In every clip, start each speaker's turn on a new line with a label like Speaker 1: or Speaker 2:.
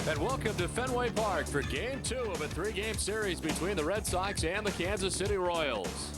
Speaker 1: And welcome to Fenway Park for Game 2 of a 3-game series between the Red Sox and the Kansas City Royals.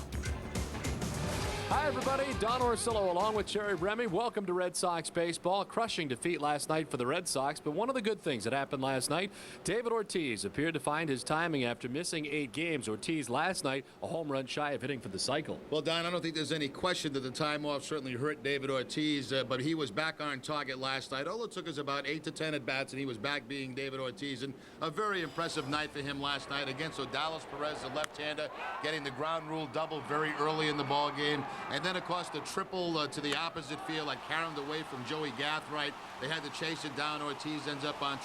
Speaker 1: Hi, everybody. Don Orsillo along with Cherry Bremy. Welcome to Red Sox baseball. Crushing defeat last night for the Red Sox, but one of the good things that happened last night, David Ortiz appeared to find his timing after missing 8 games. Ortiz last night, a home run shy of hitting for the cycle.
Speaker 2: Well, Don, I don't think there's any question that the time off certainly hurt David Ortiz, but he was back on target last night. All it took us about 8 to 10 at-bats, and he was back being David Ortiz. And a very impressive night for him last night against Odalis Perez, the left-hander, getting the ground rule double very early in the ball game. And then, of course, the triple to the opposite field, like carried away from Joey Gathright. They had to chase it down. Ortiz ends up on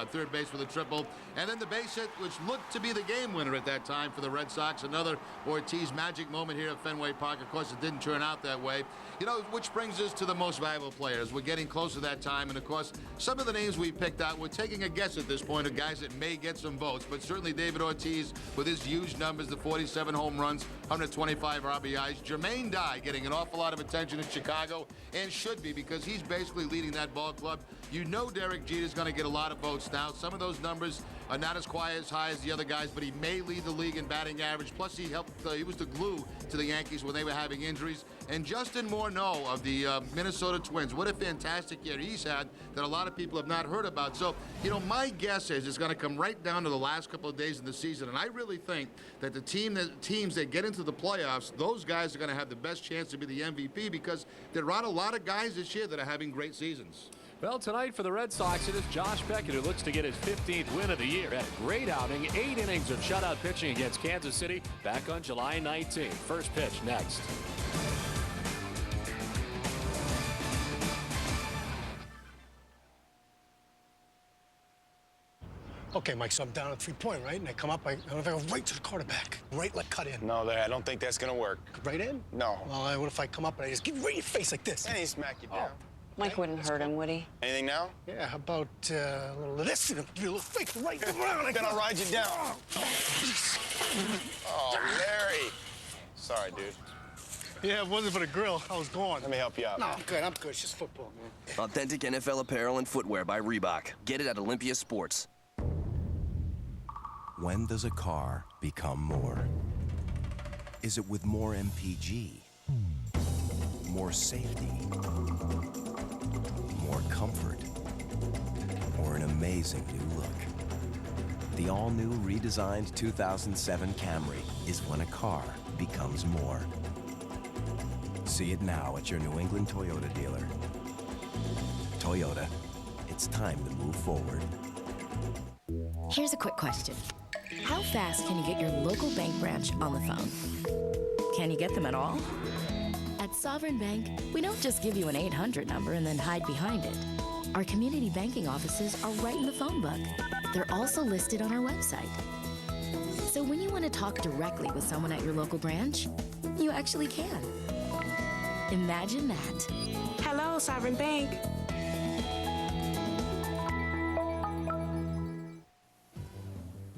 Speaker 2: third base with a triple. And then the base hit, which looked to be the game winner at that time for the Red Sox. Another Ortiz magic moment here at Fenway Park. Of course, it didn't turn out that way. You know, which brings us to the most valuable players. We're getting close to that time. And, of course, some of the names we picked out, we're taking a guess at this point of guys that may get some votes. But certainly David Ortiz with his huge numbers, the 47 home runs, 125 RBIs. Jermaine Dye getting an awful lot of attention in Chicago, and should be, because he's basically leading that ball club. You know Derek Jeter's going to get a lot of votes now. Some of those numbers are not as high as the other guys, but he may lead the league in batting average. Plus, he helped. He was the glue to the Yankees when they were having injuries. And Justin Morneau of the Minnesota Twins, what a fantastic year he's had that a lot of people have not heard about. So, you know, my guess is it's going to come right down to the last couple of days of the season. And I really think that the teams that get into the playoffs, those guys are going to have the best chance to be the MVP, because there are a lot of guys this year that are having great seasons.
Speaker 1: Well, tonight for the Red Sox, it is Josh Beckett, who looks to get his 15th win of the year. Had a great outing, 8 innings of shutout pitching against Kansas City back on July 19th. First pitch next.
Speaker 3: Okay, Mike, so I'm down at 3-point, right? And I come up, I go right to the quarterback. Right, like cut in.
Speaker 4: No, I don't think that's gonna work.
Speaker 3: Right in?
Speaker 4: No.
Speaker 3: Well, what if I come up and I just give you right in your face like this?
Speaker 4: And he smack you down.
Speaker 5: Mike wouldn't hurt him, would he?
Speaker 4: Anything now?
Speaker 3: Yeah, how about a little of this and give you a little fake right around.
Speaker 4: Then I'll ride you down. Oh, Larry. Sorry, dude.
Speaker 3: Yeah, if it wasn't for the grill, I was gone.
Speaker 4: Let me help you out.
Speaker 3: No, I'm good. It's just football, man.
Speaker 6: Authentic NFL apparel and footwear by Reebok. Get it at Olympia Sports.
Speaker 7: When does a car become more? Is it with more MPG? More safety? More comfort? Or an amazing new look? The all-new redesigned 2007 Camry is when a car becomes more. See it now at your New England Toyota dealer. Toyota, it's time to move forward.
Speaker 8: Here's a quick question. How fast can you get your local bank branch on the phone? Can you get them at all? At Sovereign Bank, we don't just give you an 800 number and then hide behind it. Our community banking offices are right in the phone book. They're also listed on our website. So when you want to talk directly with someone at your local branch, you actually can. Imagine that.
Speaker 5: Hello, Sovereign Bank.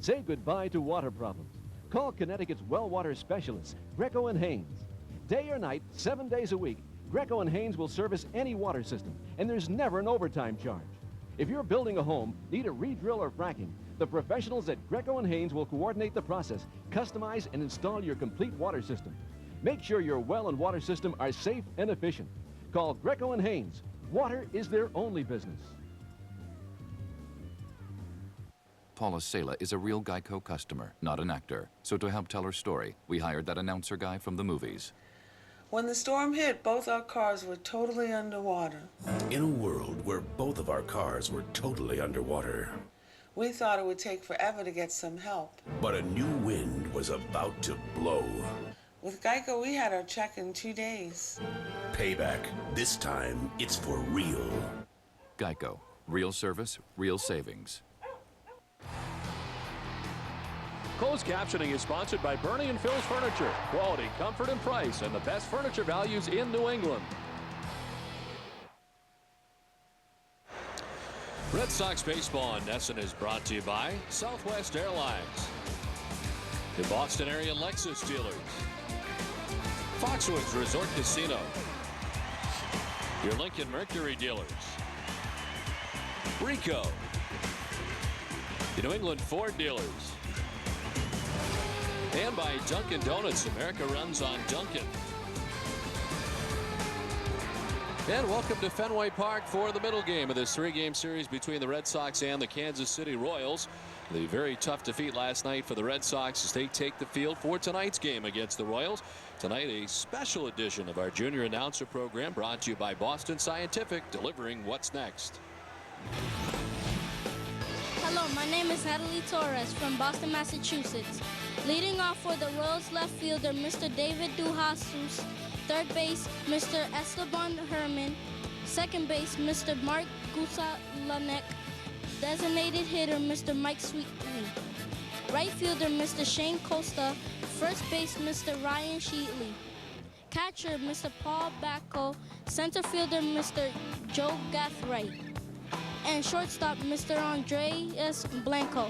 Speaker 9: Say goodbye to water problems. Call Connecticut's well water specialists, Greco and Haynes. Day or night, 7 days a week, Greco and Haynes will service any water system, and there's never an overtime charge. If you're building a home, need a re-drill or fracking, the professionals at Greco and Haynes will coordinate the process, customize and install your complete water system. Make sure your well and water system are safe and efficient. Call Greco and Haynes. Water is their only business.
Speaker 10: Paula Sela is a real Geico customer, not an actor. So to help tell her story, we hired that announcer guy from the movies.
Speaker 11: When the storm hit, both our cars were totally underwater.
Speaker 12: In a world where both of our cars were totally underwater.
Speaker 11: We thought it would take forever to get some help.
Speaker 12: But a new wind was about to blow.
Speaker 11: With Geico, we had our check in 2 days.
Speaker 12: Payback. This time, it's for real.
Speaker 10: Geico. Real service, real savings.
Speaker 1: Closed captioning is sponsored by Bernie and Phil's Furniture. Quality, comfort, and price, and the best furniture values in New England. Red Sox baseball on Nesson is brought to you by Southwest Airlines, the Boston area Lexus dealers, Foxwoods Resort Casino, your Lincoln Mercury dealers, Rico, The New England Ford dealers. And by Dunkin' Donuts. America runs on Dunkin'. And welcome to Fenway Park for the middle game of this three-game series between the Red Sox and the Kansas City Royals. The very tough defeat last night for the Red Sox as they take the field for tonight's game against the Royals. Tonight, a special edition of our junior announcer program brought to you by Boston Scientific, delivering what's next.
Speaker 13: Hello, my name is Natalie Torres from Boston, Massachusetts. Leading off for the Royals left fielder, Mr. David DeJesus. Third base, Mr. Esteban Herman. Second base, Mr. Mark Gusalanek. Designated hitter, Mr. Mike Sweetley. Right fielder, Mr. Shane Costa. First base, Mr. Ryan Sheetley. Catcher, Mr. Paul Bacco. Center fielder, Mr. Joe Gathright. And shortstop, Mr. Andres Blanco.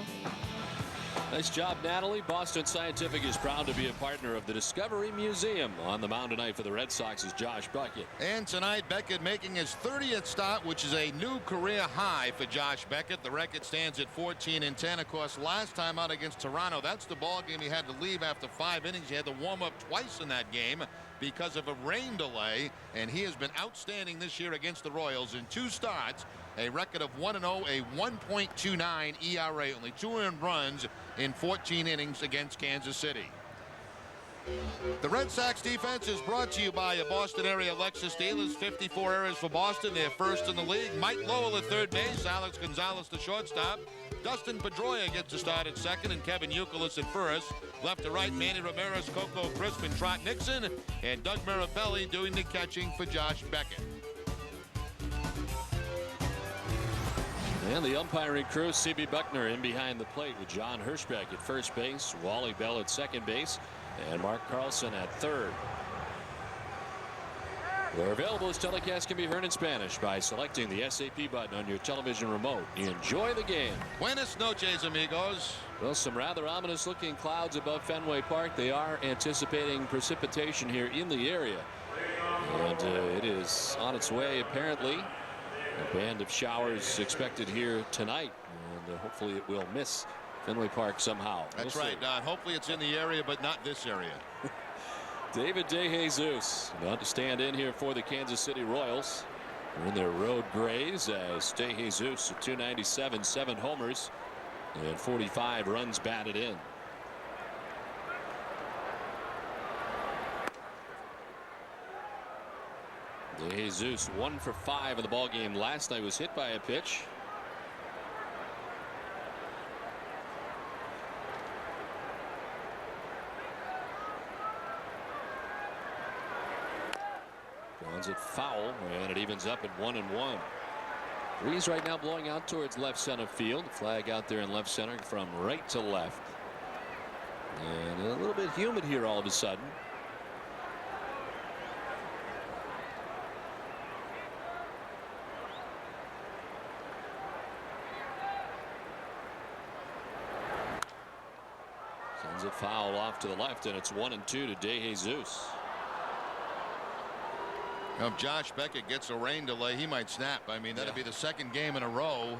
Speaker 1: Nice job, Natalie. Boston Scientific is proud to be a partner of the Discovery Museum. On the mound tonight for the Red Sox is Josh Beckett.
Speaker 2: And tonight, Beckett making his 30th start, which is a new career high for Josh Beckett. The record stands at 14-10. Of course, last time out against Toronto, that's the ball game he had to leave after 5 innings. He had to warm up twice in that game because of a rain delay, and he has been outstanding this year against the Royals in 2 starts. A record of 1-0, a 1.29 ERA, only 2 earned runs in 14 innings against Kansas City. The Red Sox defense is brought to you by a Boston area Lexus dealers. 54 errors for Boston. They're first in the league. Mike Lowell at third base. Alex Gonzalez the shortstop. Dustin Pedroia gets a start at second, and Kevin Youkilis at first. Left to right, Manny Ramirez, Coco Crisp, and Trot Nixon. And Doug Mirabelli doing the catching for Josh Beckett.
Speaker 1: And the umpiring crew, C.B. Buckner in behind the plate with John Hirschbeck at first base, Wally Bell at second base, and Mark Carlson at third. Where available, this telecast can be heard in Spanish by selecting the SAP button on your television remote. Enjoy the game.
Speaker 2: Buenas noches, amigos.
Speaker 1: Well, some rather ominous looking clouds above Fenway Park. They are anticipating precipitation here in the area. And it is on its way, apparently. A band of showers expected here tonight, and hopefully it will miss Fenway Park somehow.
Speaker 2: That's right, Don. Hopefully it's in the area, but not this area.
Speaker 1: David DeJesus about to stand in here for the Kansas City Royals. They're in their road grays as DeJesus at 297, 7 homers, and 45 runs batted in. DeJesus 1 for 5 in the ball game last night. Was hit by a pitch. Grounds it foul, and it evens up at 1-1. Breeze right now blowing out towards left center field. Flag out there in left center from right to left. And a little bit humid here all of a sudden. Sends it foul off to the left, and it's 1-2 to DeJesus.
Speaker 2: Now, if Josh Beckett gets a rain delay, he might snap. I mean, that'd be the second game in a row.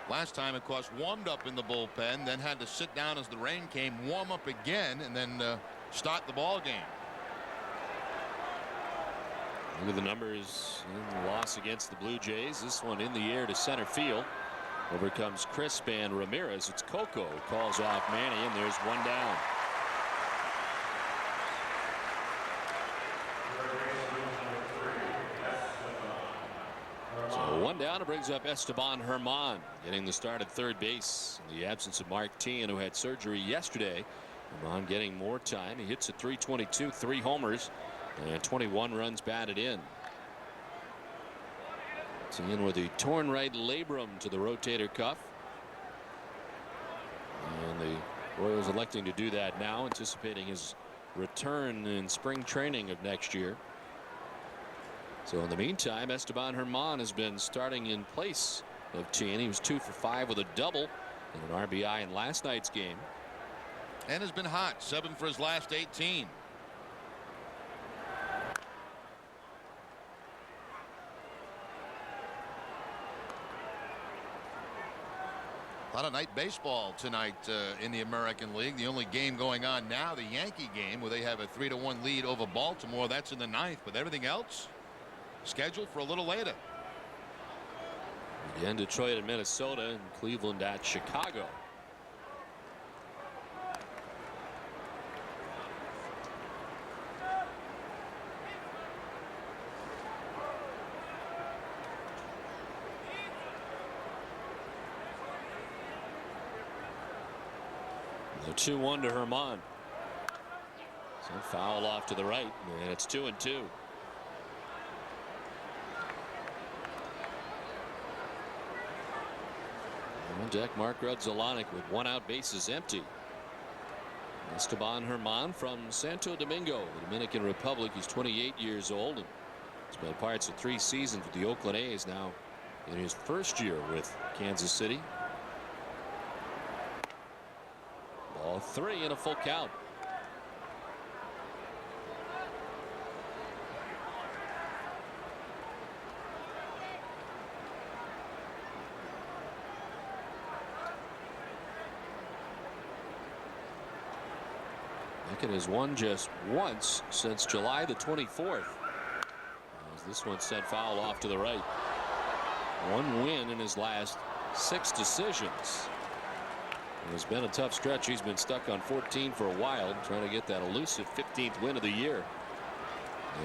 Speaker 2: Last time, of course, warmed up in the bullpen, then had to sit down as the rain came, warm up again, and then start the ball game.
Speaker 1: Look at the numbers in the loss against the Blue Jays. This one in the air to center field. Over comes Crisp and Ramirez. It's Coco who calls off Manny, and there's one down. So one down. It brings up Esteban Herman getting the start at third base in the absence of Mark Tien, who had surgery yesterday. Herman getting more time. He hits at .322, 3 homers, and 21 runs batted in. Tien with the torn right labrum to the rotator cuff. And the Royals electing to do that now, anticipating his return in spring training of next year. So in the meantime, Esteban Herman has been starting in place of Tien. He was 2 for 5 with a double and an RBI in last night's game.
Speaker 2: And has been hot, 7 for his last 18. A lot of night baseball tonight in the American League. The only game going on now, the Yankee game, where they have a 3-1 lead over Baltimore. That's in the 9th, but everything else scheduled for a little later.
Speaker 1: Again, Detroit and Minnesota, and Cleveland at Chicago. The 2-1 to Herman. So foul off to the right, and it's 2-2. On deck, Mark Rudzolanek with 1 out, bases empty. Esteban Herman from Santo Domingo, the Dominican Republic. He's 28 years old and spent parts of 3 seasons with the Oakland A's. Now in his first year with Kansas City. Ball 3 and a full count. Beckett has won just once since July the 24th. As this one sent foul off to the right. 1 win in his last 6 decisions. It's been a tough stretch. He's been stuck on 14 for a while, trying to get that elusive 15th win of the year.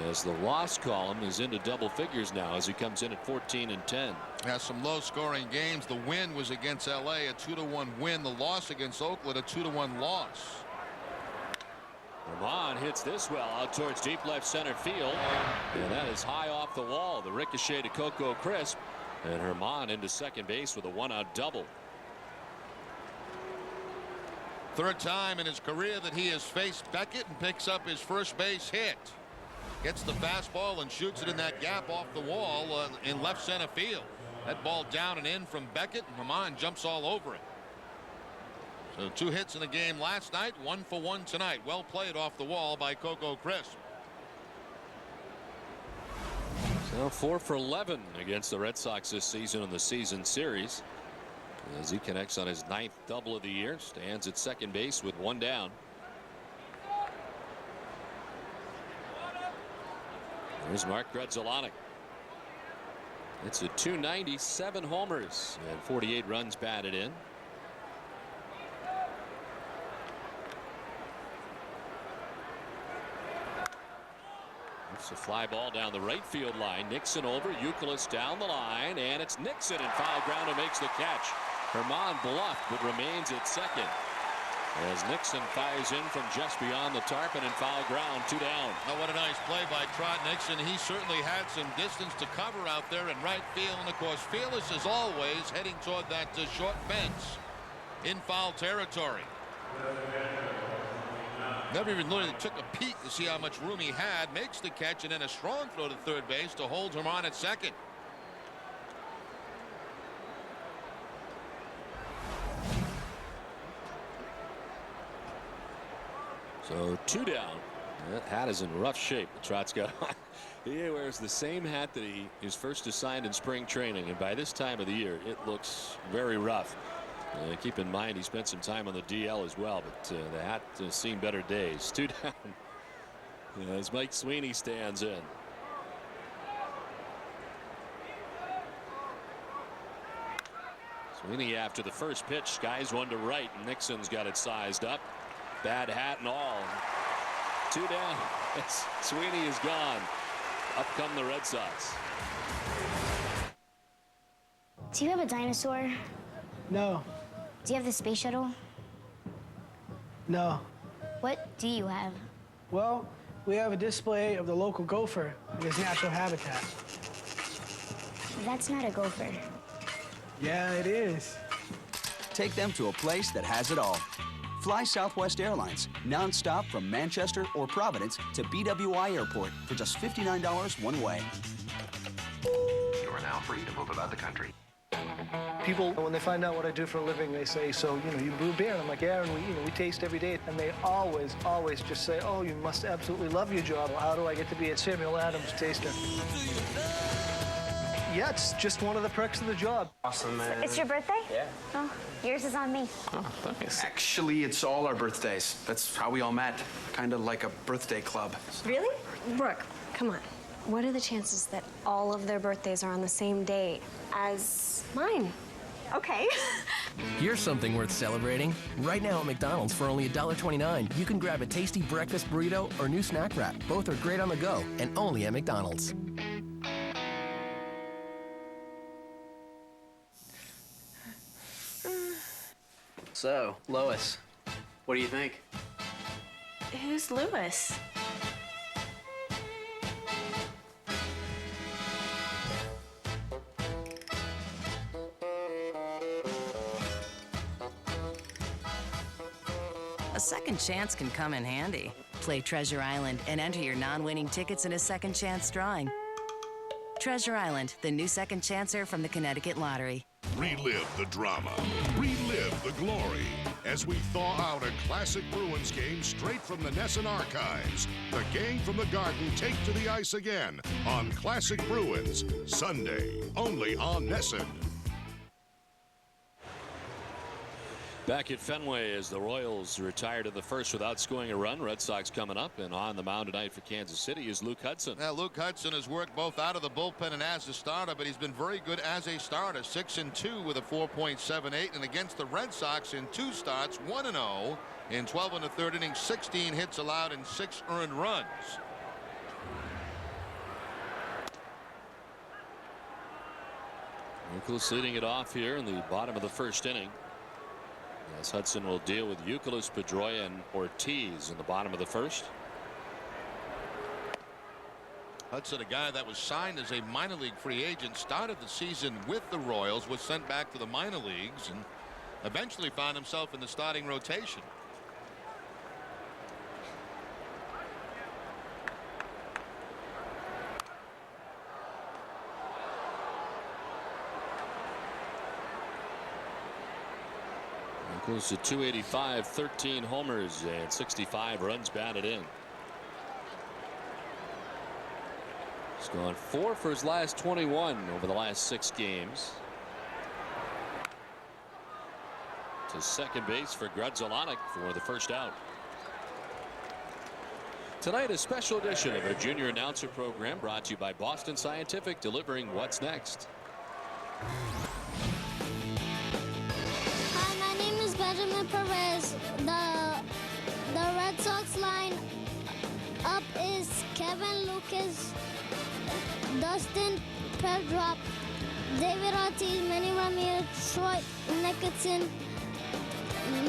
Speaker 1: As the loss column is into double figures now as he comes in at 14-10.
Speaker 2: Has some low scoring games. The win was against LA, a 2-1 win. The loss against Oakland, a 2-1 loss.
Speaker 1: Herman hits this well out towards deep left center field, and that is high off the wall. The ricochet to Coco Crisp, and Herman into second base with a 1-out double.
Speaker 2: 3rd time in his career that he has faced Beckett and picks up his first base hit. Gets the fastball and shoots it in that gap off the wall in left center field. That ball down and in from Beckett, and Herman jumps all over it. So 2 hits in the game last night, 1 for 1 tonight. Well played off the wall by Coco Crisp.
Speaker 1: So 4 for 11 against the Red Sox this season in the season series. As he connects on his 9th double of the year, stands at second base with 1 down. There's Mark Rudzolanek. It's a .290, 7 homers, and 48 runs batted in. It's a fly ball down the right field line. Nixon over, Youkilis down the line, and it's Nixon in foul ground who makes the catch. Herman bluffed but remains at second as Nixon fires in from just beyond the tarp and in foul ground, 2 down.
Speaker 2: Oh, what a nice play by Trot Nixon. He certainly had some distance to cover out there in right field, and of course fearless as always, heading toward that short fence in foul territory. Never even literally took a peek to see how much room he had. Makes the catch, and then a strong throw to third base to hold Herman at second.
Speaker 1: So 2 down. That hat is in rough shape. Trot's got on. He wears the same hat that he is first assigned in spring training, and by this time of the year it looks very rough. Keep in mind he spent some time on the DL as well, but the hat has seen better days. 2 down as Mike Sweeney stands in. Sweeney after the first pitch skies one to right. Nixon's got it sized up. Bad hat and all. 2 down. Sweeney is gone. Up come the Red Sox.
Speaker 14: Do you have a dinosaur?
Speaker 3: No.
Speaker 14: Do you have the space shuttle?
Speaker 3: No.
Speaker 14: What do you have?
Speaker 3: Well, we have a display of the local gopher in his natural habitat.
Speaker 14: That's not a gopher.
Speaker 3: Yeah, it is.
Speaker 15: Take them to a place that has it all. Fly Southwest Airlines, non-stop from Manchester or Providence to BWI Airport for just $59 one way.
Speaker 16: You are now free to move about the country.
Speaker 17: People, when they find out what I do for a living, they say, so, you brew beer? And I'm like, yeah, and we taste every day. And they always just say, oh, you must absolutely love your job. How do I get to be a Samuel Adams taster? Yeah, it's just one of the perks of the job.
Speaker 18: Awesome, man.
Speaker 14: It's your birthday?
Speaker 18: Yeah.
Speaker 14: Oh, yours is on me.
Speaker 18: Oh, thanks. Actually, it's all our birthdays. That's how we all met. Kind of like a birthday club.
Speaker 14: Really? Brooke, come on. What are the chances that all of their birthdays are on the same day as mine? Okay.
Speaker 7: Here's something worth celebrating. Right now at McDonald's, for only $1.29, you can grab a tasty breakfast burrito or new snack wrap. Both are great on the go and only at McDonald's.
Speaker 18: So, Lois, what do you think?
Speaker 5: Who's Lewis?
Speaker 8: A second chance can come in handy. Play Treasure Island and enter your non-winning tickets in a second chance drawing. Treasure Island, the new second chancer from the Connecticut Lottery.
Speaker 19: Relive the drama. Relive the glory. As we thaw out a classic Bruins game straight from the Nesson archives. The gang from the Garden take to the ice again on Classic Bruins. Sunday, only on Nesson.
Speaker 1: Back at Fenway as the Royals retired in the first without scoring a run. Red Sox coming up, and on the mound tonight for Kansas City is Luke Hudson.
Speaker 2: Yeah, Luke Hudson has worked both out of the bullpen and as a starter, but he's been very good as a starter. 6-2 with a 4.78, and against the Red Sox in 2 starts, 1-0 in 12 and a third innings, 16 hits allowed and 6 earned runs.
Speaker 1: Youkilis leading it off here in the bottom of the first inning. As Hudson will deal with Youkilis, Pedroia, and Ortiz in the bottom of the first.
Speaker 2: Hudson, a guy that was signed as a minor league free agent, started the season with the Royals, was sent back to the minor leagues, and eventually found himself in the starting rotation.
Speaker 1: Close to 285, 13 homers, and 65 runs batted in. He's gone 4 for his last 21 over the last 6 games. To second base for Grudzolanek for the first out. Tonight, a special edition of our junior announcer program brought to you by Boston Scientific, delivering What's Next.
Speaker 13: Perez. The Red Sox line up is Kevin Lucas, Dustin Pedroia, David Ortiz, Manny Ramirez, Troy Nickerson,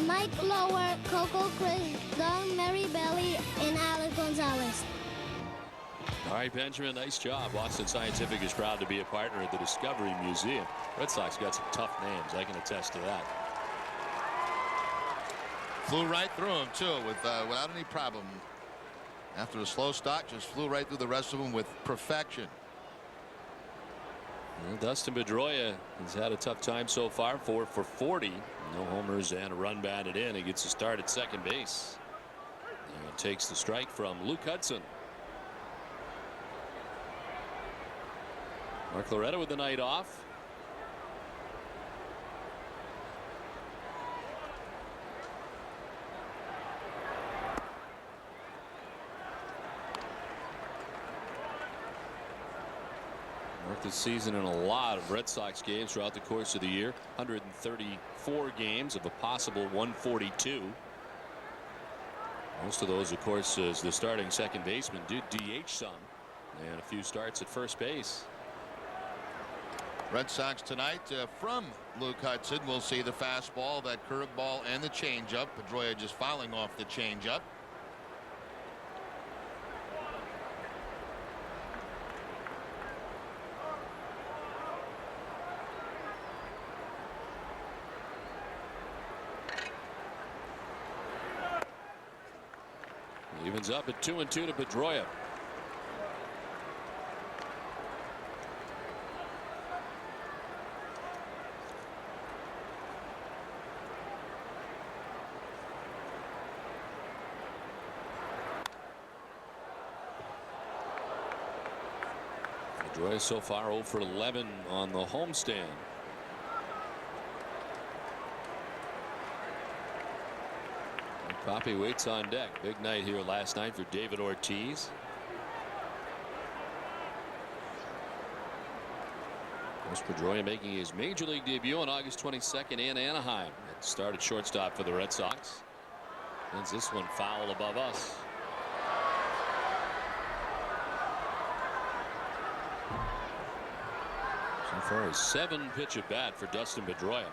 Speaker 13: Mike Lower, Coco Chris, Don Mary Bailey, and Alex Gonzalez.
Speaker 1: All right, Benjamin, nice job. Boston Scientific is proud to be a partner at the Discovery Museum. Red Sox got some tough names. I can attest to that.
Speaker 2: Flew right through him, too, without any problem. After a slow start, just flew right through the rest of them with perfection.
Speaker 1: Well, Dustin Pedroia has had a tough time so far. 4 for 40. No homers and a run batted in. He gets a start at second base. And takes the strike from Luke Hudson. Mark Loretta with the night off. Worked this season in a lot of Red Sox games throughout the course of the year. 134 games of a possible 142. Most of those, of course, as the starting second baseman, did DH some, and a few starts at first base.
Speaker 2: Red Sox tonight from Luke Hudson. We'll see the fastball, that curveball, and the changeup. Pedroia just fouling off the changeup.
Speaker 1: Evens up at 2-2 to Pedroia. Pedroia so far 0 for 11 on the homestand. Poppy waits on deck. Big night here last night for David Ortiz. Pedroia making his major league debut on August 22nd in Anaheim. Started shortstop for the Red Sox. Ends this one foul above us. So far a 7-pitch at bat for Dustin Pedroia.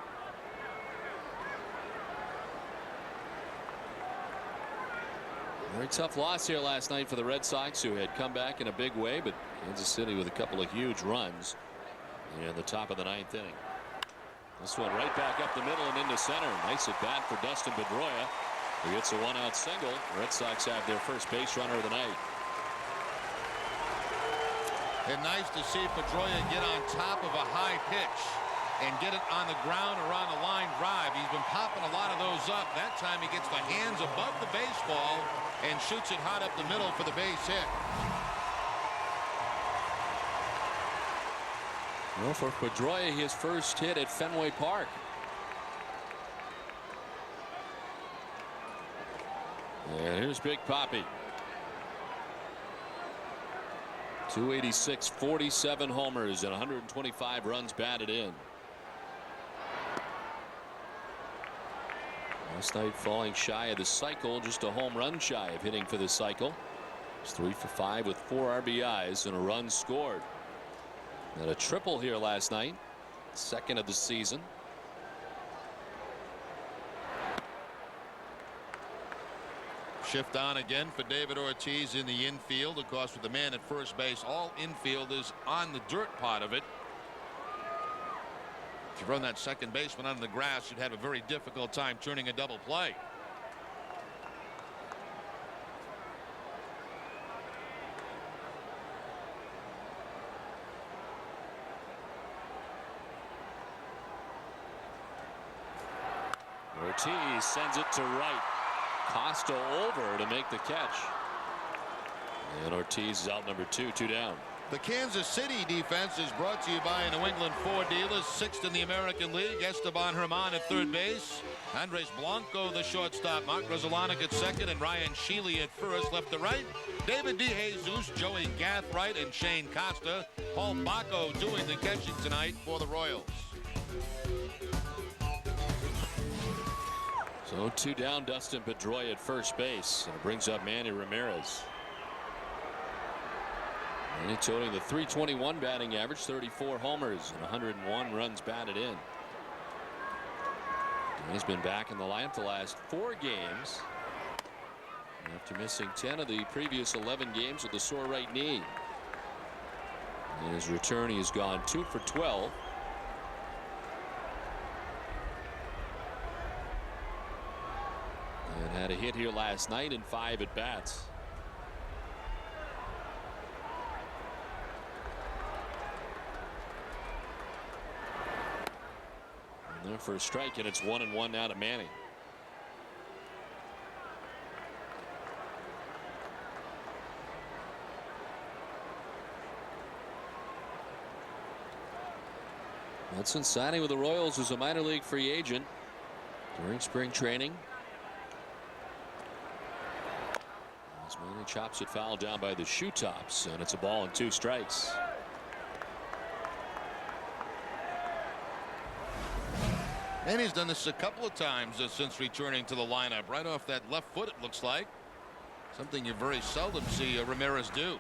Speaker 1: Very tough loss here last night for the Red Sox, who had come back in a big way, but Kansas City with a couple of huge runs in the top of the 9th inning. This one right back up the middle and into center. Nice at bat for Dustin Pedroia, who gets a 1-out single. The Red Sox have their first base runner of the night.
Speaker 2: And nice to see Pedroia get on top of a high pitch and get it on the ground or on a line drive. He's been popping a lot of those up. That time he gets the hands above the baseball and shoots it hot up the middle for the base hit.
Speaker 1: Well, for Pedroia, his first hit at Fenway Park. And here's Big Poppy. 286, 47 homers, and 125 runs batted in. Last night falling shy of the cycle, just a home run shy of hitting for the cycle. It's 3 for 5 with 4 RBIs and a run scored. And a triple here last night, second of the season.
Speaker 2: Shift on again for David Ortiz in the infield. Of course, with the man at first base, all infielders on the dirt part of it. If you run that second baseman on the grass, you'd have a very difficult time turning a double play.
Speaker 1: Ortiz sends it to right. Costa over to make the catch. And Ortiz is out number 2, 2 down.
Speaker 2: The Kansas City defense is brought to you by New England Ford dealers, 6th in the American League. Esteban Herman at third base. Andres Blanco, the shortstop. Mark Grudzielanek at second, and Ryan Sheely at first. Left to right, David DeJesus, Joey Gathright, and Shane Costa. Paul Bacco doing the catching tonight for the Royals.
Speaker 1: So 2 down, Dustin Pedroia at first base, and it brings up Manny Ramirez. Manny totaling the .321 batting average, 34 homers and 101 runs batted in. And he's been back in the lineup the last 4 games after missing 10 of the previous 11 games with a sore right knee. In his return, he has gone 2 for 12. And had a hit here last night in 5 at bats. And there for a strike, and it's 1-1 now to Manny. Hudson signing with the Royals as a minor league free agent during spring training. As Manny chops it foul down by the shoe tops, and it's a ball and 2 strikes.
Speaker 2: And he's done this a couple of times since returning to the lineup. Right off that left foot, it looks like. Something you very seldom see Ramirez do.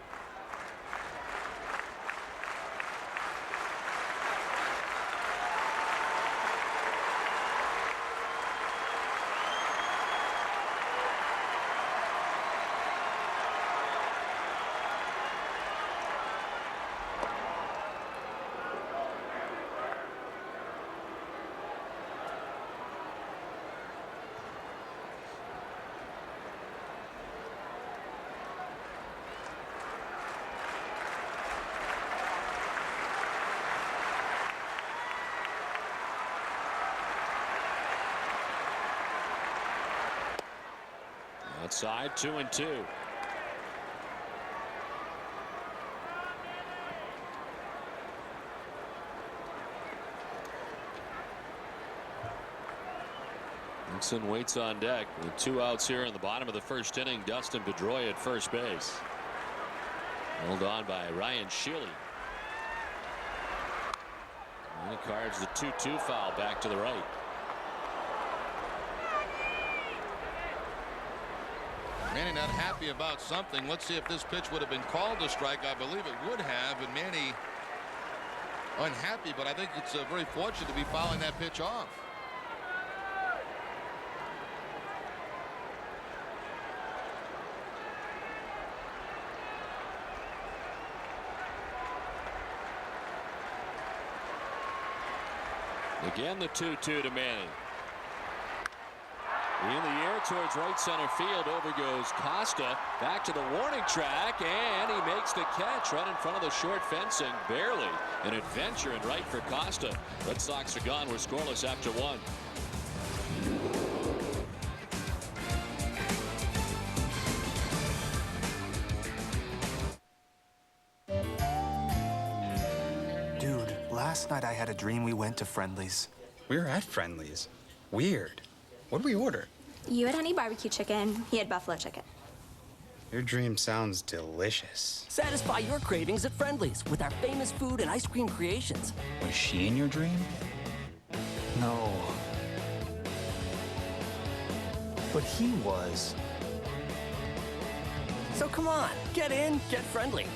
Speaker 1: Outside, 2-2. Hudson waits on deck with 2 outs here in the bottom of the first inning. Dustin Pedroia at first base. Held on by Ryan Shealy. And he carves the 2-2 foul back to the right.
Speaker 2: Manny not happy about something. Let's see if this pitch would have been called a strike. I believe it would have. And Manny unhappy, but I think it's very fortunate to be fouling that pitch off.
Speaker 1: Again, the 2-2 to Manning. In the air towards right center field. Over goes Costa. Back to the warning track, and he makes the catch right in front of the short fencing. Barely an adventure in right for Costa. Red Sox are gone. We're scoreless after 1.
Speaker 20: Dude, last night I had a dream we went to Friendly's.
Speaker 21: We were at Friendly's. Weird. What did we order?
Speaker 22: You had honey barbecue chicken. He had buffalo chicken.
Speaker 21: Your dream sounds delicious.
Speaker 6: Satisfy your cravings at Friendly's with our famous food and ice cream creations.
Speaker 21: Was she in your dream?
Speaker 20: No. But he was.
Speaker 6: So come on, get in, get friendly.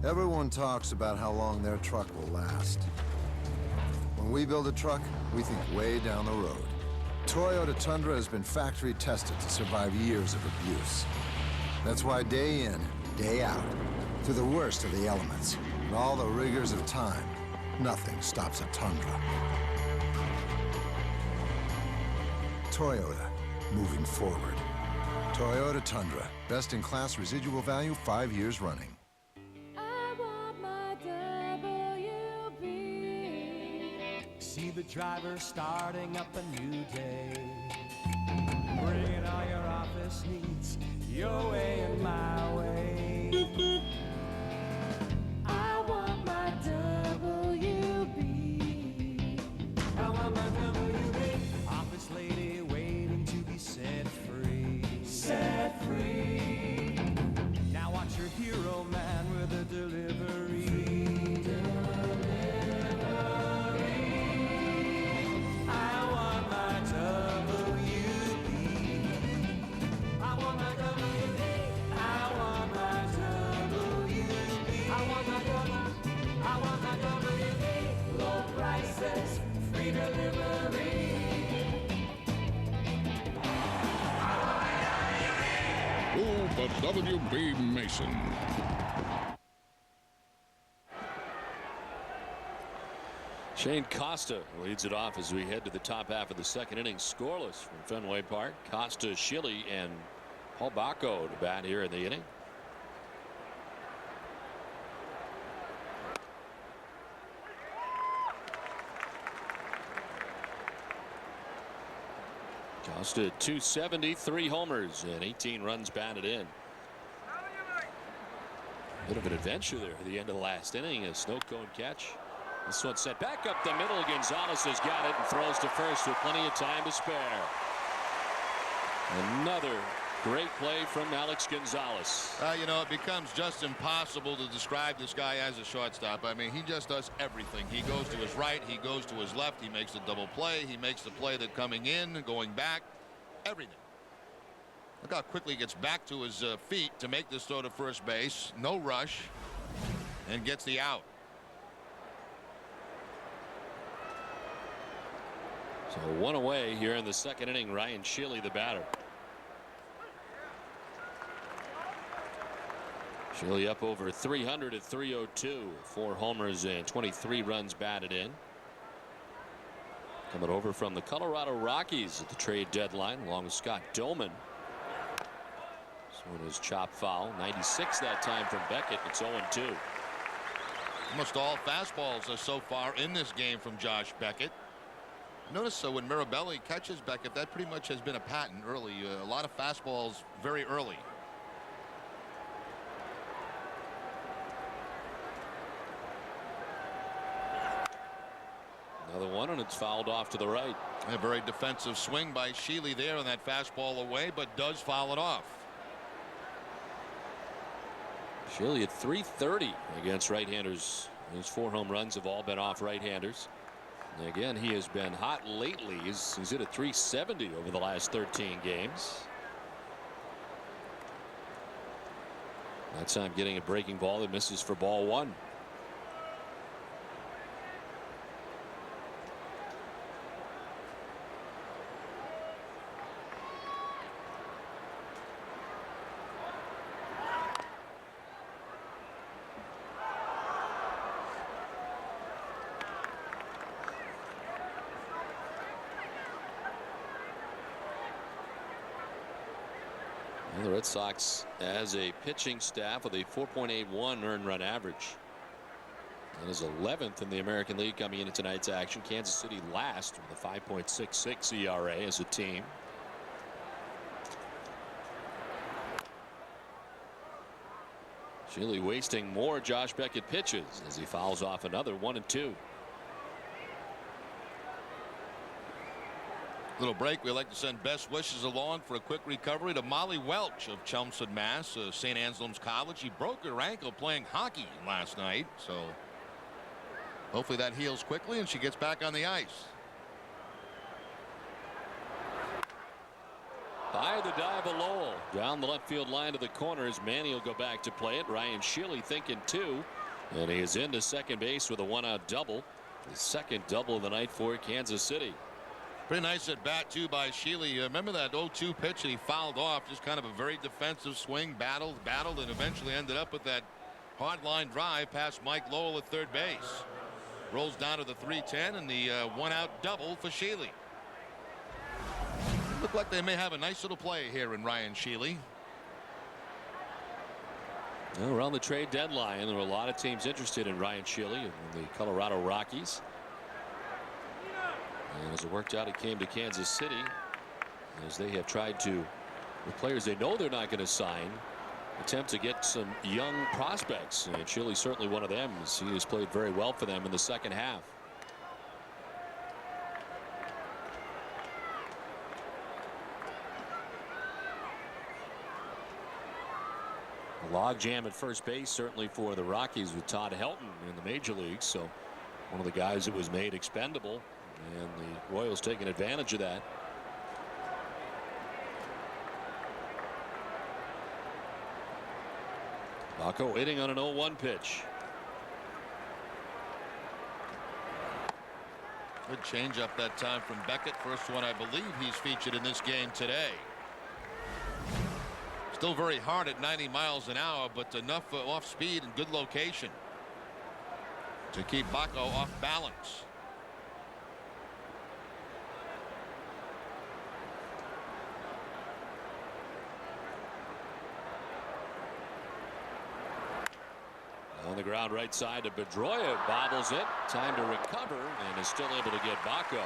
Speaker 23: Everyone talks about how long their truck will last. When we build a truck, we think way down the road. Toyota Tundra has been factory tested to survive years of abuse. That's why day in, day out, through the worst of the elements and all the rigors of time, nothing stops a Tundra. Toyota, moving forward. Toyota Tundra, best-in-class residual value 5 years running.
Speaker 24: See the driver starting up a new day. Bringing all your office needs your way and my way. I want my WB. I want my WB. Office lady waiting to be set free. Set free. Now watch your hero man with a delivery. Free delivery.
Speaker 19: Oh, but WB Mason.
Speaker 1: Shane Costa leads it off as we head to the top half of the second inning. Scoreless from Fenway Park. Costa, Shealy, and Paul Bacco to bat here in the inning. Costa at 270, 3 homers, and 18 runs batted in. Bit of an adventure there at the end of the last inning. A snow cone catch. This one set back up the middle. Gonzalez has got it and throws to first with plenty of time to spare. Another great play from Alex Gonzalez.
Speaker 2: You know, it becomes just impossible to describe this guy as a shortstop. I mean, he just does everything. He goes to his right, he goes to his left, he makes the double play, he makes the play that coming in, going back, everything. Look how quickly he gets back to his feet to make this throw to first base. No rush, and gets the out.
Speaker 1: So 1 away here in the second inning. Ryan Shealy, the batter. Shealy up over 300 at 302. 4 homers and 23 runs batted in. Coming over from the Colorado Rockies at the trade deadline along with Scott Doman. This one is chop foul. 96 that time from Beckett. It's 0-2.
Speaker 2: Almost all fastballs so far in this game from Josh Beckett. Notice when Mirabelli catches Beckett, that pretty much has been a pattern early. A lot of fastballs very early.
Speaker 1: Another one, and it's fouled off to the right.
Speaker 2: A very defensive swing by Sheely there on that fastball away, but does foul it off.
Speaker 1: Sheely at .330 against right-handers. His 4 home runs have all been off right-handers. And again, he has been hot lately. He's hit a .370 over the last 13 games. That time getting a breaking ball that misses for ball 1. And the Red Sox as a pitching staff with a 4.81 earned run average. And is 11th in the American League coming into tonight's action. Kansas City last with a 5.66 ERA as a team. Sheely wasting more Josh Beckett pitches as he fouls off another 1-2.
Speaker 2: Little break. We'd like to send best wishes along for a quick recovery to Molly Welch of Chelmsford, Mass. St. Anselm's College. She broke her ankle playing hockey last night, so hopefully that heals quickly and she gets back on the ice.
Speaker 1: By the dive of Lowell down the left field line to the corners. Manny will go back to play it. Ryan Sheely thinking 2, and he is into second base with a 1-out double. The second double of the night for Kansas City.
Speaker 2: Pretty nice at bat too by Sheely. Remember that 0-2 pitch that he fouled off? Just kind of a very defensive swing, battled, and eventually ended up with that hard line drive past Mike Lowell at third base. Rolls down to the 3-10 and the 1-out double for Sheely. Look like they may have a nice little play here in Ryan Sheely.
Speaker 1: Well, around the trade deadline, there were a lot of teams interested in Ryan Sheely and the Colorado Rockies. And as it worked out, it came to Kansas City as they have tried to, with players they know they're not going to sign, attempt to get some young prospects. And Sheely's certainly one of them, as he has played very well for them in the second half. A logjam at first base, certainly for the Rockies, with Todd Helton in the major leagues. So one of the guys that was made expendable. And the Royals taking advantage of that. Baco hitting on an 0-1 pitch.
Speaker 2: Good changeup that time from Beckett. First one I believe he's featured in this game today. Still very hard at 90 miles an hour, but enough off speed and good location to keep Baco off balance.
Speaker 1: On the ground right side to Pedroia, bobbles it. Time to recover and is still able to get Baco.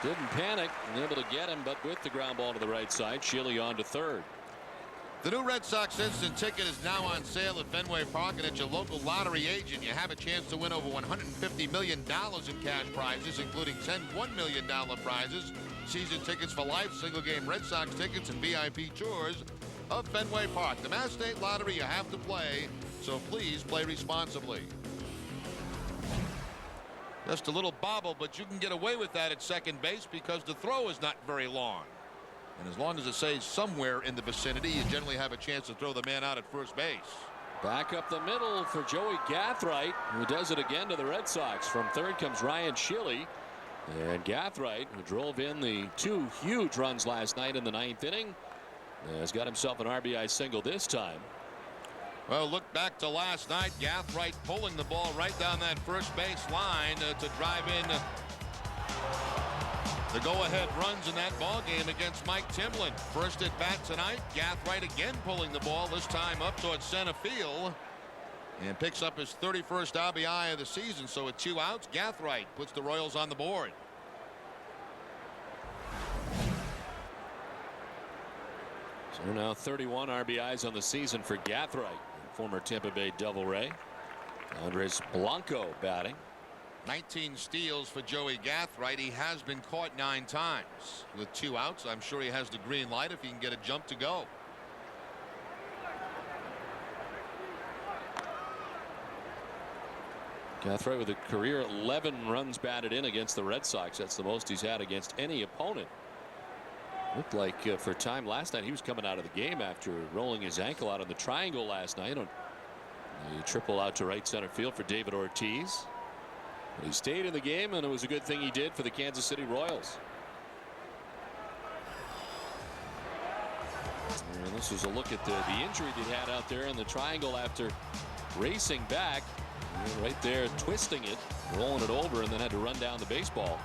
Speaker 1: Didn't panic and able to get him, but with the ground ball to the right side. Sheely on to third.
Speaker 2: The new Red Sox instant ticket is now on sale at Fenway Park, and at your local lottery agent. You have a chance to win over $150 million in cash prizes, including 10 $1 million prizes, season tickets for life, single game Red Sox tickets, and VIP tours of Fenway Park. The Mass State Lottery, you have to play, so please play responsibly. Just a little bobble, but you can get away with that at second base because the throw is not very long. And as long as it stays somewhere in the vicinity, you generally have a chance to throw the man out at first base.
Speaker 1: Back up the middle for Joey Gathright, who does it again to the Red Sox. From third comes Ryan Sheely. And Gathright, who drove in the 2 huge runs last night in the 9th inning, has got himself an RBI single this time.
Speaker 2: Well, look back to last night. Gathright pulling the ball right down that first base line to drive in the go-ahead runs in that ball game against Mike Timlin. First at bat tonight, Gathright again pulling the ball, this time up towards center field, and picks up his 31st RBI of the season. So at 2 outs, Gathright puts the Royals on the board.
Speaker 1: So now 31 RBIs on the season for Gathright, former Tampa Bay Devil Ray. Andres Blanco batting.
Speaker 2: 19 steals for Joey Gathright. He has been caught 9 times. With 2 outs, I'm sure he has the green light if he can get a jump to go.
Speaker 1: Gathright with a career 11 runs batted in against the Red Sox. That's the most he's had against any opponent. Looked like for time last night he was coming out of the game after rolling his ankle out on the triangle last night. A triple out to right center field for David Ortiz. But he stayed in the game, and it was a good thing he did for the Kansas City Royals. And this was a look at the injury they had out there in the triangle after racing back. Right there, twisting it, rolling it over, and then had to run down the baseball.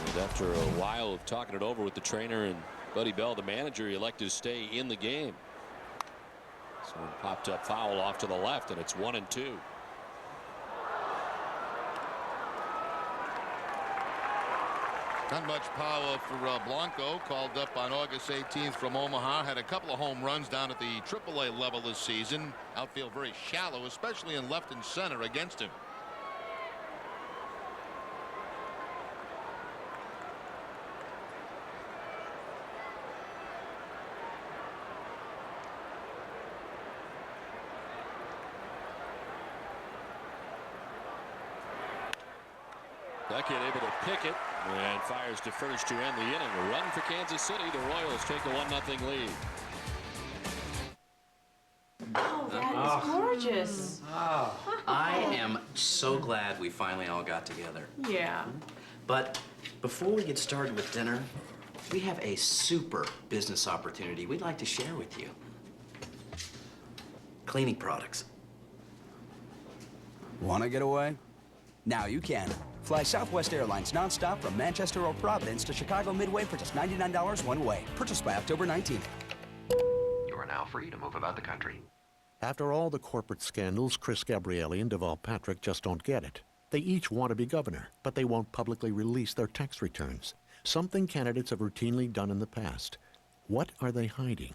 Speaker 1: And after a while of talking it over with the trainer and Buddy Bell, the manager, he elected to stay in the game. So it popped up foul off to the left, and it's 1-2.
Speaker 2: Not much power for Blanco. Called up on August 18th from Omaha. Had a couple of home runs down at the AAA level this season. Outfield very shallow, especially in left and center against him.
Speaker 1: Beckett able to pick it and fires to first to end the inning. A run for Kansas City. The Royals take a 1-0 lead.
Speaker 5: Oh, that is gorgeous.
Speaker 4: Oh, I am so glad we finally all got together.
Speaker 5: Yeah.
Speaker 4: But before we get started with dinner, we have a super business opportunity we'd like to share with you. Cleaning products.
Speaker 15: Want to get away? Now you can. Fly Southwest Airlines nonstop from Manchester or Providence to Chicago Midway for just $99 one way. Purchased by October 19th.
Speaker 16: You are now free to move about the country.
Speaker 9: After all the corporate scandals, Chris Gabriele and Deval Patrick just don't get it. They each want to be governor, but they won't publicly release their tax returns. Something candidates have routinely done in the past. What are they hiding?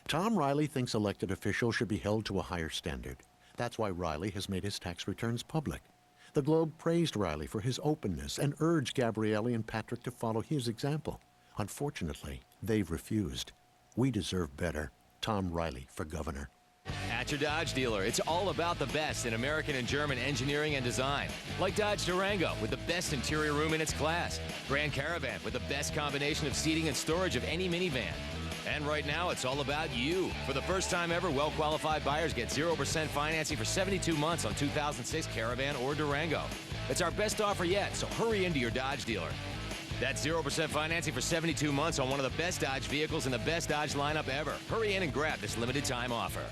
Speaker 9: Tom Riley thinks elected officials should be held to a higher standard. That's why Riley has made his tax returns public. The Globe praised Riley for his openness and urged Gabriele and Patrick to follow his example. Unfortunately, they've refused. We deserve better. Tom Riley for governor.
Speaker 11: At your Dodge dealer, it's all about the best in American and German engineering and design. Like Dodge Durango, with the best interior room in its class. Grand Caravan, with the best combination of seating and storage of any minivan. And right now, it's all about you. For the first time ever, well-qualified buyers get 0% financing for 72 months on 2006 Caravan or Durango. It's our best offer yet, so hurry into your Dodge dealer. That's 0% financing for 72 months on one of the best Dodge vehicles in the best Dodge lineup ever. Hurry in and grab this limited time offer.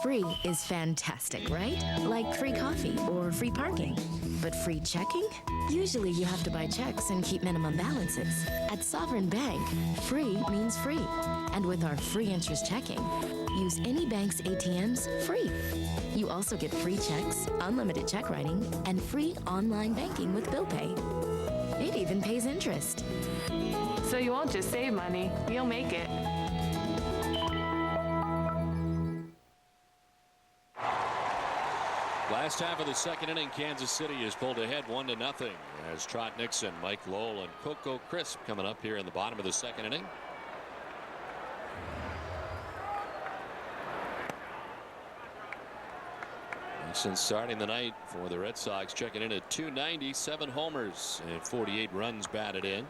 Speaker 8: Free is fantastic, right? Like free coffee or free parking. But free checking? Usually you have to buy checks and keep minimum balances. At Sovereign Bank, free means free. And with our free interest checking, use any bank's ATMs free. You also get free checks, unlimited check writing, and free online banking with bill pay. It even pays interest.
Speaker 5: So you won't just save money, you'll make it.
Speaker 1: Last half of the second inning, Kansas City is pulled ahead 1-0 as Trot Nixon, Mike Lowell, and Coco Crisp coming up here in the bottom of the second inning. Nixon starting the night for the Red Sox, checking in at 290, 7 homers and 48 runs batted in.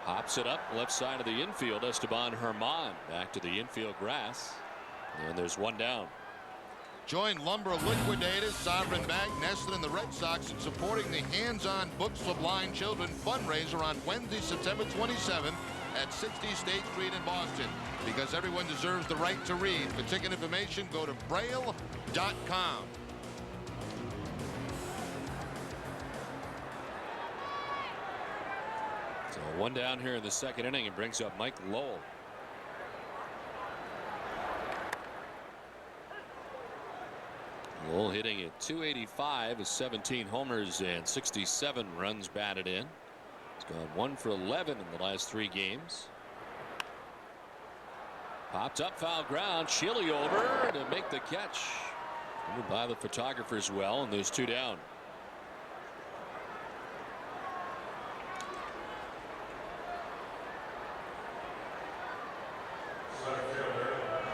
Speaker 1: Hops it up left side of the infield. Esteban Herman back to the infield grass. And there's one down.
Speaker 2: Join Lumber Liquidators, Sovereign Bank, nested in the Red Sox, in supporting the Hands-On Books for Blind Children fundraiser on Wednesday, September 27th at 60 State Street in Boston. Because everyone deserves the right to read. For ticket information, go to Braille.com.
Speaker 1: So one down here in the second inning, and brings up Mike Lowell. Lowell hitting at 285 with 17 homers and 67 runs batted in. He's gone 1 for 11 in the last 3 games. Popped up, foul ground. Chile over to make the catch. Over by the photographers well, and there's 2 down.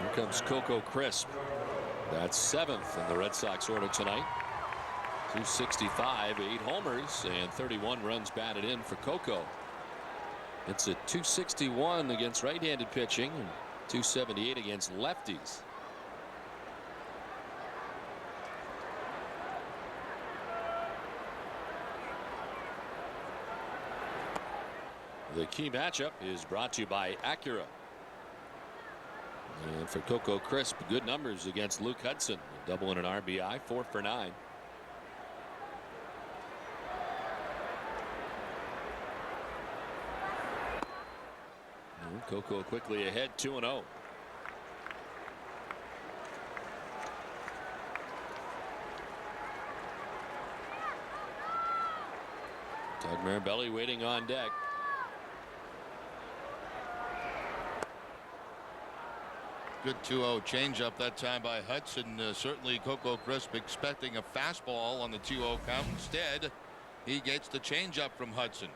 Speaker 1: Here comes Coco Crisp. That's 7th in the Red Sox order tonight. 265, 8 homers, and 31 runs batted in for Coco. It's a 261 against right-handed pitching and 278 against lefties. The key matchup is brought to you by Acura. And for Coco Crisp, good numbers against Luke Hudson. A double and an RBI, 4 for 9. And Coco quickly ahead, 2-0. Doug Mirabelli waiting on deck.
Speaker 2: Good 2-0 changeup that time by Hudson. Certainly Coco Crisp expecting a fastball on the 2-0 count. Instead, he gets the changeup from Hudson.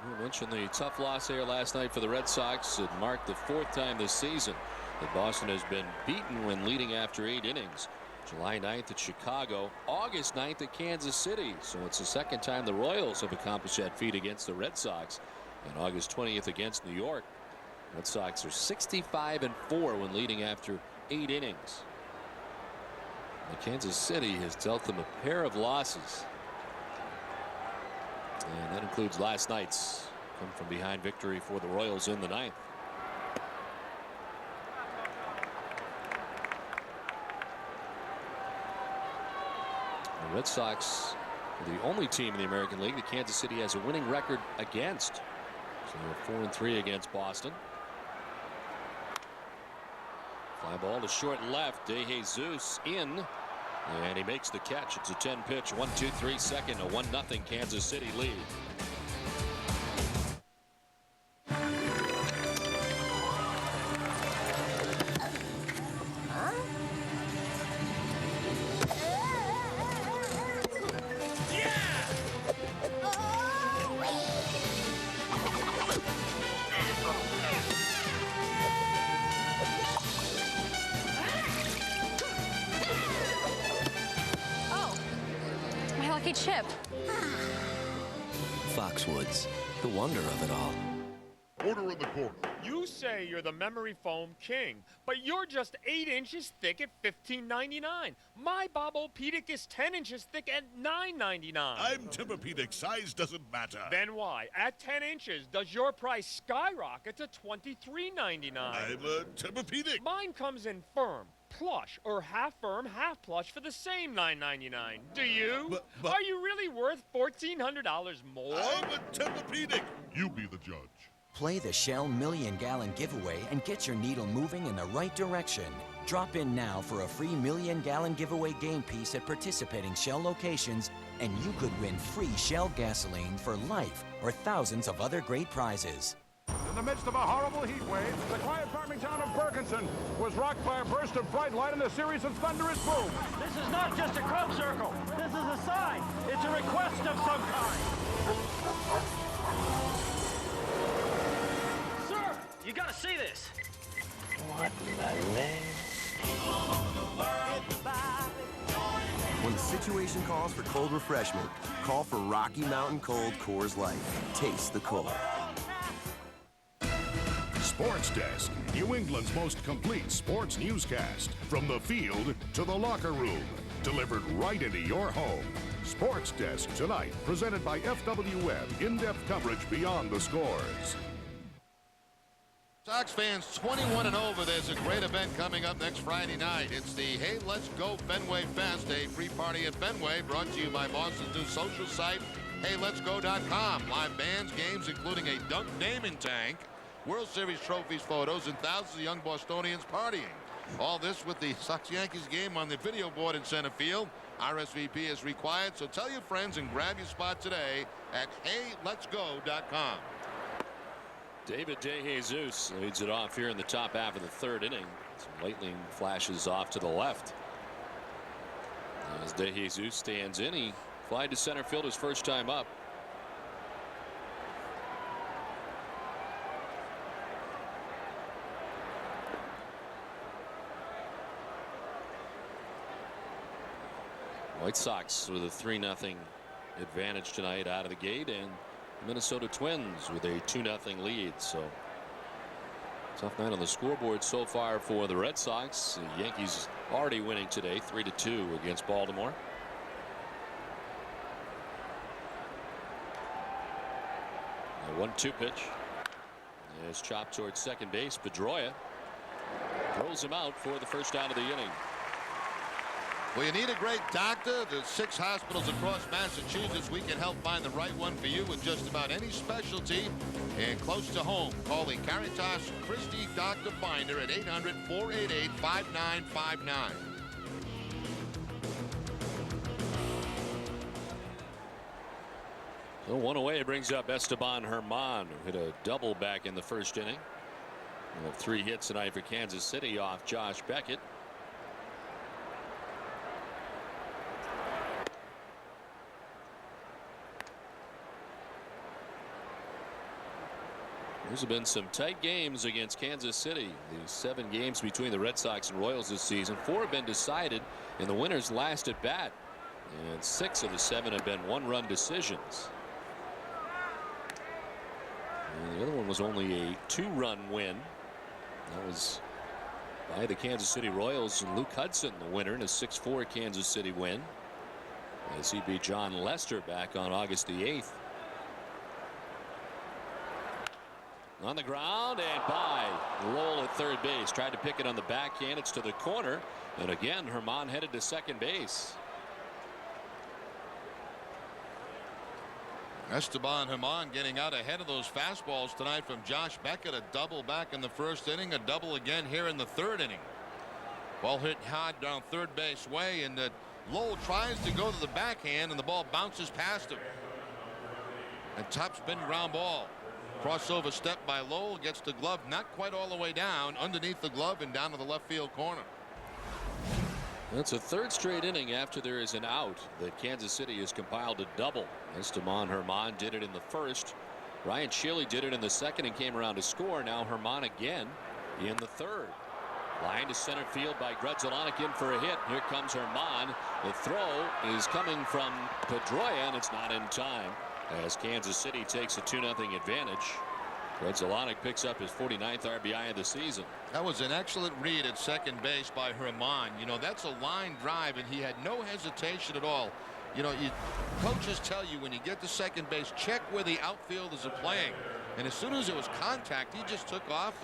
Speaker 1: We mentioned the tough loss here last night for the Red Sox. It marked the 4th time this season that Boston has been beaten when leading after 8 innings. July 9th at Chicago, August 9th at Kansas City. So it's the 2nd time the Royals have accomplished that feat against the Red Sox. And August 20th against New York. Red Sox are 65-4 when leading after 8 innings. And Kansas City has dealt them a pair of losses. And that includes last night's come from behind victory for the Royals in the 9th. The Red Sox are the only team in the American League that Kansas City has a winning record against. So they're 4-3 against Boston. Fly ball to short left. De Jesus in. And he makes the catch. It's a 10-pitch, 1-2-3 second, a 1-0 Kansas City lead.
Speaker 3: Chip.
Speaker 7: Foxwoods, the wonder of it all.
Speaker 10: Order in the corner. You say you're the memory foam king, but you're just 8 inches thick at $15.99. My Bobopedic is 10 inches thick at $9.99.
Speaker 19: I'm Tempur-Pedic. Size doesn't matter.
Speaker 10: Then why, at 10 inches, does your price skyrocket to $23.99?
Speaker 19: I'm a Tempur-Pedic.
Speaker 10: Mine comes in firm, plush, or half firm, half plush for the same $9.99. Do you?
Speaker 19: But
Speaker 10: are you really worth $1,400 more?
Speaker 19: I'm a Tempur-Pedic. You be the judge.
Speaker 12: Play the Shell million-gallon giveaway and get your needle moving in the right direction. Drop in now for a free million-gallon giveaway game piece at participating Shell locations, and you could win free Shell gasoline for life or thousands of other great prizes.
Speaker 17: In the midst of a horrible heat wave, the quiet farming town of Bergenson was rocked by a burst of bright light and a series of thunderous booms.
Speaker 25: This is not just a crop circle. This is a sign. It's a request of some kind. Sir, you gotta see this.
Speaker 26: What the man?
Speaker 7: When the situation calls for cold refreshment, call for Rocky Mountain Cold Coors Light. Taste the cold.
Speaker 19: Sports Desk, New England's most complete sports newscast. From the field to the locker room. Delivered right into your home. Sports Desk tonight, presented by FW Web. In-depth coverage beyond the scores.
Speaker 2: Sox fans 21 and over. There's a great event coming up next Friday night. It's the Hey Let's Go Fenway Fest, a free party at Fenway, brought to you by Boston's new social site, HeyLet'sGo.com. Live bands, games, including a dunk naming tank, World Series trophies, photos, and thousands of young Bostonians partying. All this with the Sox-Yankees game on the video board in center field. RSVP is required, so tell your friends and grab your spot today at heyletsgo.com.
Speaker 1: David DeJesus leads it off here in the top half of the third inning. Some lightning flashes off to the left. As DeJesus stands in, he flied to center field his first time up. White Sox with a 3-0 advantage tonight out of the gate, and the Minnesota Twins with a 2-0 lead. So tough night on the scoreboard so far for the Red Sox. The Yankees already winning today 3-2 against Baltimore. A 1-2 pitch is chopped towards second base. Pedroia throws him out for the first out of the inning.
Speaker 2: Well, you need a great doctor. There's 6 hospitals across Massachusetts. We can help find the right one for you with just about any specialty and close to home. Call the Caritas Christie Doctor Finder at 800-488-5959.
Speaker 1: So one away brings up Esteban Herman, who hit a double back in the first inning. We'll have 3 hits tonight for Kansas City off Josh Beckett. There's been some tight games against Kansas City. The 7 games between the Red Sox and Royals this season, 4 have been decided in the winner's last at bat, and 6 of the 7 have been 1-run decisions. And the other one was only a 2-run win. That was by the Kansas City Royals, and Luke Hudson the winner in a 6-4 Kansas City win, as he beat John Lester back on August the 8th. On the ground and by Lowell at third base. Tried to pick it on the backhand. It's to the corner. And again, Herman headed to second base.
Speaker 2: Esteban Herman getting out ahead of those fastballs tonight from Josh Beckett. A double back in the first inning. A double again here in the third inning. Ball hit hard down third base way. And Lowell tries to go to the backhand. And the ball bounces past him. A top spin ground ball. Crossover step by Lowell, gets the glove not quite all the way down, underneath the glove and down to the left field corner.
Speaker 1: That's a 3rd straight inning after there is an out that Kansas City has compiled a double. Esteban Herman did it in the first. Ryan Shiley did it in the second and came around to score. Now Herman again in the third. Line to center field by Grudzielanek in for a hit. Here comes Herman. The throw is coming from Pedroia, and it's not in time, as Kansas City takes a 2-0 advantage. Grudzielanek picks up his 49th RBI of the season.
Speaker 2: That was an excellent read at second base by Herman. You know, that's a line drive, and he had no hesitation at all. You know, coaches tell you when you get to second base, check where the outfielders are playing. And as soon as it was contact, he just took off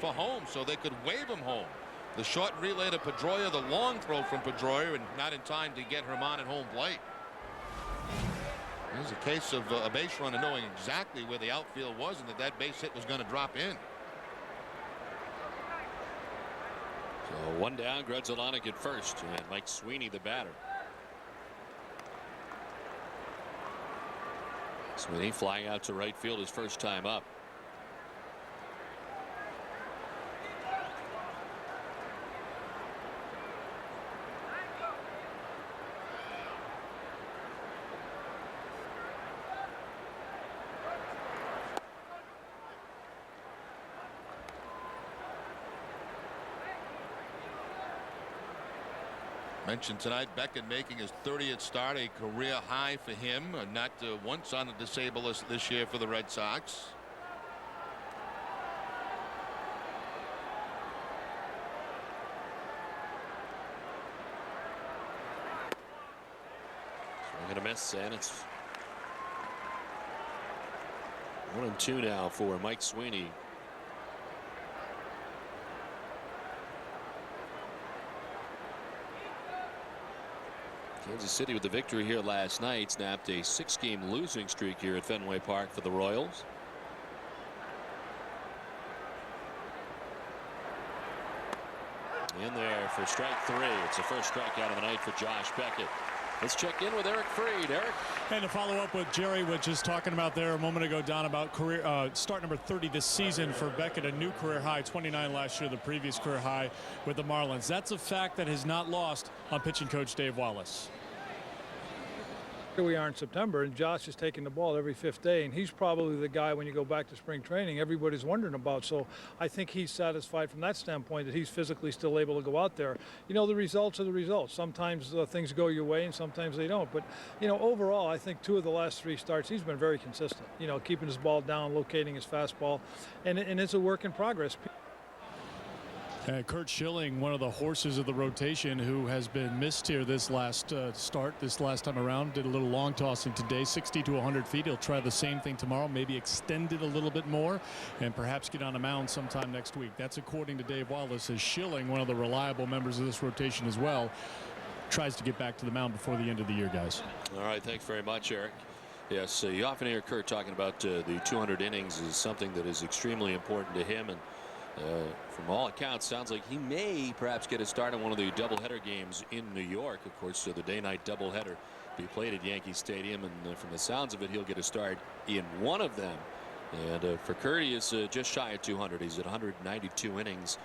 Speaker 2: for home so they could wave him home. The short relay to Pedroia, the long throw from Pedroia, and not in time to get Herman at home plate. It was a case of a base runner knowing exactly where the outfield was and that base hit was going to drop in.
Speaker 1: So 1 down, Grudzielanek at first, and Mike Sweeney the batter. Sweeney flying out to right field his first time up.
Speaker 2: Mentioned tonight, Beckett making his 30th start, a career high for him. Not once on the disabled list this year for the Red Sox.
Speaker 1: Swing and a miss, and it's 1-2 now for Mike Sweeney. Kansas City with the victory here last night snapped a 6-game losing streak here at Fenway Park for the Royals. In there for strike 3. It's the first strikeout of the night for Josh Beckett. Let's check in with Eric Freed. Eric.
Speaker 3: And to follow up what Jerry was just talking about there a moment ago, Don, about career start number 30 this season for Beckett, a new career high, 29 last year, the previous career high with the Marlins. That's a fact that has not lost on pitching coach Dave Wallace.
Speaker 13: Here we are in September, and Josh is taking the ball every 5th day, and he's probably the guy when you go back to spring training everybody's wondering about. So I think he's satisfied from that standpoint that he's physically still able to go out there. You know, the results are the results. Sometimes things go your way and sometimes they don't. But, you know, overall, I think 2 of the last 3 starts, he's been very consistent, you know, keeping his ball down, locating his fastball, and it's a work in progress.
Speaker 3: Kurt Schilling, one of the horses of the rotation, who has been missed here this last this last time around, did a little long tossing today, 60 to 100 feet. He'll try the same thing tomorrow, maybe extend it a little bit more, and perhaps get on a mound sometime next week. That's according to Dave Wallace, as Schilling, one of the reliable members of this rotation as well, tries to get back to the mound before the end of the year, guys.
Speaker 1: All right, thanks very much, Eric. Yes, you often hear Kurt talking about the 200 innings is something that is extremely important to him, and from all accounts, sounds like he may perhaps get a start in one of the doubleheader games in New York. Of course, the day-night doubleheader be played at Yankee Stadium, and from the sounds of it, he'll get a start in one of them. And for Kurt, he is just shy of 200. He's at 192 innings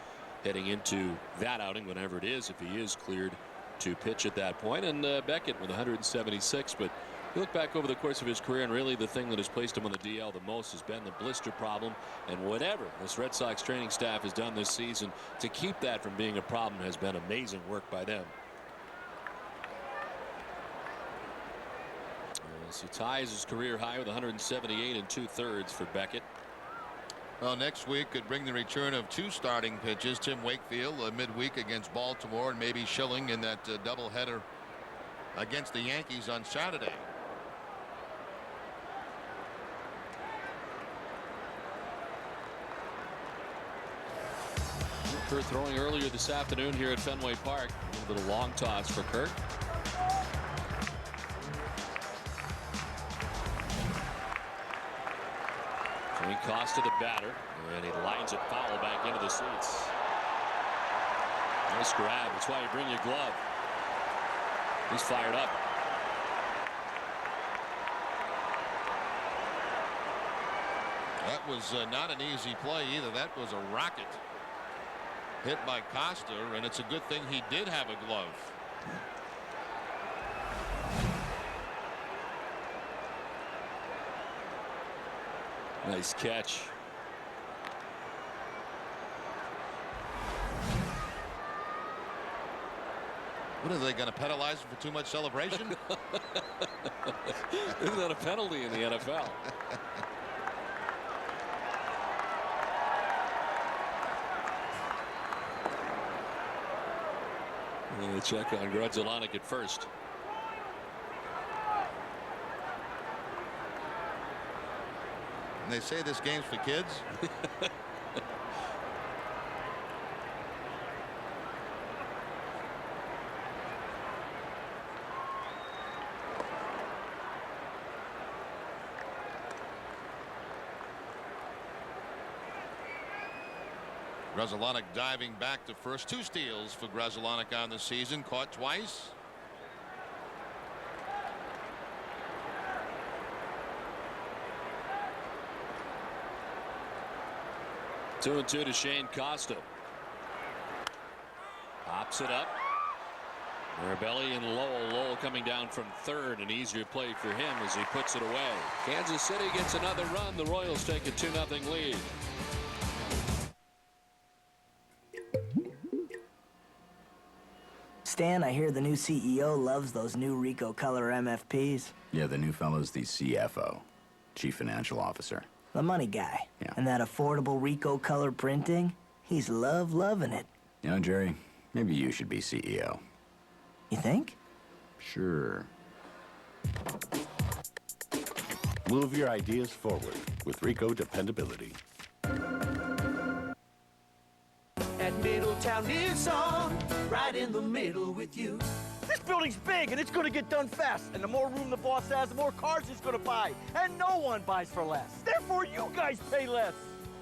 Speaker 1: heading into that outing, whenever it is, if he is cleared to pitch at that point. And Beckett with 176, but you look back over the course of his career, and really the thing that has placed him on the DL the most has been the blister problem. And whatever this Red Sox training staff has done this season to keep that from being a problem has been amazing work by them. As he ties his career high with 178 2/3 for Beckett.
Speaker 2: Well, next week could bring the return of 2 starting pitches. Tim Wakefield midweek against Baltimore, and maybe Schilling in that doubleheader against the Yankees on Saturday.
Speaker 1: Kurt throwing earlier this afternoon here at Fenway Park. A little bit of long toss for Kurt. Frank Costa, the batter, and he lines it foul back into the seats. Nice grab. That's why you bring your glove. He's fired up.
Speaker 2: That was not an easy play either. That was a rocket hit by Costa, and it's a good thing he did have a glove.
Speaker 1: Nice catch.
Speaker 2: What are they going to penalize him for too much celebration?
Speaker 1: Isn't that a penalty in the NFL? And a check on Grudzielanek at first.
Speaker 2: And they say this game's for kids. Grudzielanek diving back to first. 2 steals for Grudzielanek on the season. Caught twice.
Speaker 1: Two and two to Shane Costa. Pops it up. Marabelli and Lowell. Lowell coming down from third. An easier play for him as he puts it away. Kansas City gets another run. The Royals take a 2-0 lead.
Speaker 14: Stan, I hear the new CEO loves those new Ricoh Color MFPs.
Speaker 18: Yeah, the new fellow's the CFO, Chief Financial Officer.
Speaker 14: The money guy.
Speaker 18: Yeah.
Speaker 14: And that affordable Ricoh Color printing, he's loving it.
Speaker 18: You know, Jerry, maybe you should be CEO.
Speaker 14: You think?
Speaker 18: Sure.
Speaker 21: Move your ideas forward with Ricoh dependability.
Speaker 24: At Middletown Nissan, right in the middle with you.
Speaker 25: This building's big and it's gonna get done fast. And the more room the boss has, the more cars he's gonna buy. And no one buys for less. Therefore, you guys pay less.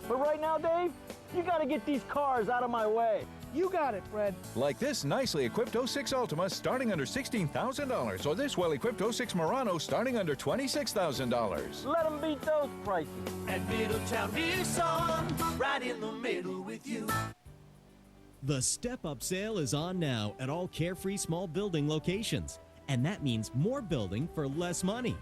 Speaker 25: But right now, Dave, you gotta get these cars out of my way.
Speaker 4: You got it, Fred.
Speaker 6: Like this nicely equipped 06 Altima starting under $16,000, or this well-equipped 06 Murano starting under $26,000.
Speaker 25: Let them beat those prices.
Speaker 24: At Middletown Nissan, right in the middle with you.
Speaker 15: The step-up sale is on now at all Carefree small building locations, and that means more building for less money.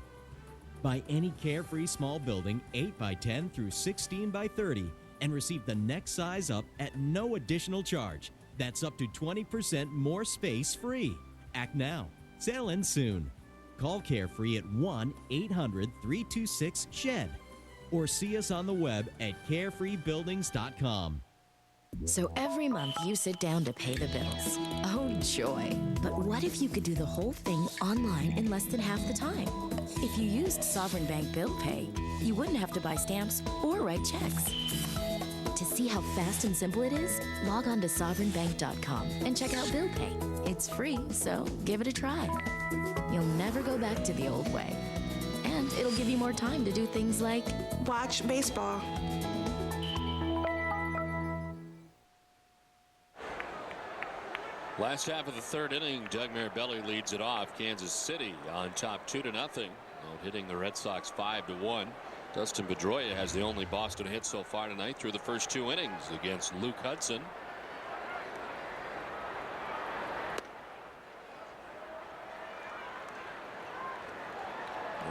Speaker 15: Buy any Carefree small building 8x10 through 16x30 and receive the next size up at no additional charge. That's up to 20% more space free. Act now. Sale ends soon. Call Carefree at 1-800-326-SHED or see us on the web at carefreebuildings.com.
Speaker 8: So every month you sit down to pay the bills. Oh, joy. But what if you could do the whole thing online in less than half the time? If you used Sovereign Bank Bill Pay, you wouldn't have to buy stamps or write checks. To see how fast and simple it is, log on to sovereignbank.com and check out Bill Pay. It's free, so give it a try. You'll never go back to the old way. And it'll give you more time to do things like watch baseball.
Speaker 1: Last half of the third inning, Doug Mirabelli leads it off. Kansas City on top 2-0. Hitting the Red Sox 5-1. Dustin Pedroia has the only Boston hit so far tonight through the first 2 innings against Luke Hudson.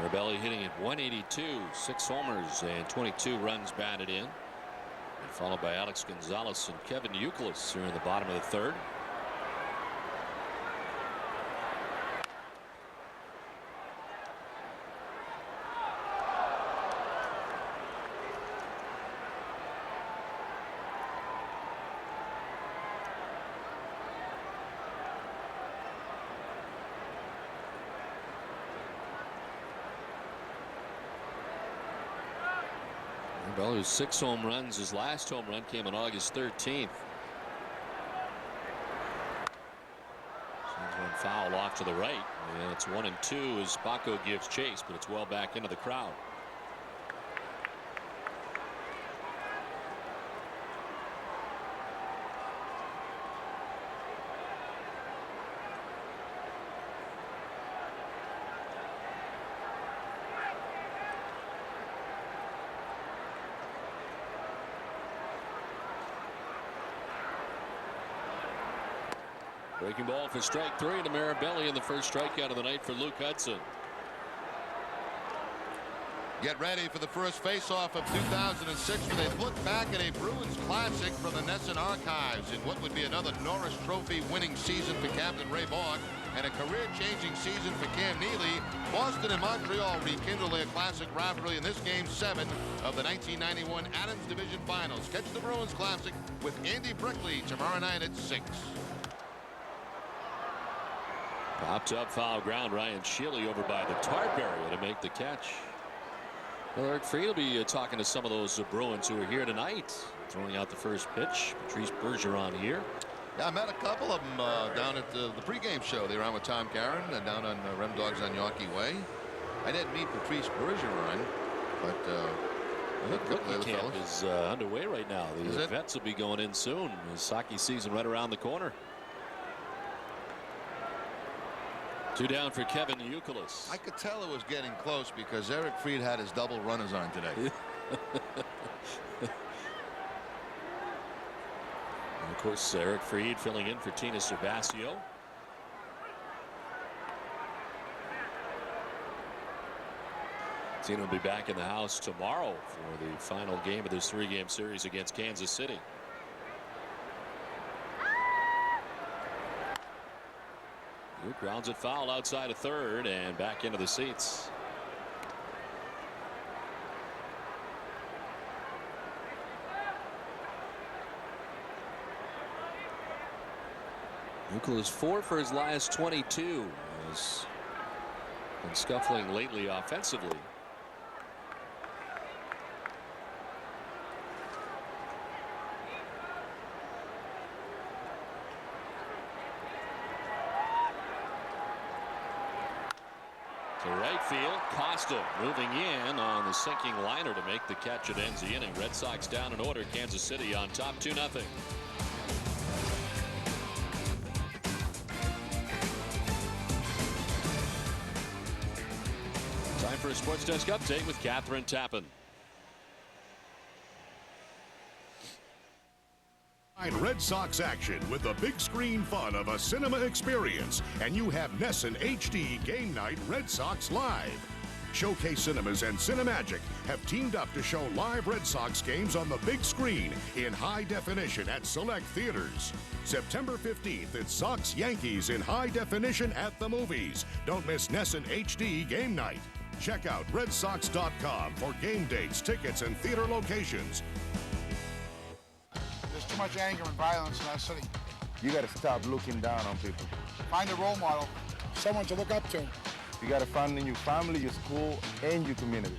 Speaker 1: Mirabelli hitting at 182, 6 homers and 22 runs batted in. And followed by Alex Gonzalez and Kevin Youkilis here in the bottom of the third. Mirabelli's 6 home runs. His last home run came on August 13th. One foul off to the right, and it's 1-2 as Baco gives chase, but it's well back into the crowd. Breaking ball for strike 3 to Mirabelli, and the first strikeout of the night for Luke Hudson.
Speaker 2: Get ready for the first face-off of 2006 where they look back at a Bruins classic from the Nesson archives in what would be another Norris Trophy winning season for Captain Ray Borg and a career-changing season for Cam Neely. Boston and Montreal rekindle their classic rivalry in this Game 7 of the 1991 Adams Division Finals. Catch the Bruins classic with Andy Brickley tomorrow night at 6.
Speaker 1: Popped up foul ground. Ryan Shealy over by the tarp area to make the catch. Well, Eric Fried will be talking to some of those Bruins who are here tonight. Throwing out the first pitch. Patrice Bergeron here.
Speaker 2: Yeah, I met a couple of them down at the pregame show. They were on with Tom Caron down on Rem Dogs on Yorkie Way. I didn't meet Patrice Bergeron, but
Speaker 1: the rookie camp is underway right now. The vets will be going in soon. His hockey season right around the corner. 2 down for Kevin Youkilis.
Speaker 2: I could tell it was getting close because Eric Fried had his double runners on today.
Speaker 1: And of course, Eric Fried filling in for Tina Serbasio. Tina will be back in the house tomorrow for the final game of this 3-game series against Kansas City. Grounds it foul outside of third and back into the seats. Euclid is 4 for his last 22. Has been scuffling lately offensively. To right field, Costa moving in on the sinking liner to make the catch. It ends the inning. Red Sox down in order. Kansas City on top 2-0. for a Sports Desk update with Catherine Tappan.
Speaker 19: Red Sox action with the big screen fun of a cinema experience, and you have Nesson HD Game Night Red Sox Live. Showcase Cinemas and Cinemagic have teamed up to show live Red Sox games on the big screen in high definition at select theaters. September 15th, it's Sox-Yankees in high definition at the movies. Don't miss Nesson HD Game Night. Check out RedSox.com for game dates, tickets, and theater locations.
Speaker 4: There's too much anger and violence in our city.
Speaker 9: You got to stop looking down on people.
Speaker 4: Find a role model, someone to look up to.
Speaker 9: You got to find in your family, your school, and your community.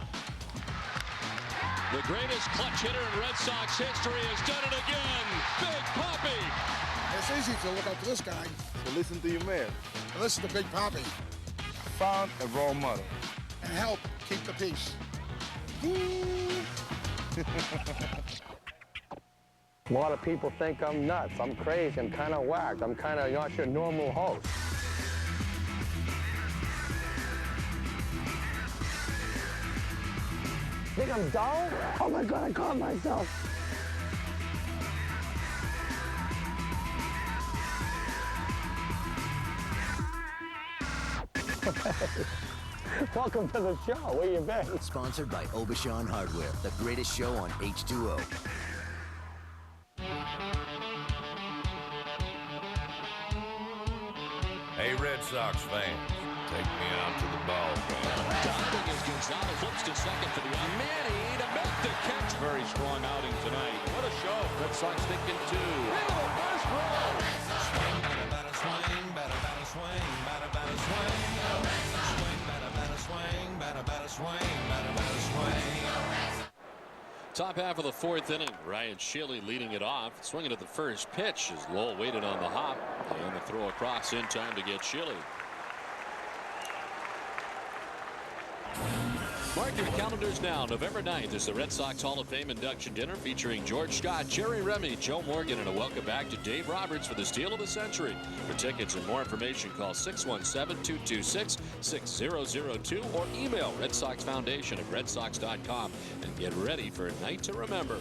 Speaker 1: The greatest clutch hitter in Red Sox history has done it again. Big Papi.
Speaker 4: It's easy to look up to this guy.
Speaker 9: So listen to your man.
Speaker 4: And listen to Big Papi.
Speaker 9: Found a role model.
Speaker 4: And help keep the peace.
Speaker 16: A lot of people think I'm nuts. I'm crazy. I'm kind of whacked. I'm kind of not your normal host. Think I'm dull? Oh my God, I caught myself. Welcome to the show. Where you been?
Speaker 20: Sponsored by Obashan Hardware, the greatest show on H2O.
Speaker 22: Hey, Red Sox fans, take me out to the ball game.
Speaker 1: Diving as Gonzalez flips to second for the out. Manny to make the catch. Very strong outing tonight. What a show. Red Sox thinking two. Into the first row.
Speaker 24: Swing, batter, batter, swing, batter, batter, swing, batter, batter, swing. Swing, batter, batter, swing, batter, batter, swing, batter, batter, swing.
Speaker 1: Top half of the fourth inning. Ryan Shiley leading it off. Swinging at the first pitch as Lowell waited on the hop. And the throw across in time to get Shiley. Mark your calendars now. November 9th is the Red Sox Hall of Fame induction dinner featuring George Scott, Jerry Remy, Joe Morgan, and a welcome back to Dave Roberts for the steal of the century. For tickets and more information, call 617-226-6002 or email Red Sox Foundation at redsox.com and get ready for a night to remember.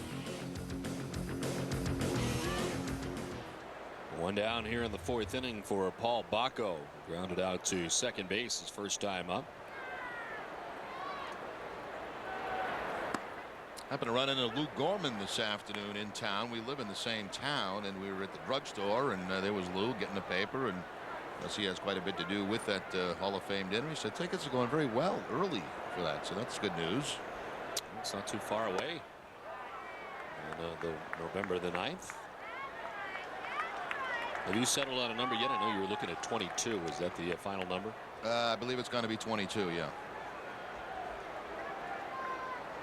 Speaker 1: One down here in the fourth inning for Paul Bacco. Grounded out to second base his first time up.
Speaker 2: Happened to run into Lou Gorman this afternoon in town. We live in the same town, and we were at the drugstore, and there was Lou getting the paper, and he has quite a bit to do with that Hall of Fame dinner. He said tickets are going very well early for that, so that's good news.
Speaker 1: It's not too far away. And the November the 9th. Have you settled on a number yet? I know you were looking at 22. Was that the final number?
Speaker 2: I believe it's going to be 22, yeah.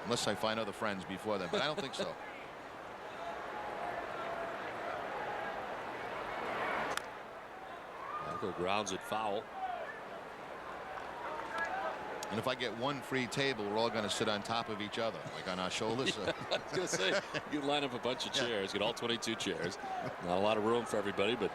Speaker 2: Unless I find other friends before then, but I don't think so.
Speaker 1: Bacco grounds it foul.
Speaker 2: And if I get one free table, we're all going to sit on top of each other, like on our shoulders.
Speaker 1: Yeah, I was going to say, you line up a bunch of chairs, get all 22 chairs. Not a lot of room for everybody, but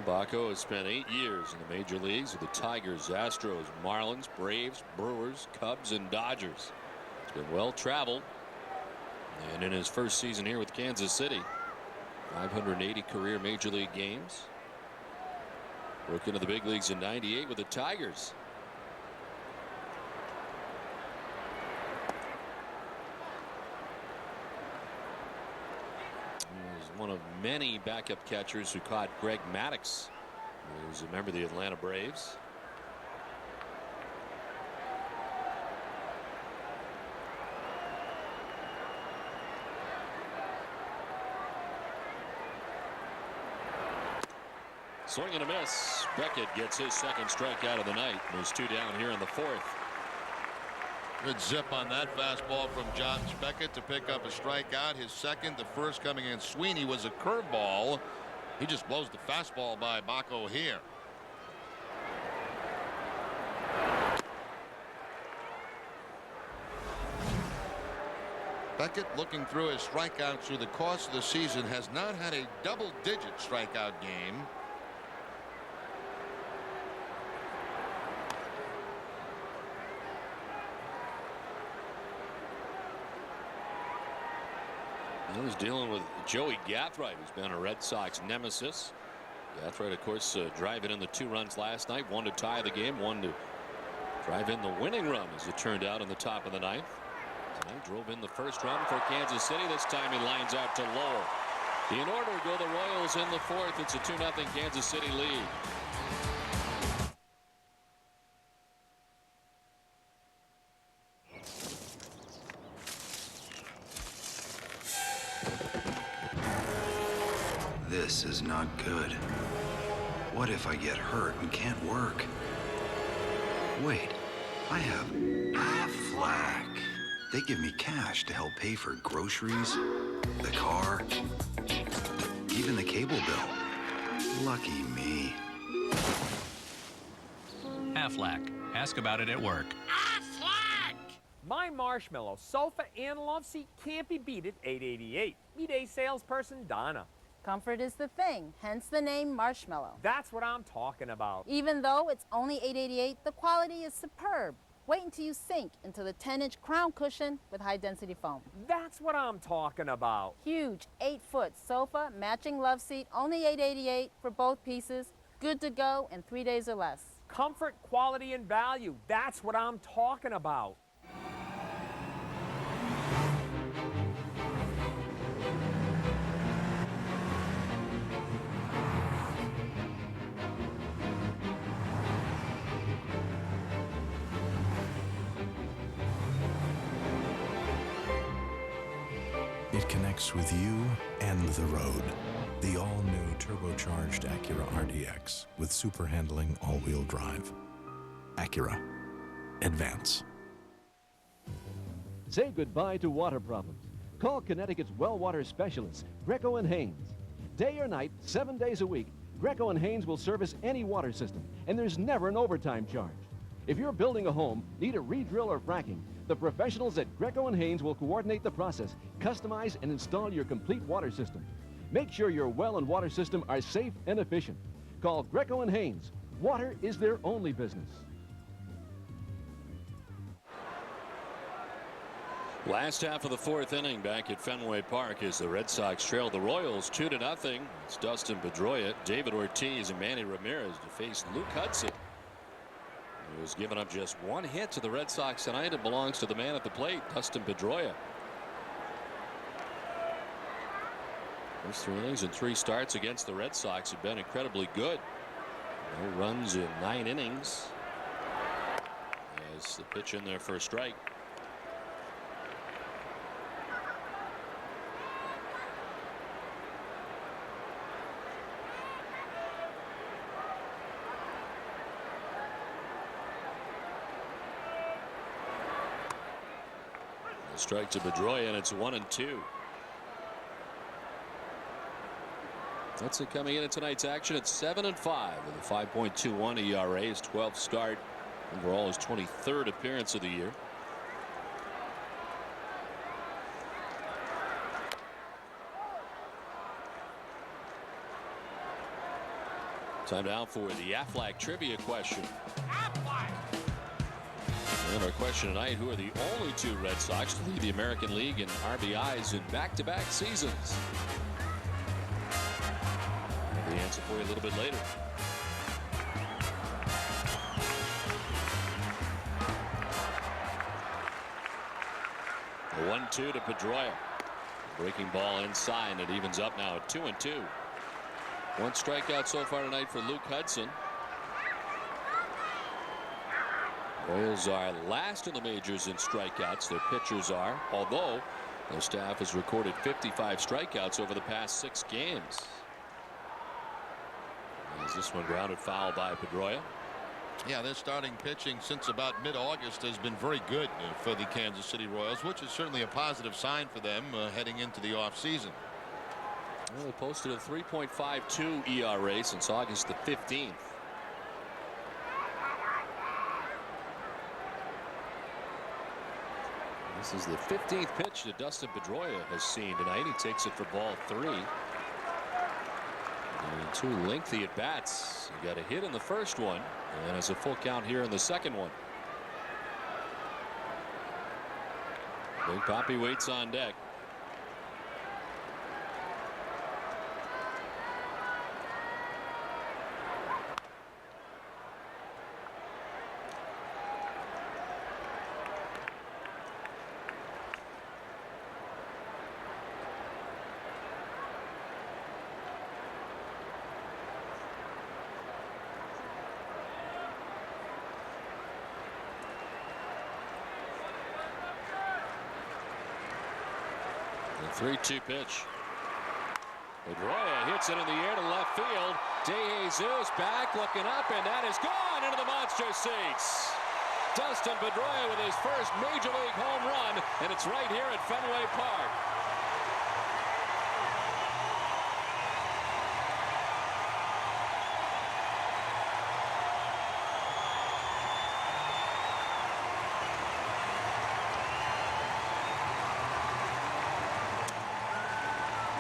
Speaker 1: Bacco has spent 8 years in the major leagues with the Tigers, Astros, Marlins, Braves, Brewers, Cubs, and Dodgers. He's been well traveled. And in his first season here with Kansas City, 580 career major league games. Broke into the big leagues in '98 with the Tigers. One of many backup catchers who caught Greg Maddux, who's a member of the Atlanta Braves. Swing and a miss. Beckett gets his second strikeout of the night. There's two down here in the fourth.
Speaker 2: Good zip on that fastball from Josh Beckett to pick up a strikeout. His second, the first coming in Sweeney, was a curveball. He just blows the fastball by Bacco here. Beckett, looking through his strikeouts through the course of the season, has not had a double-digit strikeout game.
Speaker 1: He's dealing with Joey Gathright, who's been a Red Sox nemesis. Gathright, of course, driving in the 2 runs last night, 1 to tie the game, 1 to drive in the winning run, as it turned out in the top of the 9th. Tonight drove in the first run for Kansas City. This time he lines out to Lowell. In order go the Royals in the 4th. It's a 2-0 Kansas City lead.
Speaker 5: This is not good. What if I get hurt and can't work? Wait, I have Aflac. They give me cash to help pay for groceries, the car, even the cable bill. Lucky me.
Speaker 10: Aflac. Ask about it at work.
Speaker 11: My Marshmallow sofa and love seat can't be beat at $888. Meet A salesperson Donna.
Speaker 12: Comfort is the thing, hence the name Marshmallow.
Speaker 11: That's what I'm talking about.
Speaker 12: Even though it's only $888, the quality is superb. Wait until you sink into the 10-inch crown cushion with high-density foam.
Speaker 11: That's what I'm talking about.
Speaker 12: Huge 8-foot sofa, matching love seat, only $888 for both pieces. Good to go in 3 days or less.
Speaker 11: Comfort, quality, and value. That's what I'm talking about.
Speaker 17: It connects with you and the road. The all-new turbocharged Acura RDX with super handling all-wheel drive. Acura. Advance.
Speaker 23: Say goodbye to water problems. Call Connecticut's well water specialists, Greco and Haynes. Day or night, 7 days a week, Greco and Haynes will service any water system, and there's never an overtime charge. If you're building a home, need a re-drill or fracking, the professionals at Greco and Haynes will coordinate the process, customize and install your complete water system. Make sure your well and water system are safe and efficient. Call Greco and Haynes. Water is their only business.
Speaker 1: Last half of the 4th inning back at Fenway Park as the Red Sox trail the Royals 2-0. It's Dustin Pedroia, David Ortiz, and Manny Ramirez to face Luke Hudson, who has given up just 1 hit to the Red Sox tonight. It belongs to the man at the plate, Dustin Pedroia. First 3 innings and 3 starts against the Red Sox have been incredibly good. No runs in 9 innings. As the pitch in there for a strike. Strike to Pedroia, and it's 1-2. That's it coming into tonight's action. It's 7-5 with a 5.21 ERA. His 12th start. Overall, his 23rd appearance of the year. Time now for the Aflac trivia question. And our question tonight, who are the only 2 Red Sox to lead the American League in RBIs in back-to-back seasons? The answer for you a little bit later. A 1-2 to Pedroia. Breaking ball inside, and it evens up now at 2-2. 1 strikeout so far tonight for Luke Hudson. Royals are last in the majors in strikeouts. Their pitchers are, although their staff has recorded 55 strikeouts over the past 6 games. As this one grounded foul by Pedroia.
Speaker 2: Yeah, their starting pitching since about mid-August has been very good for the Kansas City Royals, which is certainly a positive sign for them heading into the offseason.
Speaker 1: Well, they posted a 3.52 ERA since August the 15th. This is the 15th pitch that Dustin Pedroia has seen tonight. He takes it for ball 3. And 2 lengthy at bats. He got a hit in the first one, and it's a full count here in the second one. Big Papi waits on deck. The 3-2 pitch. Pedroia hits it in the air to left field. De Jesus back, looking up, and that is gone into the monster seats. Dustin Pedroia with his first Major League home run, and it's right here at Fenway Park.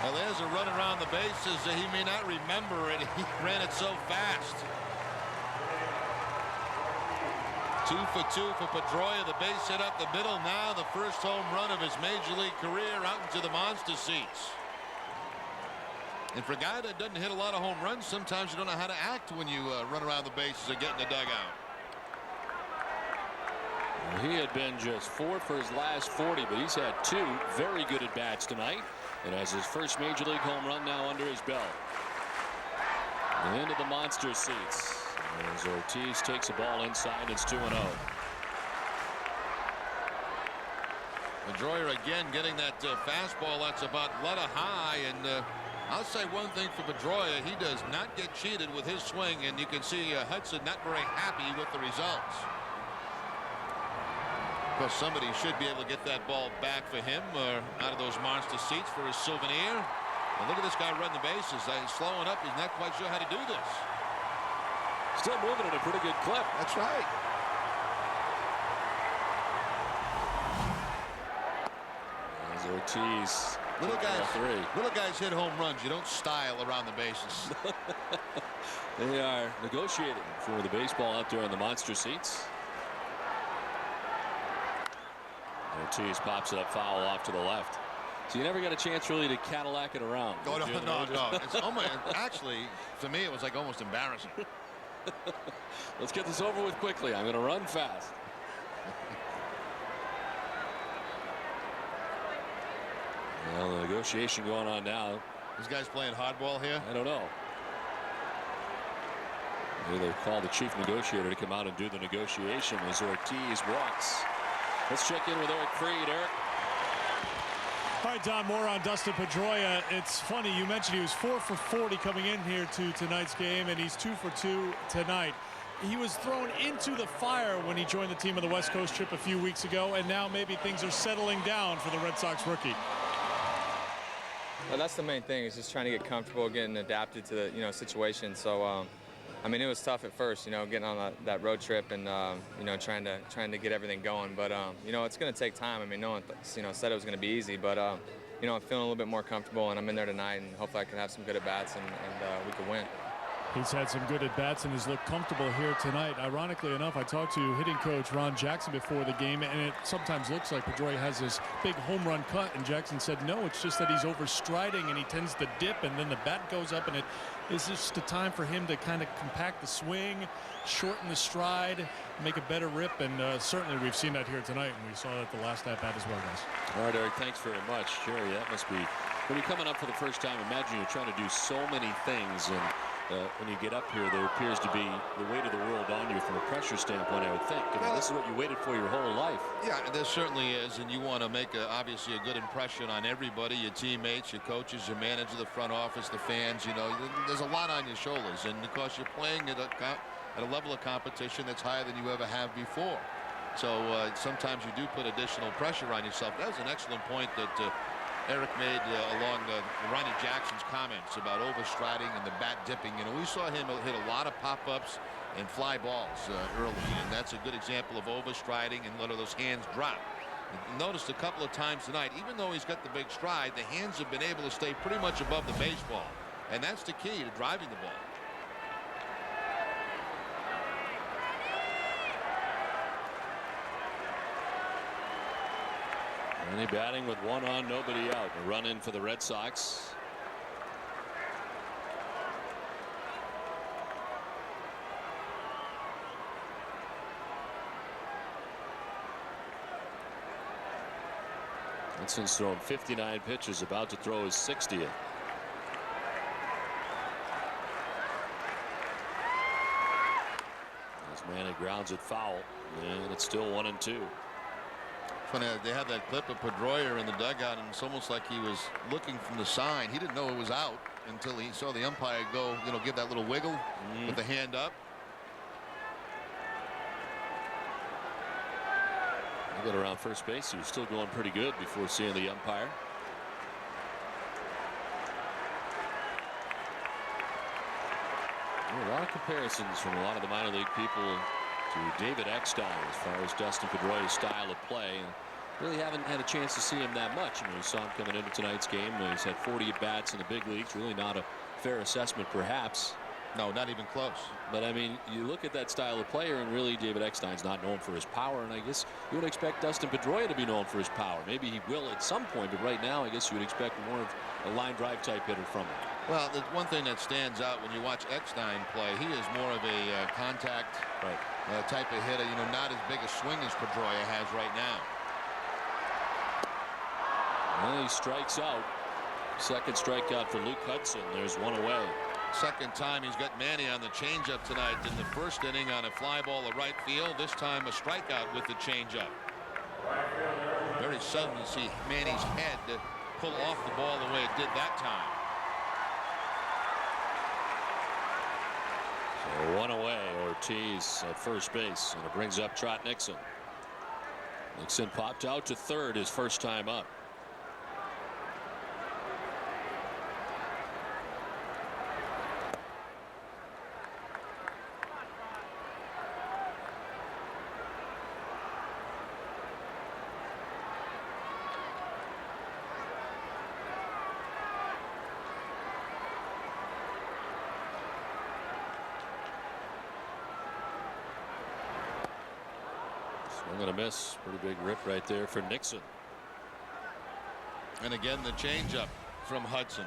Speaker 2: Well, there's a run around the bases. He may not remember it. He ran it so fast. 2 for 2 for Pedroia. The base hit up the middle. Now the first home run of his Major League career out into the monster seats. And for a guy that doesn't hit a lot of home runs, sometimes you don't know how to act when you run around the bases and get in the dugout.
Speaker 1: He had been just 4 for his last 40, but he's had 2 very good at bats tonight, and has his first Major League home run now under his belt. And into the monster seats as Ortiz takes a ball inside. It's 2-0.
Speaker 2: Pedroia again getting that fastball that's about letter high, and I'll say one thing for Pedroia: he does not get cheated with his swing, and you can see Hudson not very happy with the results. Because somebody should be able to get that ball back for him out of those monster seats for his souvenir. And look at this guy run the bases. He's slowing up. He's not quite sure how to do this.
Speaker 1: Still moving at a pretty good clip.
Speaker 2: That's right.
Speaker 1: As Ortiz.
Speaker 2: Little guys hit home runs. You don't style around the bases.
Speaker 1: They are negotiating for the baseball out there in the monster seats. Ortiz pops it up foul off to the left. So you never got a chance really to Cadillac it around.
Speaker 2: No. It's almost, actually, to me, it was like almost embarrassing.
Speaker 1: Let's get this over with quickly. I'm going to run fast. Well, the negotiation going on now.
Speaker 2: These guys playing hardball here?
Speaker 1: I don't know. Maybe they call the chief negotiator to come out and do the negotiation as Ortiz walks. Let's check in with Eric Freed. Eric.
Speaker 3: All right, Don, more on Dustin Pedroia. It's funny, you mentioned he was 4 for 40 coming in here to tonight's game, and he's 2 for 2 tonight. He was thrown into the fire when he joined the team on the West Coast trip a few weeks ago, and now maybe things are settling down for the Red Sox rookie.
Speaker 7: Well, that's the main thing, is just trying to get comfortable, getting adapted to the situation. So, I mean, it was tough at first, getting on that road trip and, trying to get everything going. But, it's going to take time. I mean, no one, said it was going to be easy. But, I'm feeling a little bit more comfortable, and I'm in there tonight, and hopefully I can have some good at-bats, and we can win.
Speaker 3: He's had some good at-bats and has looked comfortable here tonight. Ironically enough, I talked to hitting coach Ron Jackson before the game, and it sometimes looks like Pedroia has this big home run cut, and Jackson said, no, it's just that he's overstriding and he tends to dip, and then the bat goes up, and it is just a time for him to kind of compact the swing, shorten the stride, make a better rip, and certainly we've seen that here tonight, and we saw that the last at-bat as well, guys.
Speaker 1: All right, Eric, thanks very much. Jerry, that must be, when you're coming up for the first time, imagine you're trying to do so many things, and when you get up here, there appears to be the weight of the world on you from a pressure standpoint, I would think. I mean, this is what you waited for your whole life.
Speaker 2: Yeah, there certainly is, and you want to make, obviously, a good impression on everybody, your teammates, your coaches, your manager, the front office, the fans. There's a lot on your shoulders, and of course, you're playing at a level of competition that's higher than you ever have before. So sometimes you do put additional pressure on yourself. That was an excellent point that Eric made along Ronnie Jackson's comments about overstriding and the bat dipping. We saw him hit a lot of pop-ups and fly balls early, and that's a good example of overstriding and letting those hands drop. Noticed a couple of times tonight, even though he's got the big stride, the hands have been able to stay pretty much above the baseball, and that's the key to driving the ball.
Speaker 1: And he batting with one on, nobody out. A run in for the Red Sox. Hudson's thrown 59 pitches, about to throw his 60th. As Manny grounds it foul, and it's still 1-2.
Speaker 2: Funny, they had that clip of Pedroia in the dugout, and it's almost like he was looking from the sign. He didn't know it was out until he saw the umpire go, give that little wiggle with the hand up.
Speaker 1: He got around first base. He was still going pretty good before seeing the umpire. A lot of comparisons from a lot of the minor league people to David Eckstein as far as Dustin Pedroia's style of play. And really haven't had a chance to see him that much. We saw him coming into tonight's game. He's had 40 at-bats in the big leagues. Really not a fair assessment, perhaps.
Speaker 2: No, not even close.
Speaker 1: But I mean, you look at that style of player, and really David Eckstein's not known for his power, and I guess you would expect Dustin Pedroia to be known for his power. Maybe he will at some point, but right now I guess you would expect more of a line drive type hitter from him.
Speaker 2: Well, the one thing that stands out when you watch Eckstein play, he is more of a contact type of hitter, not as big a swing as Pedroia has right now.
Speaker 1: Well, he strikes out. Second strikeout for Luke Hudson. There's one away.
Speaker 2: Second time he's got Manny on the changeup tonight. In the first inning on a fly ball to right field. This time a strikeout with the changeup. Very sudden to see Manny's head to pull off the ball the way it did that time.
Speaker 1: So one away. Ortiz at first base, and it brings up Trot Nixon. Nixon popped out to third his first time up. I'm going to miss. Pretty big rip right there for Nixon.
Speaker 2: And again the changeup from Hudson.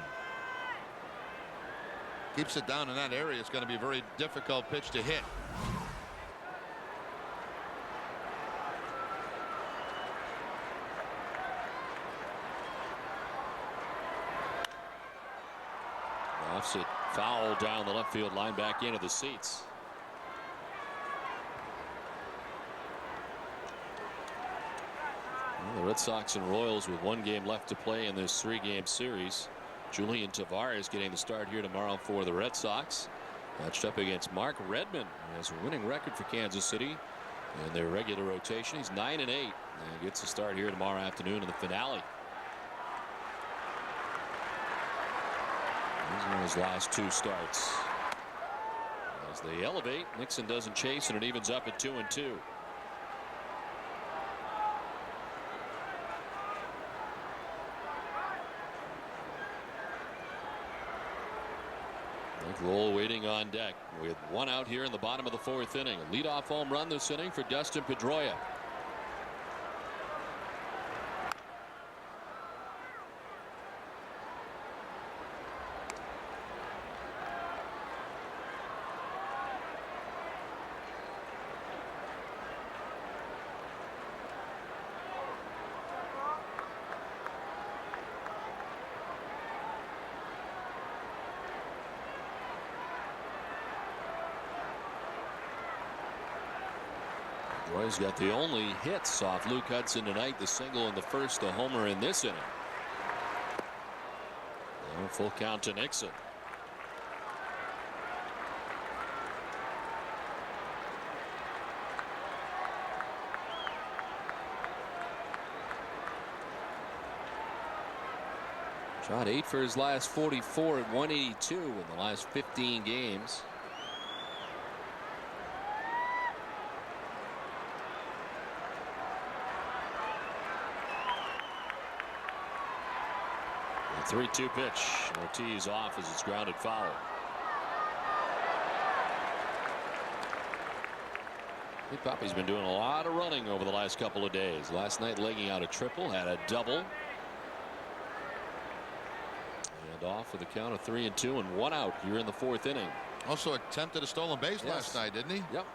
Speaker 2: Keeps it down in that area. It's going to be a very difficult pitch to hit.
Speaker 1: Offset foul down the left field line, back into the seats. The Red Sox and Royals with one game left to play in this three-game series. Julian Tavares getting the start here tomorrow for the Red Sox. Matched up against Mark Redmond, who has a winning record for Kansas City in their regular rotation. He's 9-8 and gets a start here tomorrow afternoon in the finale. These are his last two starts. As they elevate, Nixon doesn't chase, and it evens up at 2-2. Roll waiting on deck with one out here in the bottom of the fourth inning. A leadoff home run this inning for Dustin Pedroia. Roy's got the only hits off Luke Hudson tonight. The single in the first, the homer in this inning. And full count to Nixon. Shot 8 for his last 44 at 182 in the last 15 games. The 3-2 pitch. Ortiz off as it's grounded foul. Big Papi's been doing a lot of running over the last couple of days. Last night legging out a triple, had a double. And off with a count of 3-2 and 1 out here in the 4th inning.
Speaker 2: Also attempted a stolen base last night, didn't he?
Speaker 1: Yep.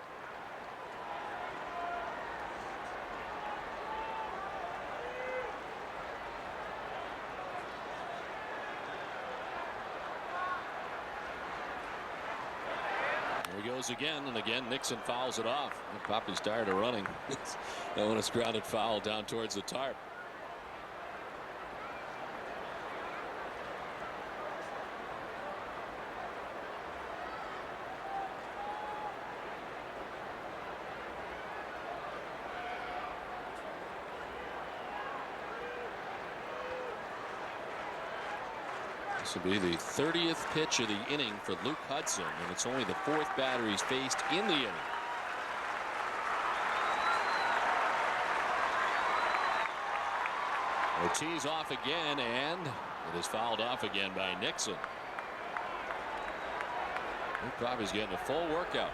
Speaker 1: There he goes again, and again Nixon fouls it off. Papi's tired of running. That one is grounded foul down towards the tarp. This will be the 30th pitch of the inning for Luke Hudson, and it's only the 4th batter he's faced in the inning. Ortiz off again, and it is fouled off again by Nixon. Luke Papi's getting a full workout.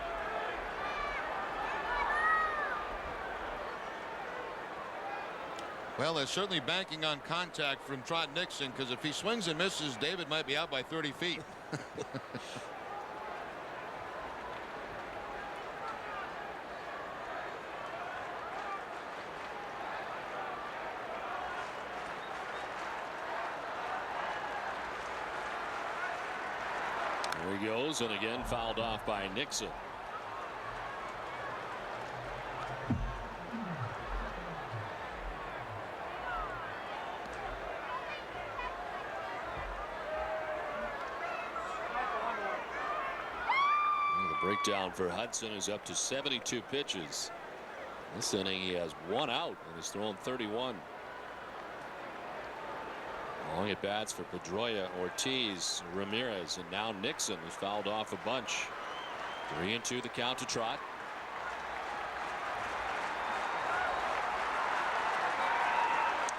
Speaker 2: Well, they're certainly banking on contact from Trot Nixon, because if he swings and misses, David might be out by 30 feet.
Speaker 1: There he goes, and again fouled off by Nixon. Breakdown for Hudson is up to 72 pitches. This inning he has 1 out and has thrown 31. Long at bats for Pedroia, Ortiz, Ramirez, and now Nixon has fouled off a bunch. 3-2 the count to Trot.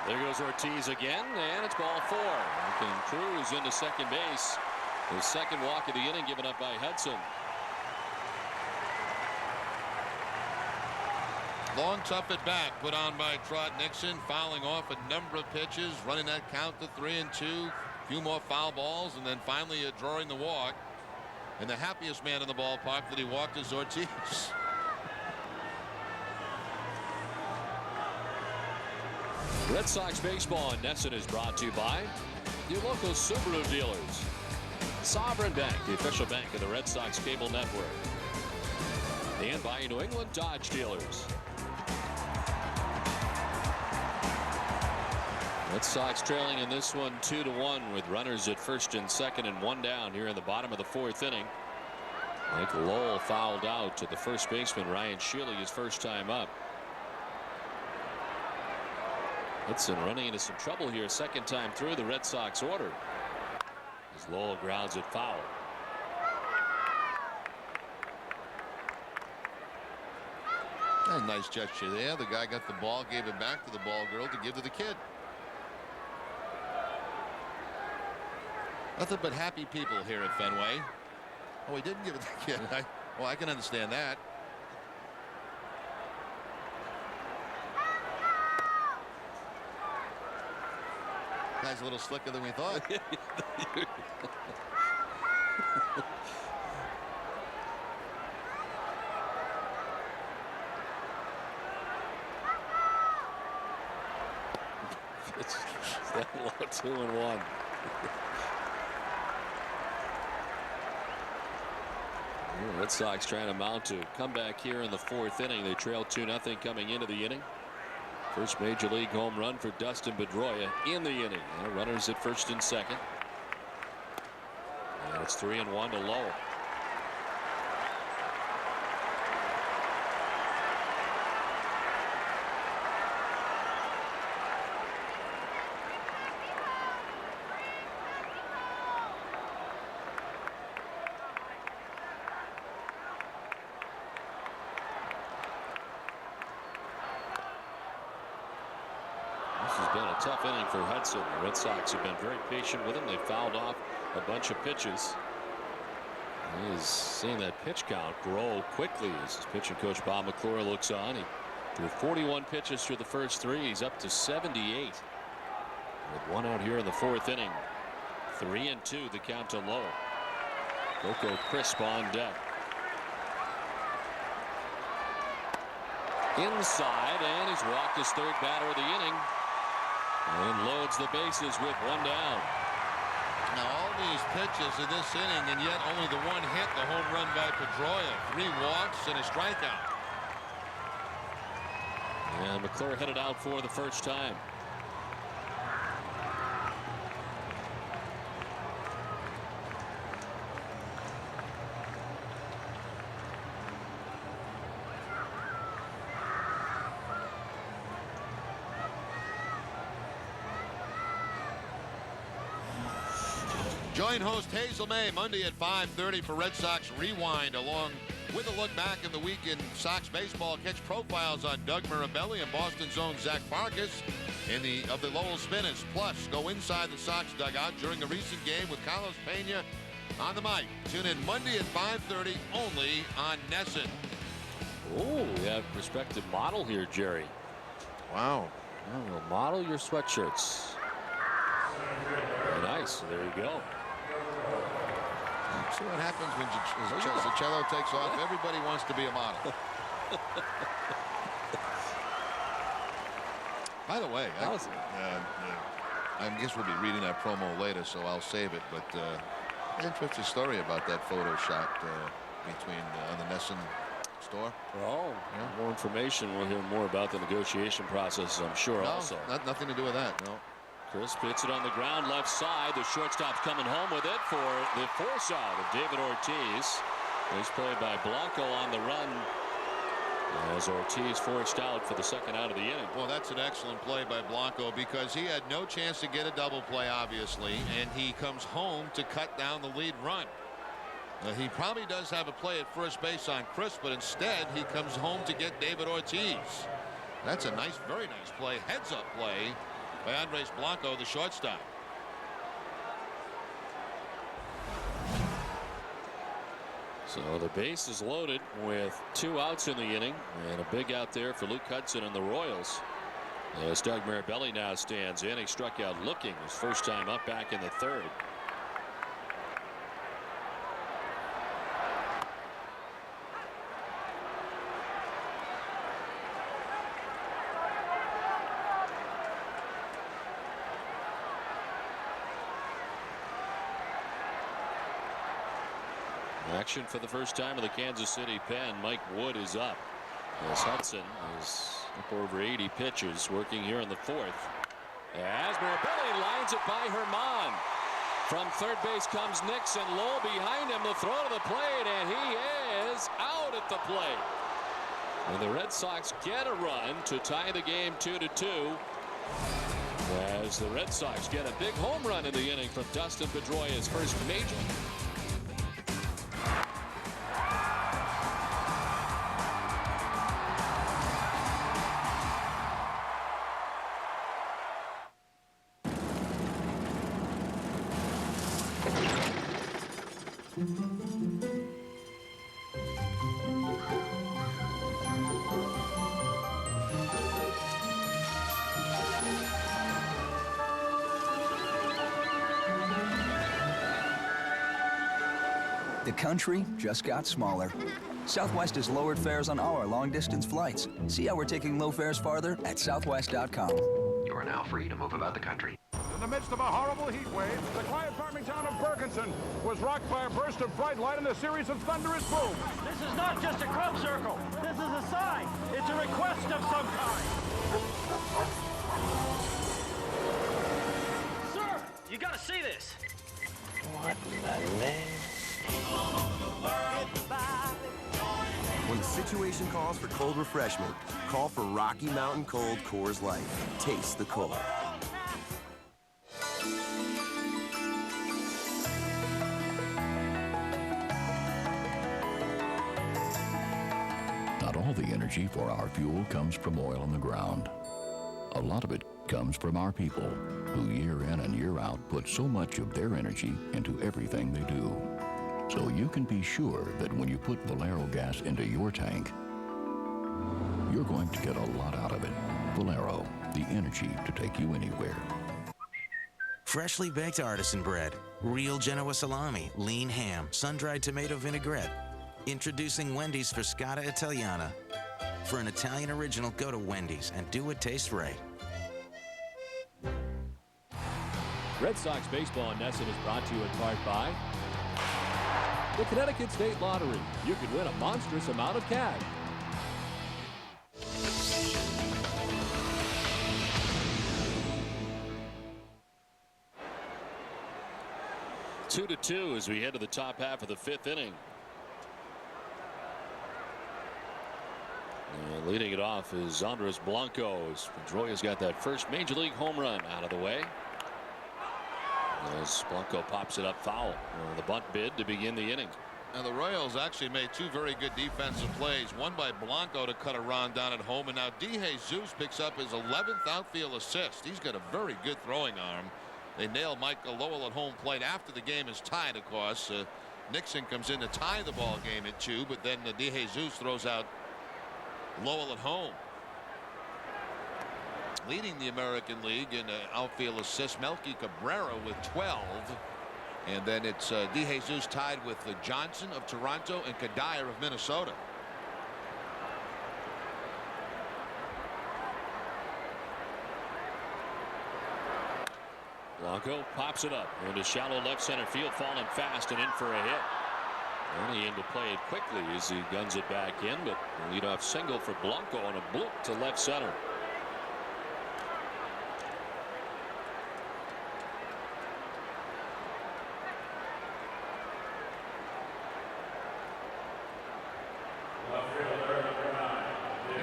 Speaker 1: There goes Ortiz again, and it's ball 4. He can cruise into second base. The second walk of the inning given up by Hudson.
Speaker 2: Long tough at bat put on by Trot Nixon, fouling off a number of pitches, running that count to 3-2, a few more foul balls, and then finally drawing the walk. And the happiest man in the ballpark that he walked is Ortiz.
Speaker 1: Red Sox baseball in Nesson is brought to you by your local Subaru dealers. Sovereign Bank, the official bank of the Red Sox cable network. And by New England Dodge dealers. Red Sox trailing in this one 2-1 with runners at first and second and 1 down here in the bottom of the 4th inning. Mike Lowell fouled out to the first baseman Ryan Shealy his first time up. Hudson running into some trouble here second time through the Red Sox order as Lowell grounds it foul.
Speaker 2: A nice gesture there. The guy got the ball, gave it back to the ball girl to give to the kid. Nothing but happy people here at Fenway. Oh, he didn't give it to the kid. Well, I can understand that. Guy's a little slicker than we thought.
Speaker 1: It's that low 2-1. Red Sox trying to mount a comeback here in the 4th inning. They trail 2-0 coming into the inning. First major league home run for Dustin Pedroia in the inning. Now runners at first and second. And it's 3-1 to Lowell. tough inning for Hudson. The Red Sox have been very patient with him. They fouled off a bunch of pitches. He is seeing that pitch count grow quickly as his pitching coach Bob McClure looks on. He threw 41 pitches through the first 3. He's up to 78 with 1 out here in the 4th inning. 3-2 the count to Lowell. Coco Crisp on deck. Inside, and he's walked his 3rd batter of the inning and loads the bases with 1 down.
Speaker 2: Now all these pitches in this inning, and yet only the 1 hit, the home run by Pedroia. 3 walks and a strikeout.
Speaker 1: And McClure headed out for the first time.
Speaker 2: Join host Hazel May Monday at 5:30 for Red Sox Rewind, along with a look back in the week in Sox baseball. Catch profiles on Doug Mirabelli and Boston's own Zach Farkas of the Lowell Spinners. Plus, go inside the Sox dugout during a recent game with Carlos Pena on the mic. Tune in Monday at 5:30 only on NESN.
Speaker 1: Oh, we have a prospective model here, Jerry.
Speaker 2: Wow.
Speaker 1: Oh, model your sweatshirts. Very nice. There you go.
Speaker 2: See what happens when Zachello takes off. Everybody wants to be a model. By the way, I guess we'll be reading that promo later, so I'll save it. But interesting story about that photo shot between on the NESN store.
Speaker 1: Oh, yeah. More information. We'll hear more about the negotiation process, I'm sure.
Speaker 2: No,
Speaker 1: also,
Speaker 2: nothing to do with that. No.
Speaker 1: Crisp hits it on the ground left side. The shortstop's coming home with it for the force out of David Ortiz. He's played by Blanco on the run as Ortiz forced out for the 2nd out of the inning.
Speaker 2: Well, that's an excellent play by Blanco because he had no chance to get a double play, obviously, and he comes home to cut down the lead run. He probably does have a play at first base on Crisp, but instead he comes home to get David Ortiz. That's a nice, very nice play, heads-up play by Andres Blanco, the shortstop.
Speaker 1: So the base is loaded with 2 outs in the inning and a big out there for Luke Hudson and the Royals. As Doug Mirabelli now stands in, he struck out looking his first time up back in the 3rd. Action for the first time of the Kansas City pen. Mike Wood is up as Hudson is up over 80 pitches, working here in the 4th. As Mirabelli lines it by Herman. From 3rd base comes Nixon. Low behind him. The throw to the plate, and he is out at the plate. And the Red Sox get a run to tie the game 2-2. As the Red Sox get a big home run in the inning from Dustin Pedroia's first major.
Speaker 6: The country just got smaller. Southwest has lowered fares on our long-distance flights. See how we're taking low fares farther at southwest.com.
Speaker 13: You are now free to move about the country.
Speaker 14: In the midst of a horrible heat wave, the quiet farming town of Bergenson was rocked by a burst of bright light and a series of thunderous booms.
Speaker 25: This is not just a crop circle. This is a sign. It's a request of some kind. Sir, you gotta see this.
Speaker 6: What the man?
Speaker 18: When the situation calls for cold refreshment, call for Rocky Mountain Cold Coors Light. Taste the cold.
Speaker 21: Not all the energy for our fuel comes from oil in the ground. A lot of it
Speaker 8: comes from our people, who year in and year out put so much of their energy into everything they do. So you can be sure that when you put Valero gas into your tank, you're going to get a lot out of it. Valero, the energy to take you anywhere.
Speaker 9: Freshly baked artisan bread, real Genoa salami, lean ham, sun-dried tomato vinaigrette. Introducing Wendy's Frescata Italiana. For an Italian original, go to Wendy's and do what tastes right.
Speaker 1: Red Sox Baseball in Nesson is brought to you in part by the Connecticut State Lottery. You could win a monstrous amount of cash. Two to two as we head to the top half of the fifth inning. And leading it off is Andres Blanco. Pedroia's got that first major league home run out of the way. As Blanco pops it up foul. The bunt bid to begin the inning.
Speaker 2: And the Royals actually made two very good defensive plays. One by Blanco to cut a run down at home. And now DeJesus picks up his 11th outfield assist. He's got a very good throwing arm. They nail Michael Lowell at home plate after the game is tied, of course. Nixon comes in to tie the ball game at 2, but then DeJesus throws out Lowell at home. Leading the American League in outfield assists, Melky Cabrera with 12. And then it's DeJesus tied with Johnson of Toronto and Kadire of Minnesota.
Speaker 1: Blanco pops it up into shallow left center field, falling fast and in for a hit. And he aimed to play it quickly as he guns it back in, but a leadoff single for Blanco on a bloop to left center.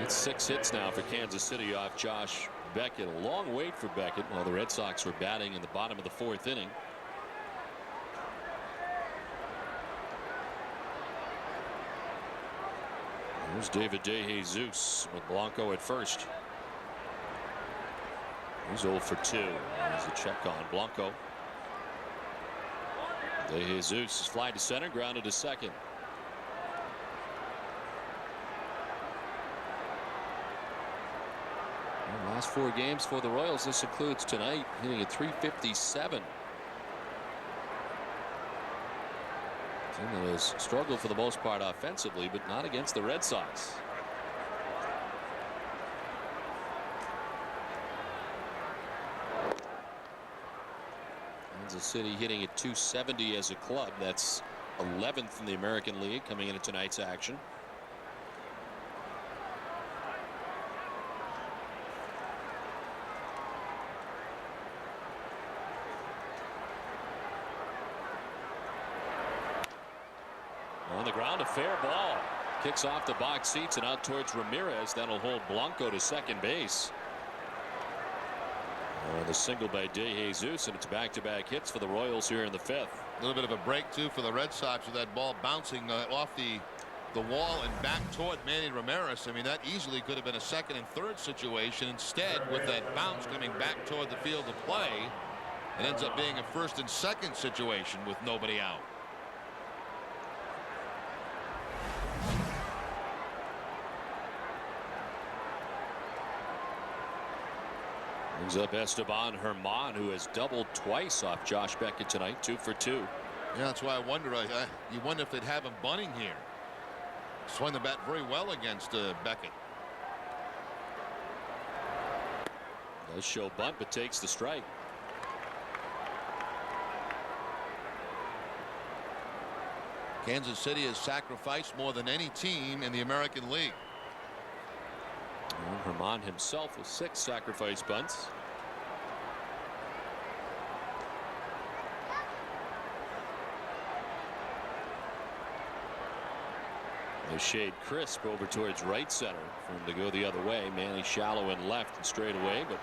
Speaker 1: It's 6 hits now for Kansas City off Josh Beckett. A long wait for Beckett while the Red Sox were batting in the bottom of the 4th inning. There's David DeJesus with Blanco at first. He's 0 for 2. There's a check on Blanco. DeJesus is fly to center, grounded to second. Last 4 games for the Royals. This includes tonight, hitting at .357. Team that has struggled for the most part offensively, but not against the Red Sox. Kansas City hitting at .270 as a club. That's 11th in the American League coming into tonight's action. On the ground, a fair ball. Kicks off the box seats and out towards Ramirez. That'll hold Blanco to second base. The single by DeJesus, and it's back-to-back hits for the Royals here in the 5th.
Speaker 2: A little bit of a break, too, for the Red Sox with that ball bouncing off the wall and back toward Manny Ramirez. I mean, that easily could have been a second and third situation. Instead, with that bounce coming back toward the field of play, it ends up being a first and second situation with nobody out.
Speaker 1: Brings up Esteban Herman, who has doubled twice off Josh Beckett tonight, 2 for 2.
Speaker 2: Yeah, that's why I wonder. You wonder if they'd have him bunting here. Swung the bat very well against Beckett.
Speaker 1: Does show bunt, but takes the strike.
Speaker 2: Kansas City has sacrificed more than any team in the American League.
Speaker 1: And Herman himself with 6 sacrifice bunts. They shade crisp over towards right center for him to go the other way. Manny shallow and left and straight away, but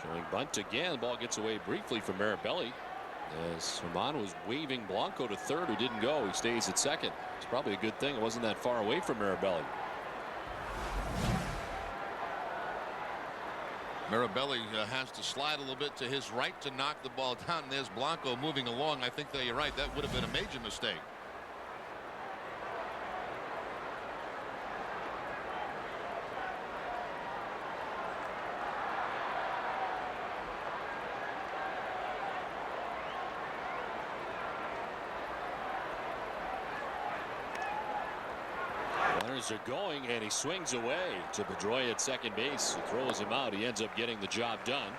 Speaker 1: showing bunt again. The ball gets away briefly from Mirabelli as Herman was waving Blanco to third, who didn't go. He stays at second. It's probably a good thing it wasn't that far away from Mirabelli.
Speaker 2: Mirabelli has to slide a little bit to his right to knock the ball down. And there's Blanco moving along. I think that you're right. That would have been a major mistake.
Speaker 4: Runners are going, and he swings away to Pedroia at second base. He throws him out. He ends up getting the job done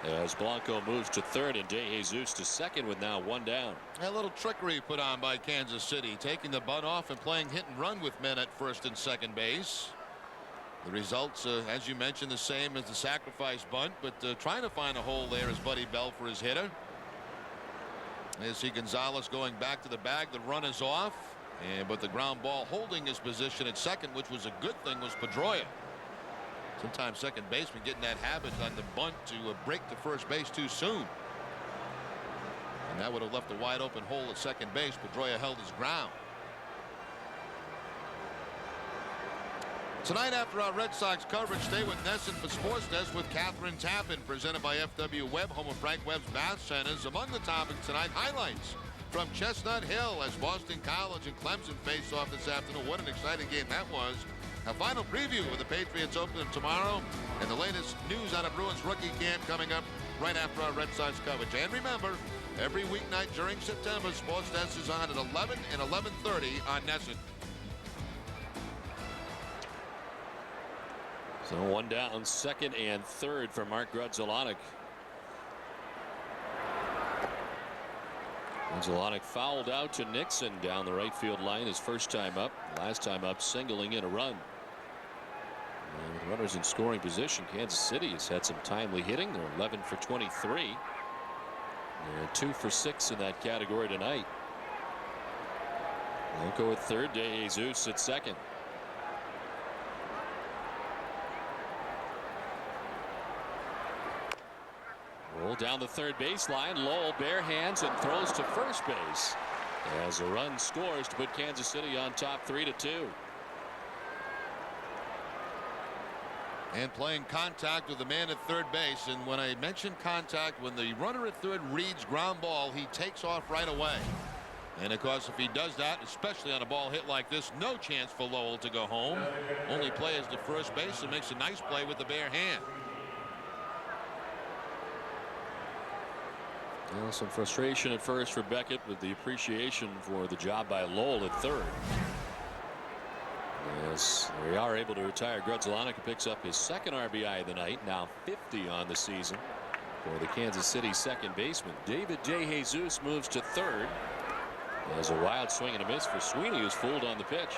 Speaker 4: as Blanco moves to third and De Jesus to second with now one down.
Speaker 2: A little trickery put on by Kansas City, taking the bunt off and playing hit and run with men at first and second base. The results, as you mentioned, the same as the sacrifice bunt, but trying to find a hole there is Buddy Bell for his hitter. You see Gonzalez going back to the bag. The run is off. But the ground ball holding his position at second, which was a good thing, was Pedroia. Sometimes second baseman getting that habit on the bunt to break to first base too soon. And that would have left a wide open hole at second base. Pedroia held his ground. Tonight, after our Red Sox coverage, stay with Nesson for Sports Desk with Catherine Tappan, presented by FW Webb, home of Frank Webb's Bath Centers. Among the topics tonight, highlights from Chestnut Hill as Boston College and Clemson face off this afternoon. What an exciting game that was. A final preview of the Patriots Open tomorrow, and the latest news out of Bruins rookie camp coming up right after our Red Sox coverage. And remember, every weeknight during September, Sports Desk is on at 11 and 11:30 on Nesson.
Speaker 4: So one down, second and third for Mark Grudzielanek. Grudzielanek fouled out to Nixon down the right field line his first time up. Last time up, singling in a run. And with runners in scoring position, Kansas City has had some timely hitting. They're 11 for 23. They're 2 for 6 in that category tonight. Blanco at third, De Jesus at second. Roll down the third baseline. Lowell bare hands and throws to first base as a run scores to put Kansas City on top 3-2.
Speaker 2: And playing contact with the man at third base. And when I mention contact, when the runner at third reads ground ball, he takes off right away. And of course, if he does that, especially on a ball hit like this, no chance for Lowell to go home. Only play is to first base and makes a nice play with the bare hand.
Speaker 4: Well, some frustration at first for Beckett with the appreciation for the job by Lowell at third. Yes, they are able to retire Grudzielanek, who picks up his second RBI of the night, now 50 on the season for the Kansas City second baseman. David De Jesus moves to third. There's a wild swing and a miss for Sweeney, who's fooled on the pitch.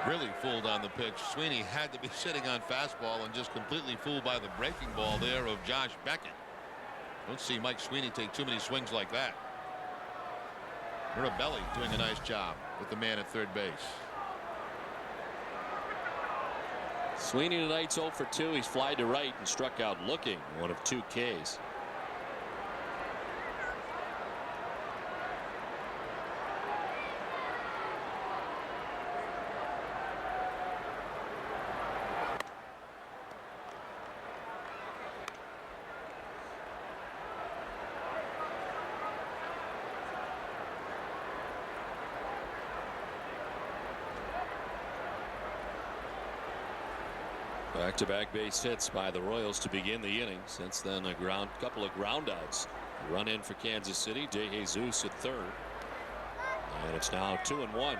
Speaker 2: Really fooled on the pitch. Sweeney had to be sitting on fastball and just completely fooled by the breaking ball there of Josh Beckett. Don't see Mike Sweeney take too many swings like that. Mirabelli doing a nice job with the man at third base.
Speaker 4: Sweeney tonight's 0 for 2. He's flied to right and struck out looking, one of 2 Ks. Back-to-back base hits by the Royals to begin the inning. Since then, a couple of groundouts. Run in for Kansas City. De Jesus at third. And it's now 2-1.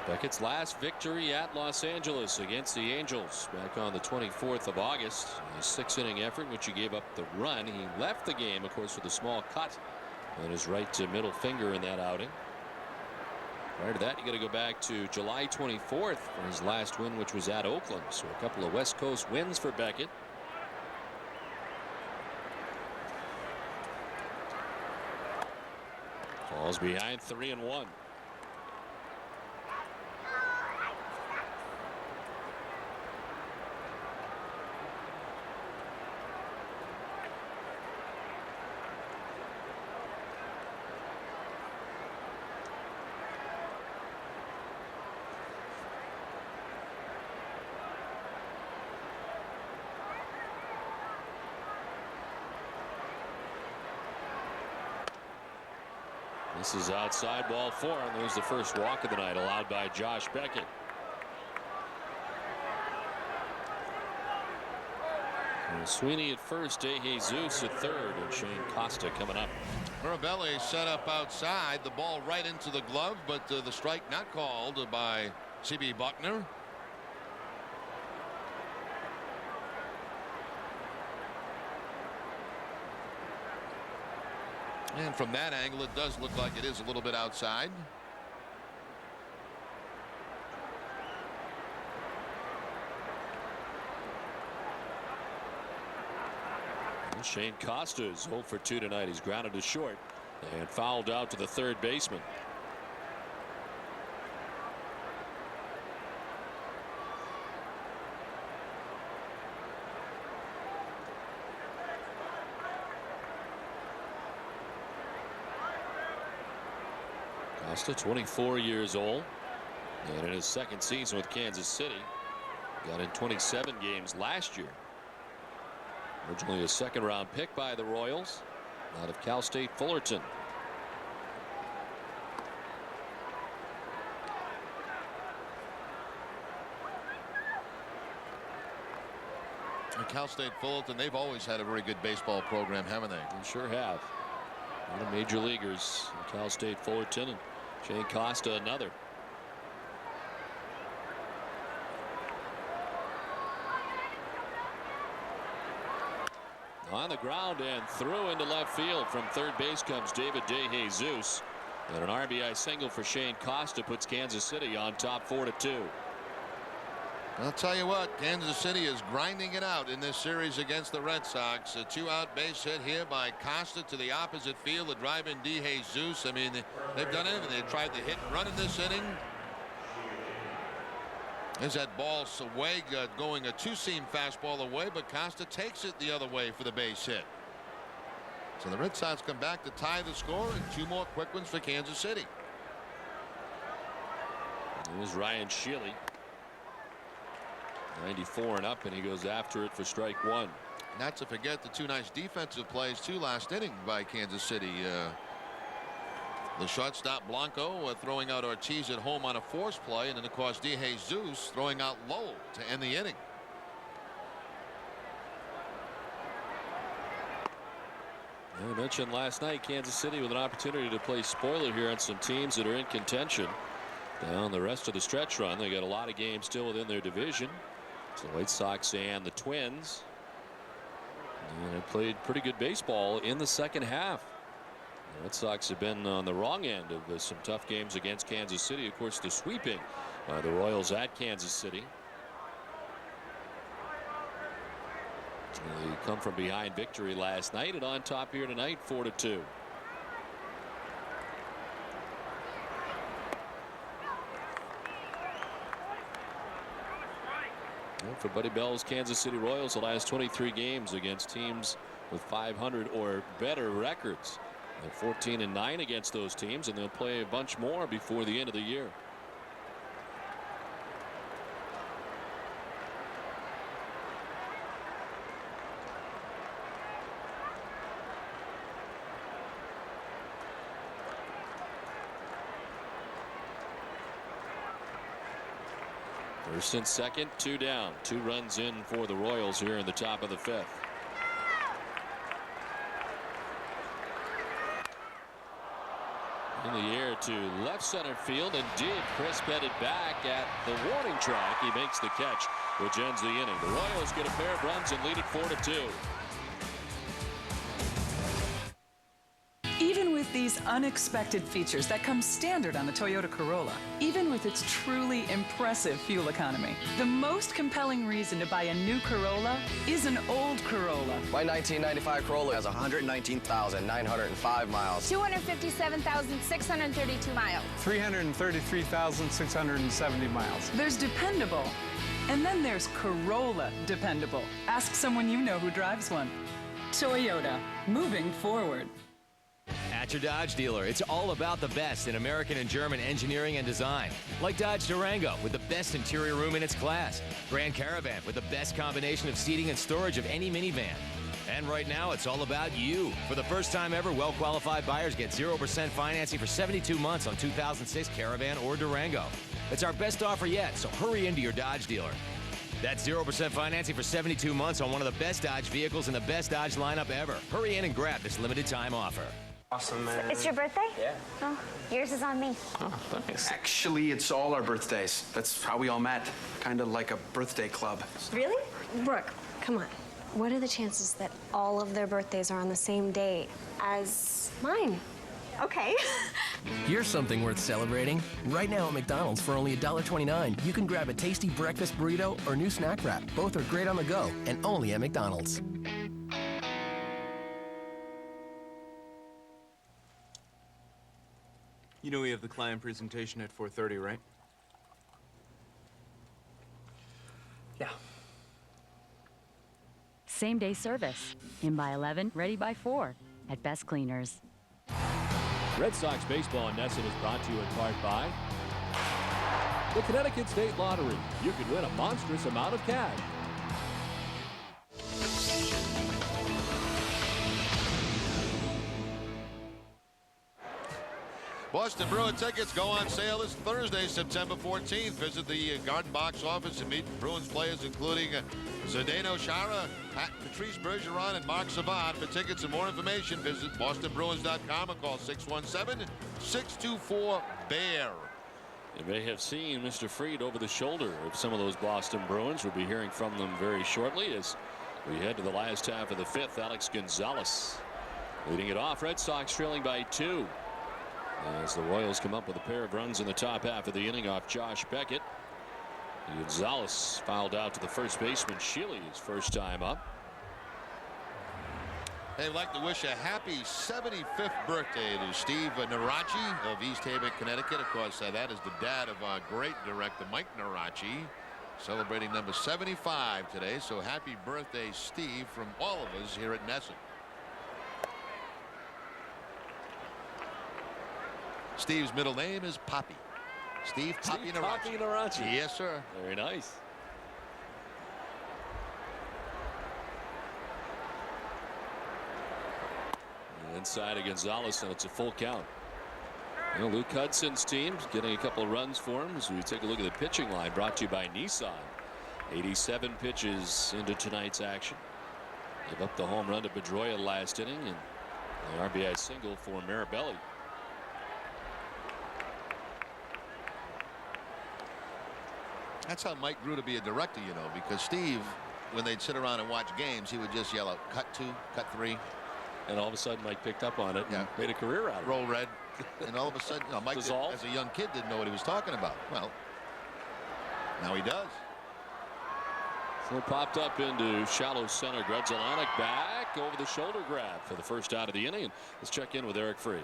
Speaker 4: Beckett's last victory at Los Angeles against the Angels back on the 24th of August. A 6-inning effort in which he gave up the run. He left the game, of course, with a small cut on his right to middle finger in that outing. Prior to that, you got to go back to July 24th for his last win, which was at Oakland. So a couple of West Coast wins for Beckett. Falls behind 3-1. This is outside, ball 4, and there's the first walk of the night allowed by Josh Beckett. And Sweeney at first, DeJesus at third, and Shane Costa coming up.
Speaker 2: Mirabelli set up outside, the ball right into the glove, but the strike not called by C.B. Buckner. And from that angle, it does look like it is a little bit outside.
Speaker 4: And Shane Costa is 0 for 2 tonight. He's grounded to short and fouled out to the third baseman. Costa, 24 years old, and in his second season with Kansas City, got in 27 games last year. Originally a second-round pick by the Royals out of Cal State Fullerton.
Speaker 2: And Cal State Fullerton, they've always had a very good baseball program, haven't they?
Speaker 4: They sure have. One of the major leaguers, Cal State Fullerton, and Shane Costa another. On the ground and through into left field. From third base comes David DeJesus, and an RBI single for Shane Costa puts Kansas City on top 4-2.
Speaker 2: I'll tell you what, Kansas City is grinding it out in this series against the Red Sox. A 2-out base hit here by Costa to the opposite field to drive in DeJesus. I mean, they've done everything. They tried to hit and run in this inning. There's that ball away, going a two-seam fastball away, but Costa takes it the other way for the base hit. So the Red Sox come back to tie the score, and 2 more quick ones for Kansas City.
Speaker 4: Here's Ryan Shealy. 94 and up, and he goes after it for strike 1.
Speaker 2: Not to forget the 2 nice defensive plays too last inning by Kansas City. The shortstop Blanco throwing out Ortiz at home on a force play, and then of course DeJesus throwing out Lowell to end the inning.
Speaker 4: I mentioned last night Kansas City with an opportunity to play spoiler here on some teams that are in contention down the rest of the stretch run. They got a lot of games still within their division. It's the White Sox and the Twins, and they played pretty good baseball in the second half. The Red Sox have been on the wrong end of some tough games against Kansas City. Of course, the sweeping the Royals at Kansas City. They come from behind victory last night, and on top here tonight, 4-2. For Buddy Bell's Kansas City Royals, the last 23 games against teams with 500 or better records. They're 14-9 against those teams, and they'll play a bunch more before the end of the year. First and second, 2 down. 2 runs in for the Royals here in the top of the 5th. In the air to left center field, and deep. Crisp headed back at the warning track. He makes the catch, which ends the inning. The Royals get a pair of runs and lead it 4-2.
Speaker 15: Even with these unexpected features that come standard on the Toyota Corolla, even with its truly impressive fuel economy, the most compelling reason to buy a new Corolla is an old Corolla.
Speaker 16: My 1995 Corolla has 119,905 miles.
Speaker 19: 257,632 miles.
Speaker 20: 333,670 miles.
Speaker 15: There's dependable, and then there's Corolla dependable. Ask someone you know who drives one. Toyota, moving forward.
Speaker 21: At your Dodge dealer, it's all about the best in American and German engineering and design. Like Dodge Durango with the best interior room in its class. Grand Caravan with the best combination of seating and storage of any minivan. And right now, it's all about you. For the first time ever, well-qualified buyers get 0% financing for 72 months on 2006 Caravan or Durango. It's our best offer yet, so hurry into your Dodge dealer. That's 0% financing for 72 months on one of the best Dodge vehicles in the best Dodge lineup ever. Hurry in and grab this limited time offer.
Speaker 5: Awesome, man.
Speaker 19: It's your birthday?
Speaker 5: Yeah.
Speaker 19: Oh, yours is on me.
Speaker 5: Oh, thanks. Actually, it's all our birthdays. That's how we all met. Kind of like a birthday club.
Speaker 19: Really? Brooke, come on. What are the chances that all of their birthdays are on the same day as mine? Okay.
Speaker 20: Here's something worth celebrating. Right now at McDonald's for only $1.29, you can grab a tasty breakfast burrito or new snack wrap. Both are great on the go and only at McDonald's.
Speaker 22: You know we have the client presentation at 4:30, right?
Speaker 5: Yeah.
Speaker 24: Same-day service. In by 11, ready by 4 at Best Cleaners.
Speaker 1: Red Sox baseball in Nesson is brought to you in part by the Connecticut State Lottery. You could win a monstrous amount of cash.
Speaker 2: Boston Bruin tickets go on sale this Thursday, September 14th. Visit the Garden Box office and meet Bruins players including Zdeno Chara, Patrice Bergeron, and Mark Savard. For tickets and more information, visit bostonbruins.com or call 617-624-BEAR.
Speaker 4: You may have seen Mr. Fried over the shoulder of some of those Boston Bruins. We'll be hearing from them very shortly as we head to the last half of the fifth. Alex Gonzalez leading it off. Red Sox trailing by 2. As the Royals come up with a pair of runs in the top half of the inning off Josh Beckett. Gonzalez fouled out to the first baseman, Shealy, his first time up.
Speaker 2: They'd like to wish a happy 75th birthday to Steve Narachi of East Haven, Connecticut. Of course, that is the dad of our great director, Mike Narachi, celebrating number 75 today. So happy birthday, Steve, from all of us here at Nesson. Steve's middle name is Poppy. Steve Poppy Narachi.
Speaker 4: Poppy Narachi.
Speaker 2: Yes, sir.
Speaker 4: Very nice. Inside of Gonzalez, and it's a full count. You know, Luke Hudson's team's getting a couple of runs for him as we take a look at the pitching line brought to you by Nissan. 87 pitches into tonight's action. Gave up the home run to Pedroia last inning and the RBI single for Marabelli.
Speaker 2: That's how Mike grew to be a director, you know, because Steve, when they'd sit around and watch games, he would just yell out, cut 2, cut 3.
Speaker 4: And all of a sudden Mike picked up on it and made a career out of it.
Speaker 2: Roll red. And all of a sudden, you know, Mike, as a young kid, didn't know what he was talking about. Well, now he does.
Speaker 4: So popped up into shallow center. Grudzielanek back over the shoulder grab for the first out of the inning. And let's check in with Eric Free.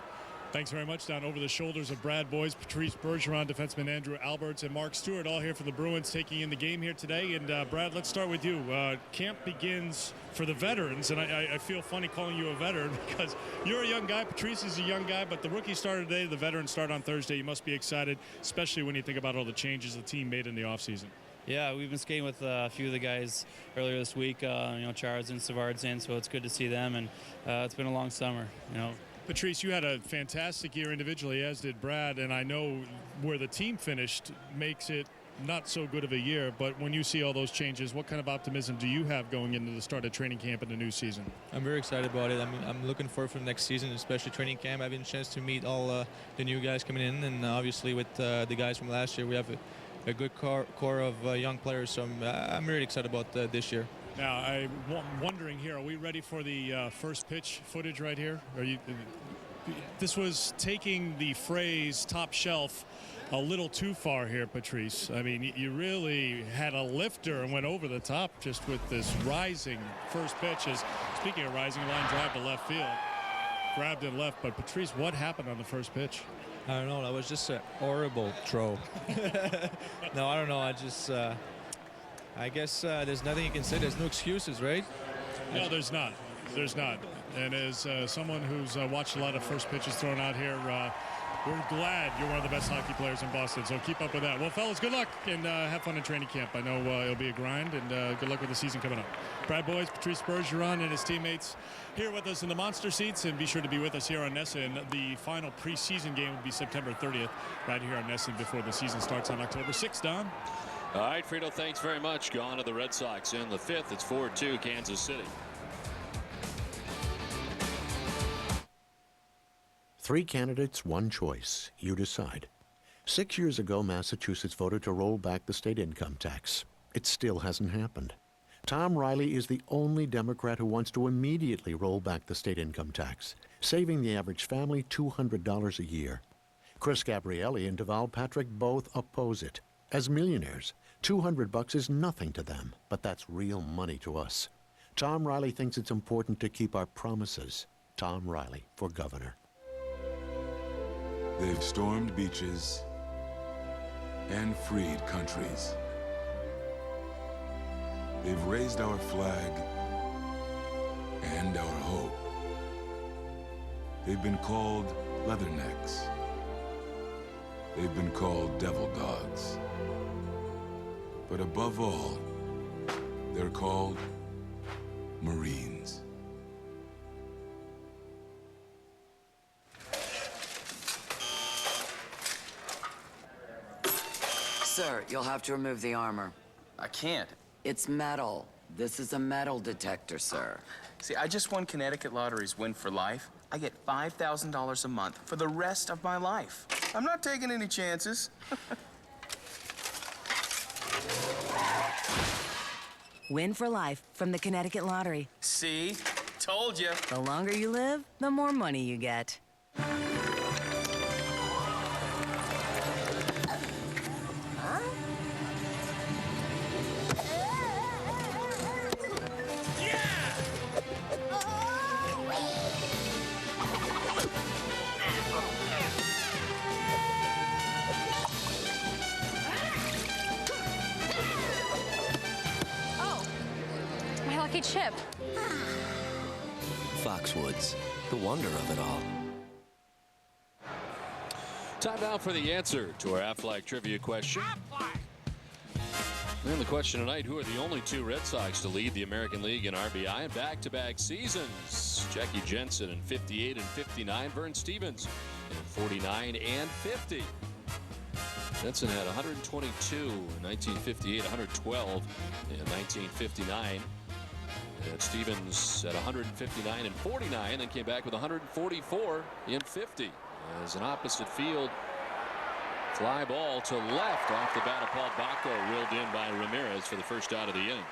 Speaker 3: Thanks very much. Down over the shoulders of Brad Boyes, Patrice Bergeron, defenseman Andrew Alberts, and Mark Stewart, all here for the Bruins taking in the game here today. And Brad, let's start with you. Camp begins for the veterans, and I feel funny calling you a veteran because you're a young guy. Patrice is a young guy, but the rookies started today. The veterans start on Thursday. You must be excited, especially when you think about all the changes the team made in the offseason.
Speaker 26: Yeah, we've been skating with a few of the guys earlier this week. You know, Charles and Savard's in, so it's good to see them. And it's been a long summer, you know.
Speaker 3: Patrice, you had a fantastic year individually, as did Brad, and I know where the team finished makes it not so good of a year, but when you see all those changes, what kind of optimism do you have going into the start of training camp in the new season?
Speaker 27: I'm very excited about it. I'm looking forward for the next season, especially training camp, having a chance to meet all the new guys coming in, and obviously with the guys from last year, we have a good core of young players, so I'm really excited about this year.
Speaker 3: Now, I'm wondering here, are we ready for the first pitch footage right here? This was taking the phrase top shelf a little too far here, Patrice. I mean, you really had a lifter and went over the top just with this rising first pitch. Speaking of rising, line drive to left field. Grabbed it left, but Patrice, what happened on the first pitch?
Speaker 27: I don't know. That was just a horrible throw. No, I don't know. I guess there's nothing you can say. There's no excuses, right?
Speaker 3: No, there's not. There's not. And as someone who's watched a lot of first pitches thrown out here, We're glad you're one of the best hockey players in Boston, so keep up with that. Well, fellas, good luck and have fun in training camp. I know it'll be a grind, and good luck with the season coming up. Brad Boys, Patrice Bergeron and his teammates here with us in the monster seats, and be sure to be with us here on NESN. The final preseason game will be September 30th right here on NESN before the season starts on October 6th. Don?
Speaker 4: All right, Frito, thanks very much. Gone to the Red Sox in the 5th. It's 4-2 Kansas City.
Speaker 7: 3 candidates, 1 choice. You decide. 6 years ago, Massachusetts voted to roll back the state income tax. It still hasn't happened. Tom Riley is the only Democrat who wants to immediately roll back the state income tax, saving the average family $200 a year. Chris Gabrielli and Deval Patrick both oppose it. As millionaires, $200 is nothing to them, but that's real money to us. Tom Riley thinks it's important to keep our promises. Tom Riley for governor.
Speaker 10: They've stormed beaches and freed countries. They've raised our flag and our hope. They've been called leathernecks. They've been called devil dogs. But above all, they're called Marines.
Speaker 11: Sir, you'll have to remove the armor.
Speaker 12: I can't.
Speaker 11: It's metal. This is a metal detector, sir.
Speaker 12: See, I just won Connecticut Lottery's Win for Life. I get $5,000 a month for the rest of my life. I'm not taking any chances.
Speaker 13: Win for life from the Connecticut Lottery.
Speaker 12: See? Told you.
Speaker 13: The longer you live, the more money you get.
Speaker 17: Chip.
Speaker 20: Foxwoods, the wonder of it all.
Speaker 4: Time now for the answer to our Aflac trivia question. And the question tonight, who are the only 2 Red Sox to lead the American League in RBI in back-to-back seasons? Jackie Jensen in 58 and 59, Vern Stevens in 49 and 50. Jensen had 122 in 1958, 112 in 1959. And Stevens at 159 and 49, and came back with 144 in 50. As an opposite field fly ball to left off the bat of Paul Bacco, reeled in by Ramirez for the first out of the inning.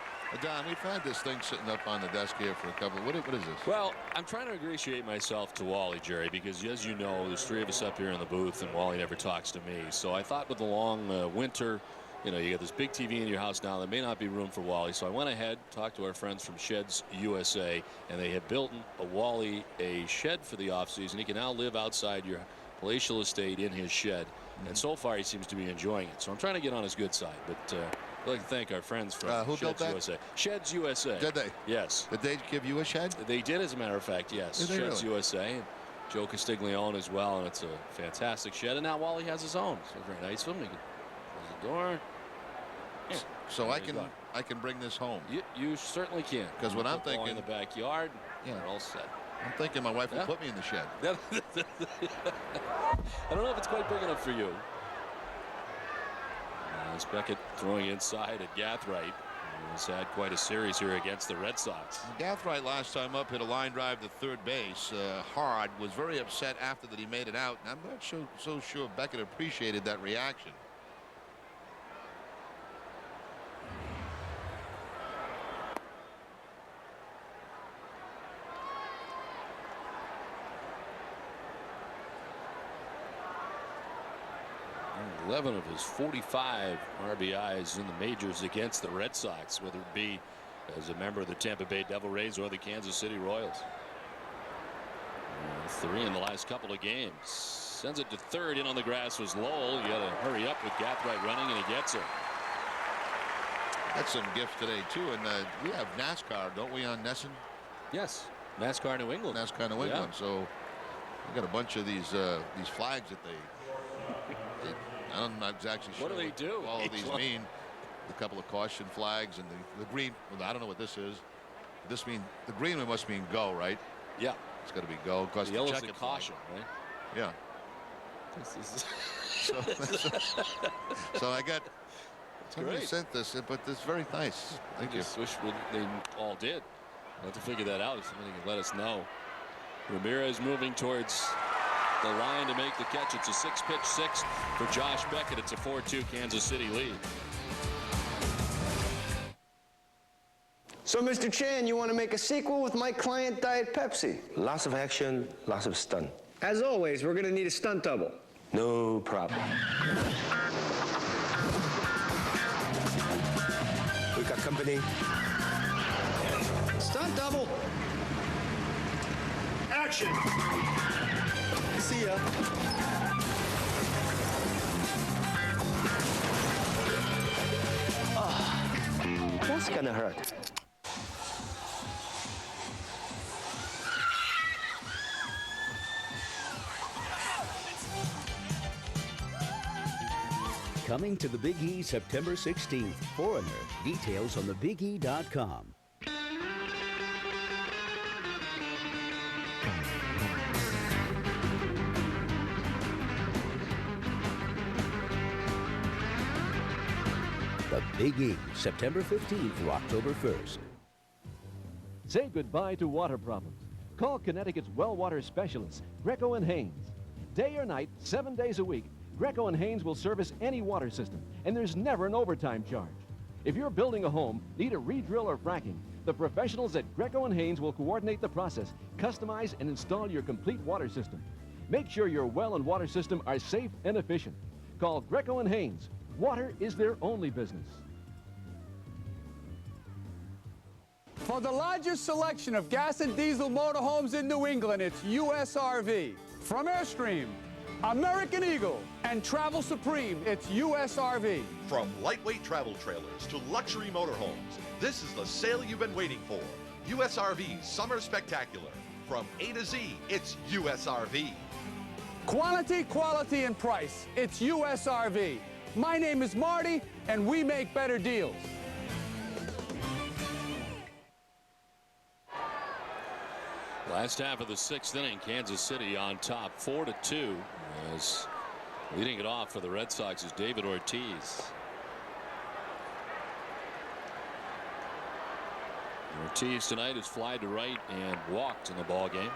Speaker 2: Don, we've had this thing sitting up on the desk here for a couple. What is this?
Speaker 4: Well, I'm trying to ingratiate myself to Wally, Jerry, because as you know, there's 3 of us up here in the booth, and Wally never talks to me. So I thought with the long winter, you know, you got this big TV in your house now. There may not be room for Wally. So I went ahead, talked to our friends from Sheds USA, and they have built Wally a shed for the offseason. He can now live outside your palatial estate in his shed. And so far, he seems to be enjoying it. So I'm trying to get on his good side. But I'd like to thank our friends from
Speaker 2: who
Speaker 4: Sheds
Speaker 2: built that?
Speaker 4: USA. Sheds USA.
Speaker 2: Did they?
Speaker 4: Yes.
Speaker 2: Did they give you a shed?
Speaker 4: They did, as a matter of fact, yes.
Speaker 2: Did they
Speaker 4: Sheds
Speaker 2: really?
Speaker 4: USA. And Joe Castiglione as well. And it's a fantastic shed. And now Wally has his own. So very nice of him. He can close the door. Yeah.
Speaker 2: So I can bring this home.
Speaker 4: You certainly can.
Speaker 2: Because what I'm thinking
Speaker 4: in the backyard,
Speaker 2: yeah,
Speaker 4: they're all set.
Speaker 2: I'm thinking my wife will put me in the shed.
Speaker 4: I don't know if it's quite big enough for you. As Beckett throwing inside at Gathright, who's had quite a series here against the Red Sox.
Speaker 2: Gathright last time up hit a line drive to third base. Hard was very upset after that he made it out. And I'm not so sure Beckett appreciated that reaction.
Speaker 4: And 11 of his 45 RBIs in the majors against the Red Sox, whether it be as a member of the Tampa Bay Devil Rays or the Kansas City Royals. 3 in the last couple of games. Sends it to third. In on the grass was Lowell. You got to hurry up with Gathright running, and he gets it.
Speaker 2: That's some gifts today too, and we have NASCAR, don't we, on NESN?
Speaker 4: Yes, NASCAR New England.
Speaker 2: NASCAR New England. So They got a bunch of these flags that they I'm not exactly sure
Speaker 4: what do they do?
Speaker 2: All of these mean. A couple of caution flags and the green. Well, I don't know what this is. This mean the green one must mean go, right?
Speaker 4: Yeah,
Speaker 2: it's got to be go. Because
Speaker 4: the yellow's the caution, right?
Speaker 2: Yeah. So I got. Somebody sent this, but it's very nice. Thank you.
Speaker 4: I wish they all did. We'll have to figure that out. If somebody can let us know. Ramirez moving towards the line to make the catch. It's a 6-pitch six for Josh Beckett. It's a 4-2 Kansas City lead.
Speaker 6: So, Mr. Chan, you want to make a sequel with my client Diet Pepsi? Lots of action, lots of stunt. As always, we're going to need a stunt double. No problem. We got company. Stunt double. Action. See ya. Oh, that's gonna hurt.
Speaker 8: Coming to the Big E September 16th. Foreigner. Details on thebige.com. The Big E, September 15th through October 1st.
Speaker 9: Say goodbye to water problems. Call Connecticut's well water specialists, Greco and Haynes. Day or night, 7 days a week, Greco and Haynes will service any water system, and there's never an overtime charge. If you're building a home, need a re-drill or fracking, the professionals at Greco and Haynes will coordinate the process, customize and install your complete water system. Make sure your well and water system are safe and efficient. Call Greco and Haynes. Water is their only business.
Speaker 14: For the largest selection of gas and diesel motorhomes in New England, it's USRV. From Airstream, American Eagle, and Travel Supreme, it's USRV.
Speaker 18: From lightweight travel trailers to luxury motorhomes, this is the sale you've been waiting for. USRV's Summer Spectacular. From A to Z, it's USRV.
Speaker 14: Quantity, quality, and price. It's USRV. My name is Marty, and we make better deals.
Speaker 4: Last half of the 6th inning, Kansas City on top 4-2. As leading it off for the Red Sox is David Ortiz. Ortiz tonight has flied to right and walked in the ball game.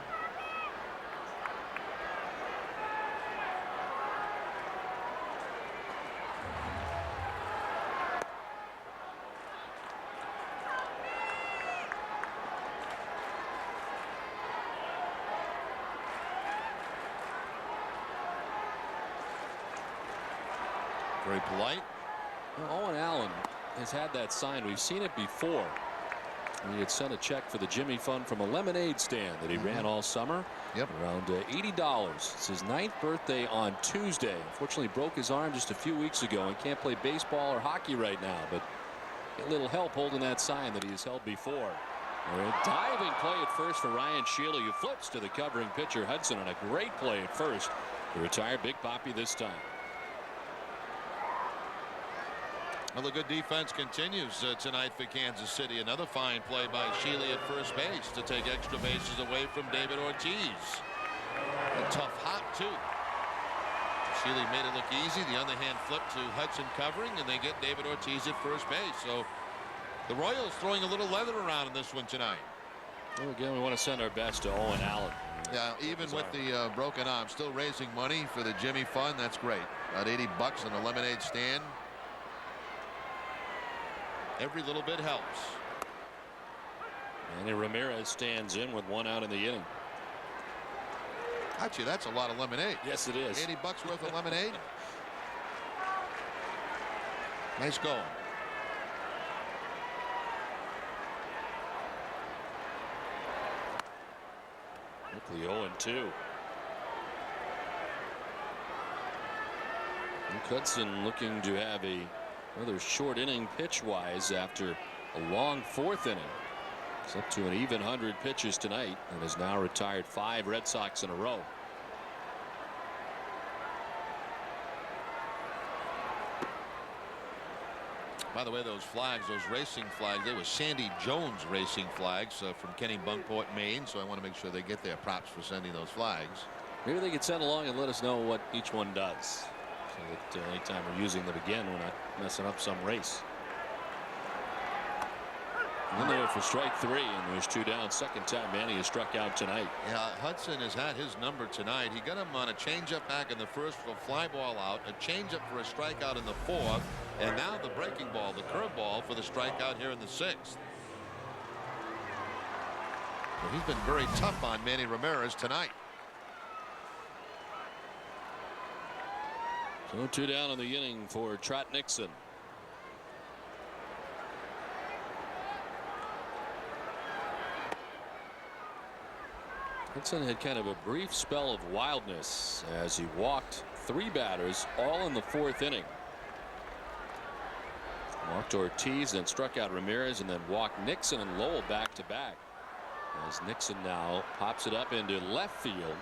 Speaker 2: Very polite.
Speaker 4: Well, Owen Allen has had that sign. We've seen it before. He had sent a check for the Jimmy Fund from a lemonade stand that he ran all summer.
Speaker 2: Yep.
Speaker 4: Around $80. It's his 9th birthday on Tuesday. Unfortunately, broke his arm just a few weeks ago and can't play baseball or hockey right now. But a little help holding that sign that he has held before. A diving play at first for Ryan Shealy, who flips to the covering pitcher Hudson, and a great play at first to retire Big Papi this time.
Speaker 2: Well, the good defense continues tonight for Kansas City. Another fine play by Shealy at first base to take extra bases away from David Ortiz. A tough hop, too. Shealy made it look easy. The underhand flip to Hudson covering, and they get David Ortiz at first base. So the Royals throwing a little leather around in this one tonight.
Speaker 4: Well, again, we want to send our best to Owen Allen.
Speaker 2: Yeah, even with the broken arm, still raising money for the Jimmy Fund. That's great. About $80 on the lemonade stand. Every little bit helps.
Speaker 4: Manny Ramirez stands in with 1 out in the inning.
Speaker 2: Actually, that's a lot of lemonade.
Speaker 4: Yes, it is.
Speaker 2: $80 worth of lemonade. Nice going.
Speaker 4: Quickly 0-2. Hudson looking to have another short inning pitch-wise after a long 4th inning. He's up to an even 100 pitches tonight and has now retired 5 Red Sox in a row.
Speaker 18: By the way, those flags, those racing flags, they were Sandy Jones racing flags from Kennebunkport, Maine. So I want to make sure they get their props for sending those flags.
Speaker 4: Maybe they could send along and let us know what each one does, so that anytime we're using them again, we're not messing up some race. And there for strike 3, and there's 2 down. Second time Manny has struck out tonight.
Speaker 18: Yeah, Hudson has had his number tonight. He got him on a changeup back in the first for a fly ball out, a changeup for a strikeout in the 4th, and now the breaking ball, the curveball for the strikeout here in the 6th. So he's been very tough on Manny Ramirez tonight.
Speaker 4: So 2 down in the inning for Trot Nixon. Hudson had kind of a brief spell of wildness as he walked 3 batters all in the 4th inning. Walked Ortiz, then struck out Ramirez, and then walked Nixon and Lowell back to back. As Nixon now pops it up into left field.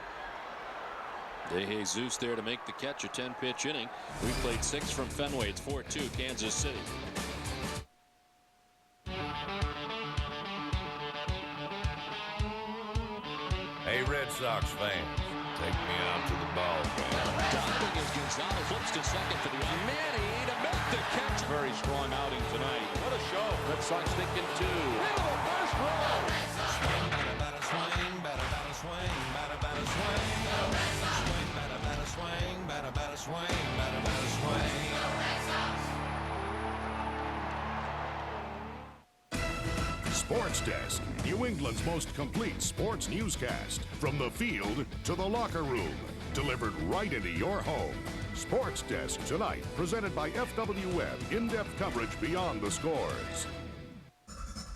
Speaker 4: De Jesus there to make the catch. A 10-pitch inning. We played 6 from Fenway. It's 4-2 Kansas City.
Speaker 15: Hey, Red Sox fans, take me out to the ball game.
Speaker 4: Diving as Gonzalez flips to second for the Manny to make the catch.
Speaker 1: Very strong outing tonight. What a show. Red Sox thinking 2. Into the first row.
Speaker 15: Swing, batter, batter, swing, batter, batter, swing, batter, batter, swing. Swing, batter, batter, swing, batter, batter, swing, batter, batter, swing.
Speaker 16: Sports Desk, New England's most complete sports newscast. From the field to the locker room. Delivered right into your home. Sports Desk tonight, presented by FW Web. In-depth coverage beyond the scores.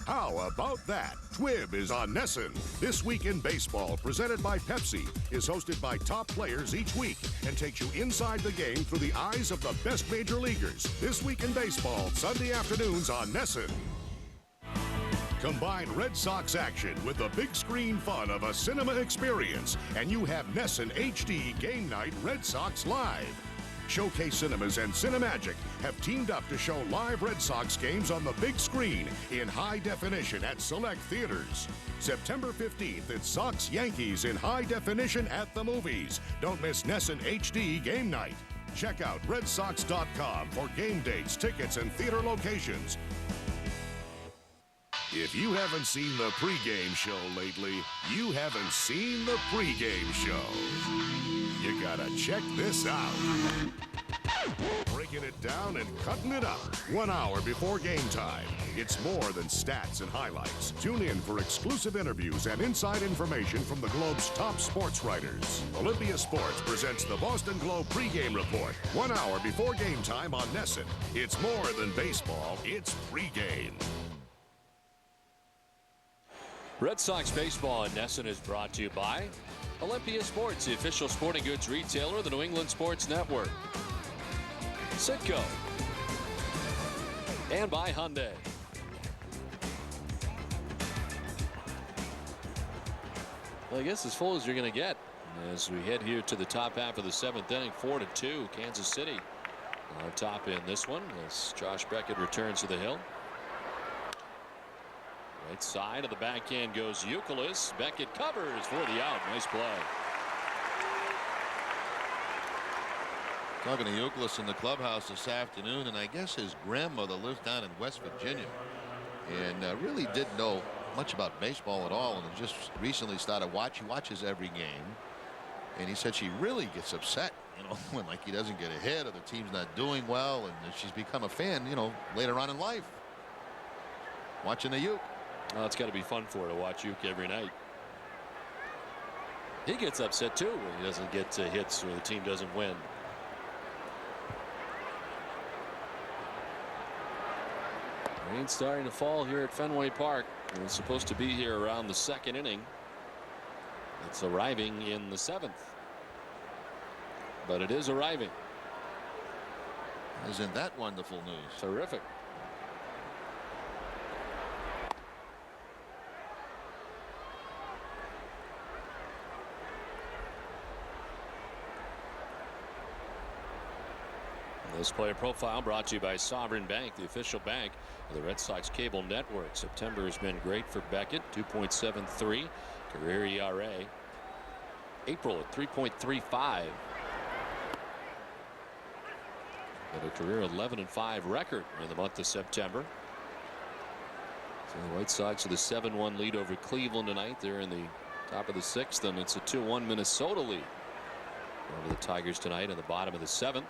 Speaker 16: How about that? TWIB is on Nesson. This Week in Baseball, presented by Pepsi, is hosted by top players each week and takes you inside the game through the eyes of the best major leaguers. This Week in Baseball, Sunday afternoons on Nesson. Combine Red Sox action with the big screen fun of a cinema experience, and you have Nesson HD Game Night Red Sox Live. Showcase Cinemas and Cinemagic have teamed up to show live Red Sox games on the big screen in high definition at select theaters. September 15th, it's Sox-Yankees in high definition at the movies. Don't miss Nesson HD Game Night. Check out RedSox.com for game dates, tickets, and theater locations. If you haven't seen the pregame show lately, you haven't seen the pregame show. You gotta check this out. Breaking it down and cutting it up 1 hour before game time. It's more than stats and highlights. Tune in for exclusive interviews and inside information from the Globe's top sports writers. Olympia Sports presents the Boston Globe pregame report 1 hour before game time on Nesson. It's more than baseball, it's pregame.
Speaker 4: Red Sox baseball in Nesson is brought to you by Olympia Sports, the official sporting goods retailer of the New England Sports Network. Citgo. And by Hyundai. Well, I guess as full as you're going to get as we head here to the top half of the 7th inning. 4-2 Kansas City on top in this one as Josh Beckett returns to the hill. Right side of the backhand goes Youkilis. Beckett covers for the out. Nice play.
Speaker 18: Talking to Youkilis in the clubhouse this afternoon, and I guess his grandmother lives down in West Virginia and really didn't know much about baseball at all, and just recently started watching. He watches every game, and he said she really gets upset, you know, when like he doesn't get a hit or the team's not doing well, and she's become a fan, you know, later on in life watching the Uke.
Speaker 4: Well, it's got to be fun for her to watch Uke every night. He gets upset too when he doesn't get hits or the team doesn't win. Rain starting to fall here at Fenway Park. It was supposed to be here around the 2nd inning. It's arriving in the 7th. But it is arriving.
Speaker 18: Isn't that wonderful news?
Speaker 4: Terrific. This player profile brought to you by Sovereign Bank, the official bank of the Red Sox cable network. September has been great for Beckett, 2.73 career ERA. April at 3.35. And a career 11-5 record in the month of September. So the White Sox with a 7-1 lead over Cleveland tonight. They're in the top of the 6th, and it's a 2-1 Minnesota lead over the Tigers tonight in the bottom of the 7th.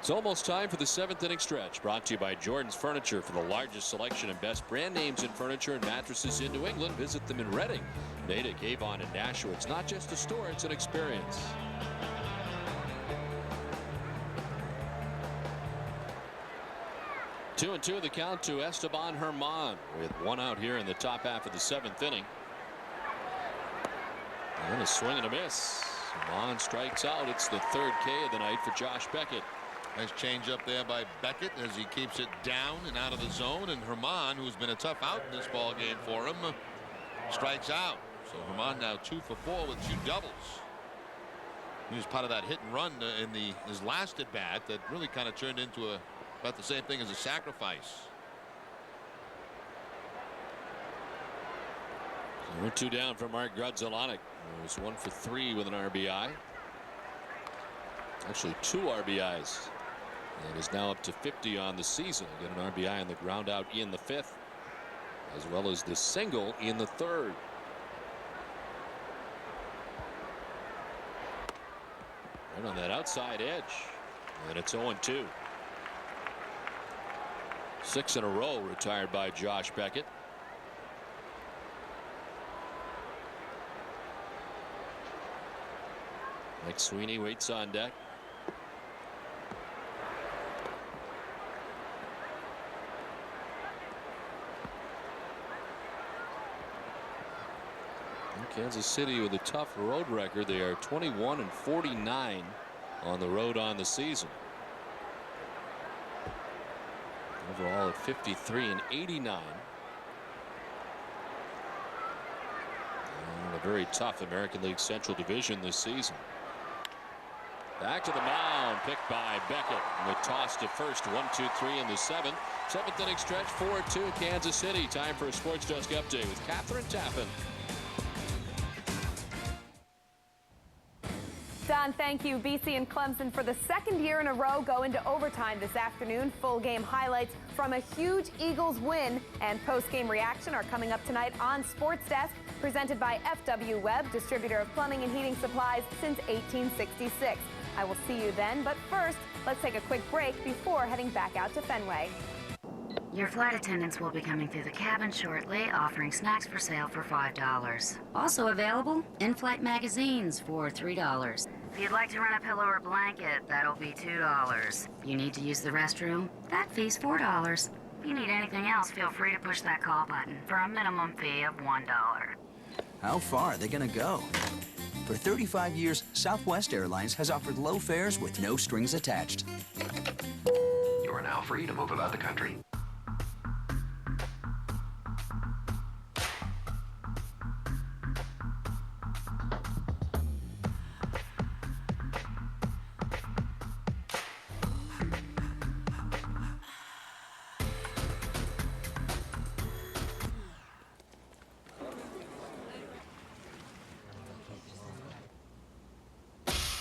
Speaker 4: It's almost time for the 7th inning stretch, brought to you by Jordan's Furniture. For the largest selection and best brand names in furniture and mattresses in New England, visit them in Reading, Natick, Avon, and Nashua. It's not just a store, it's an experience. Two and two the count to Esteban Herman with one out here in the top half of the 7th inning. And a swing and a miss. Herman strikes out. It's the 3rd K of the night for Josh Beckett.
Speaker 18: Nice change up there by Beckett as he keeps it down and out of the zone. And Herman, who's been a tough out in this ball game for him, strikes out. So Herman now 2 for 4 with 2 doubles. He was part of that hit and run in his last at bat that really kind of turned into about the same thing as a sacrifice.
Speaker 4: So we're 2 down from Mark Grudzielanek. He was 1 for 3 with an RBI. Actually 2 RBIs. And is now up to 50 on the season. Get an RBI on the ground out in the 5th, as well as the single in the 3rd. Right on that outside edge. And it's 0-2. 6 in a row retired by Josh Beckett. Mike Sweeney waits on deck. Kansas City with a tough road record. They are 21-49 on the road on the season. Overall at 53-89. And a very tough American League Central Division this season. Back to the mound, picked by Beckett. And the toss to first, 1-2-3 in the 7th. 7th inning stretch, 4-2 Kansas City. Time for a Sports Desk update with Catherine Tappan.
Speaker 5: Don, thank you. BC and Clemson for the 2nd year in a row go into overtime this afternoon. Full game highlights from a huge Eagles win and post-game reaction are coming up tonight on Sports Desk, presented by FW Webb, distributor of plumbing and heating supplies since 1866. I will see you then, but first, let's take a quick break before heading back out to Fenway.
Speaker 19: Your flight attendants will be coming through the cabin shortly, offering snacks for sale for $5. Also available, in-flight magazines for $3. If you'd like to rent a pillow or blanket, that'll be $2. If you need to use the restroom, that fee's $4. If you need anything else, feel free to push that call button for a minimum fee of $1.
Speaker 21: How far are they gonna go? For 35 years, Southwest Airlines has offered low fares with no strings attached.
Speaker 22: You are now free to move about the country.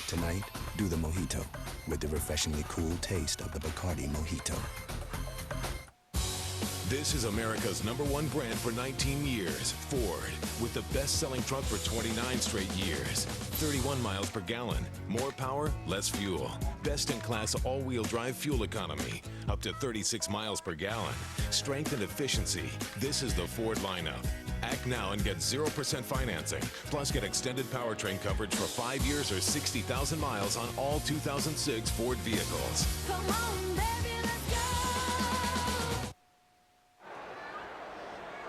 Speaker 23: Tonight, do the mojito with the refreshingly cool taste of the Bacardi Mojito.
Speaker 10: This is America's #1 brand for 19 years, Ford, with the best-selling truck for 29 straight years. 31 miles per gallon, more power, less fuel. Best-in-class all-wheel drive fuel economy, up to 36 miles per gallon. Strength and efficiency, this is the Ford lineup. Act now and get 0% financing. Plus, get extended powertrain coverage for 5 years or 60,000 miles on all 2006 Ford vehicles.
Speaker 15: Come on, baby, let's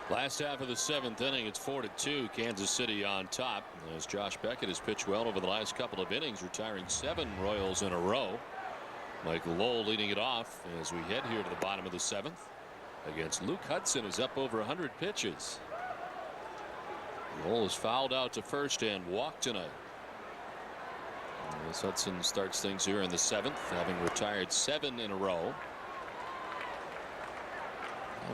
Speaker 15: go.
Speaker 4: Last half of the 7th inning, it's 4-2, Kansas City on top. As Josh Beckett has pitched well over the last couple of innings, retiring 7 Royals in a row. Mike Lowell leading it off as we head here to the bottom of the 7th against Luke Hudson, who's up over 100 pitches. Lowell is fouled out to first and walked tonight. As Hudson starts things here in the 7th, having retired 7 in a row.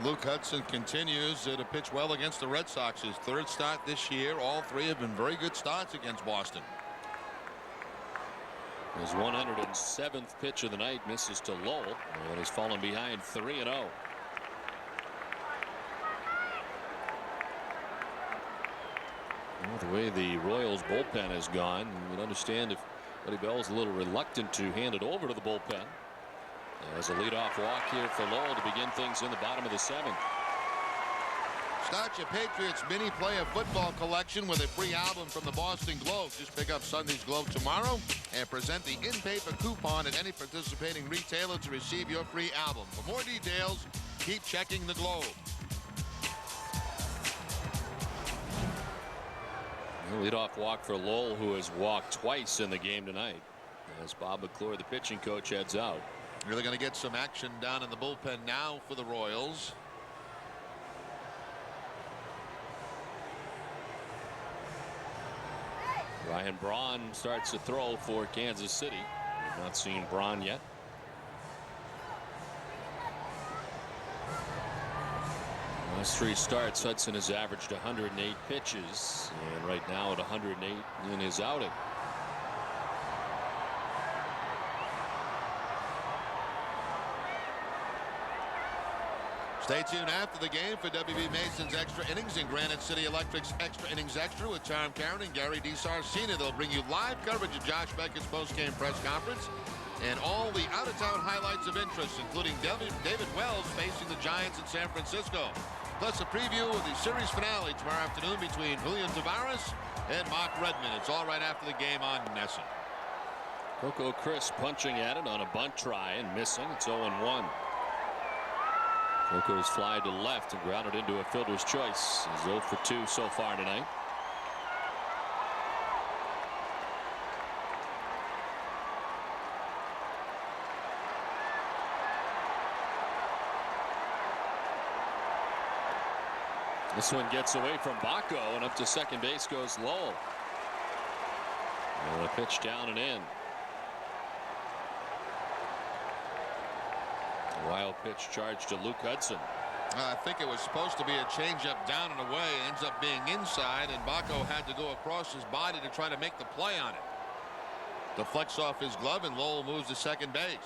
Speaker 18: Luke Hudson continues to pitch well against the Red Sox. His 3rd start this year. All 3 have been very good starts against Boston.
Speaker 4: His 107th pitch of the night misses to Lowell and has fallen behind 3-0. Well, the way the Royals bullpen has gone, you would understand if Buddy Bell's a little reluctant to hand it over to the bullpen. As a leadoff walk here for Lowell to begin things in the bottom of the 7th.
Speaker 18: Start your Patriots mini play a football collection with a free album from the Boston Globe. Just pick up Sunday's Globe tomorrow and present the in-paper coupon at any participating retailer to receive your free album. For more details, keep checking the Globe.
Speaker 4: Leadoff walk for Lowell, who has walked twice in the game tonight. As Bob McClure, the pitching coach, heads out.
Speaker 18: Really going to get some action down in the bullpen now for the Royals.
Speaker 4: Ryan Braun starts to throw for Kansas City. We've not seen Braun yet. Last 3 starts, Hudson has averaged 108 pitches, and right now at 108 in his outing.
Speaker 18: Stay tuned after the game for WB Mason's Extra Innings and Granite City Electric's Extra Innings Extra with Tom Caron and Gary DiSarcina. They'll bring you live coverage of Josh Beckett's post-game press conference and all the out-of-town highlights of interest, including David Wells facing the Giants in San Francisco. Plus a preview of the series finale tomorrow afternoon between Julian Tavares and Mark Redmond. It's all right after the game on NESN.
Speaker 4: Coco Crisp punching at it on a bunt try and missing. It's 0-1. Coco's fly to left and grounded into a fielder's choice. He's 0 for 2 so far tonight. This one gets away from Baco, and up to second base goes Lowell. And a pitch down and in. A wild pitch charge to Luke Hudson.
Speaker 18: I think it was supposed to be a changeup down and away. Ends up being inside, and Baco had to go across his body to try to make the play on it. Deflects off his glove, and Lowell moves to second base.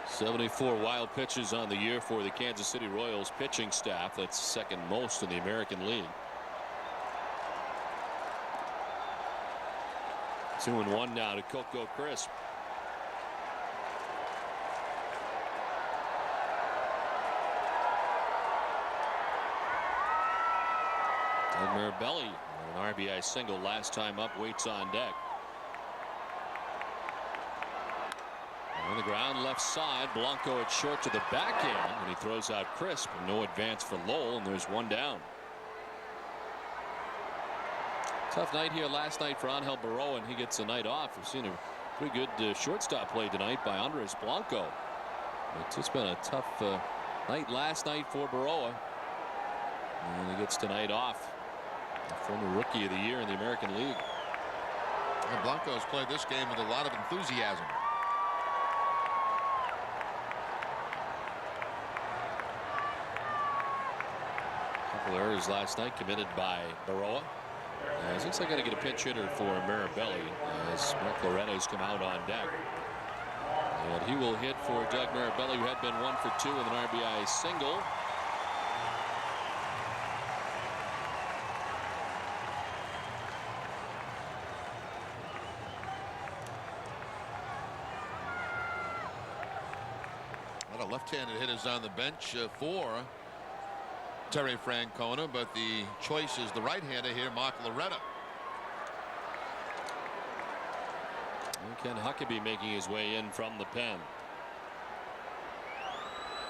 Speaker 4: .74 wild pitches on the year for the Kansas City Royals pitching staff. That's second most in the American League. 2-1 now to Coco Crisp. And Mirabelli, an RBI single last time up, waits on deck. On the ground left side, Blanco at short to the backhand, and he throws out Crisp. No advance for Lowell, and there's one down. Tough night here last night for Angel Barroa, and he gets a night off. We've seen a pretty good shortstop play tonight by Andres Blanco. It's just been a tough night last night for Barroa, and he gets tonight off. The former Rookie of the Year in the American League.
Speaker 18: And Blanco has played this game with a lot of enthusiasm.
Speaker 4: Errors last night committed by Barroa. It looks like I got to get a pinch hitter for Mirabelli as Mark Loretta's come out on deck. And he will hit for Doug Mirabelli, who had been 1 for 2 with an RBI single.
Speaker 18: A lot of left-handed hitters on the bench for Terry Francona, but the choice is the right-hander here, Mark Loretta.
Speaker 4: And Ken Huckabee making his way in from the pen.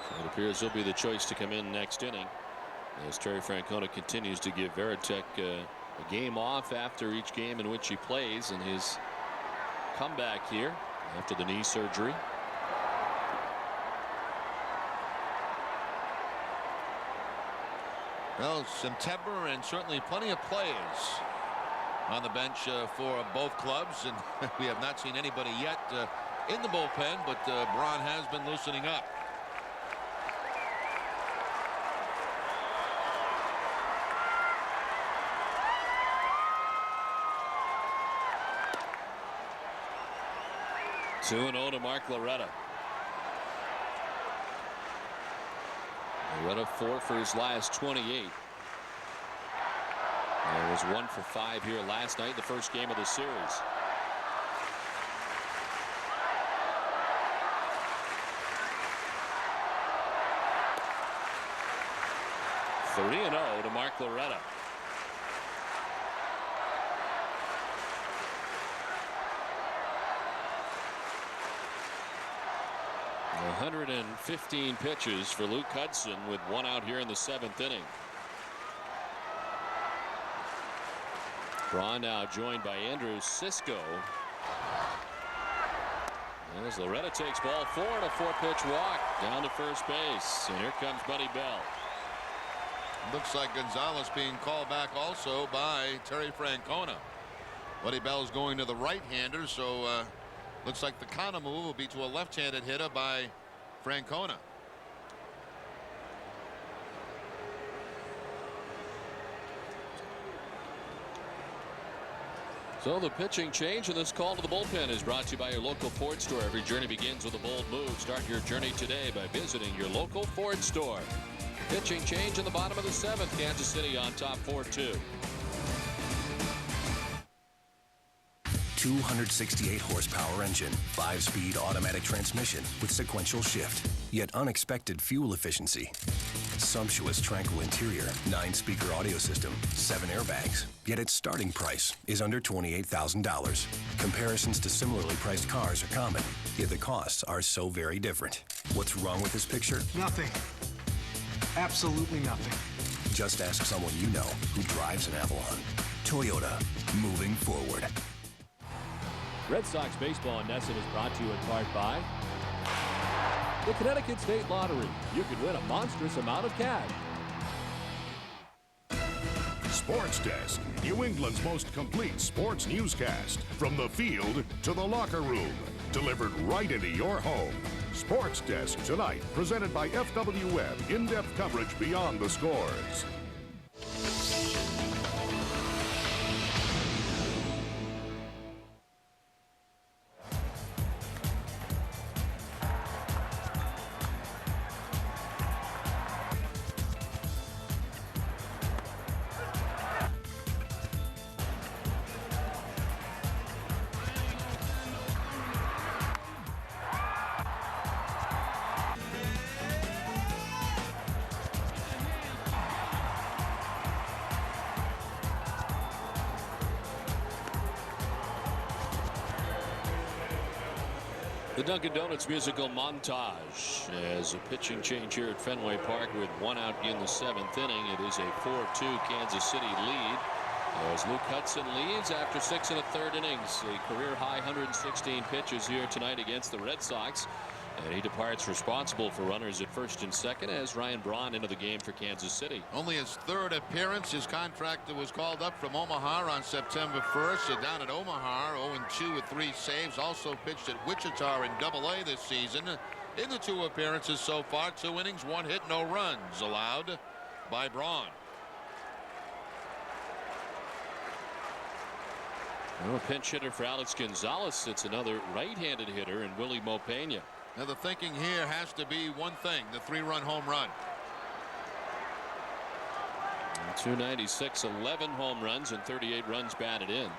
Speaker 4: So it appears he'll be the choice to come in next inning, as Terry Francona continues to give Veritek a game off after each game in which he plays, and his comeback here after the knee surgery.
Speaker 18: Well, September and certainly plenty of players on the bench for both clubs, and we have not seen anybody yet in the bullpen, but Braun has been loosening up.
Speaker 4: Two 2-0 to Mark Loretta. Loretta 4 for his last 28. And was 1 for 5 here last night, the first game of the series. Three 3-0 to Mark Loretta. – 115 pitches for Luke Hudson with 1 out here in the 7th inning. Braun now joined by Andrew Cisco. As Loretta takes ball 4 and a 4-pitch walk down to first base. And here comes Buddy Bell.
Speaker 18: Looks like Gonzalez being called back also by Terry Francona. Buddy Bell's going to the right-hander, so looks like the counter move will be to a left-handed hitter by Francona.
Speaker 4: So the pitching change in this call to the bullpen is brought to you by your local Ford store. Every journey begins with a bold move. Start your journey today by visiting your local Ford store. Pitching change in the bottom of the 7th. Kansas City on top 4-2.
Speaker 20: 268 horsepower engine, 5-speed automatic transmission with sequential shift, yet unexpected fuel efficiency. Sumptuous tranquil interior, 9-speaker audio system, 7 airbags, yet its starting price is under $28,000. Comparisons to similarly priced cars are common, yet the costs are so very different. What's wrong with this picture?
Speaker 3: Nothing. Absolutely nothing.
Speaker 20: Just ask someone you know who drives an Avalon. Toyota, moving forward.
Speaker 1: Red Sox baseball in Nesson is brought to you in part by the Connecticut State Lottery. You could win a monstrous amount of cash.
Speaker 16: Sports Desk, New England's most complete sports newscast. From the field to the locker room. Delivered right into your home. Sports Desk tonight, presented by FW Web. In-depth coverage beyond the scores.
Speaker 4: The Dunkin' Donuts musical montage as a pitching change here at Fenway Park with 1 out in the 7th inning. It is a 4-2 Kansas City lead as Luke Hudson leads after 6 1/3 innings. A career high 116 pitches here tonight against the Red Sox. And he departs responsible for runners at first and second as Ryan Braun into the game for Kansas City.
Speaker 18: Only his 3rd appearance. His contract was called up from Omaha on September 1st. So down at Omaha, 0-2 with 3 saves. Also pitched at Wichita in Double-A this season. In the 2 appearances so far, 2 innings, 1 hit, no runs allowed by Braun.
Speaker 4: Well, a pinch hitter for Alex Gonzalez. It's another right-handed hitter in Willie Mopena.
Speaker 18: Now the thinking here has to be one thing, the 3-run home run.
Speaker 4: 296, 11 home runs and 38 runs batted in.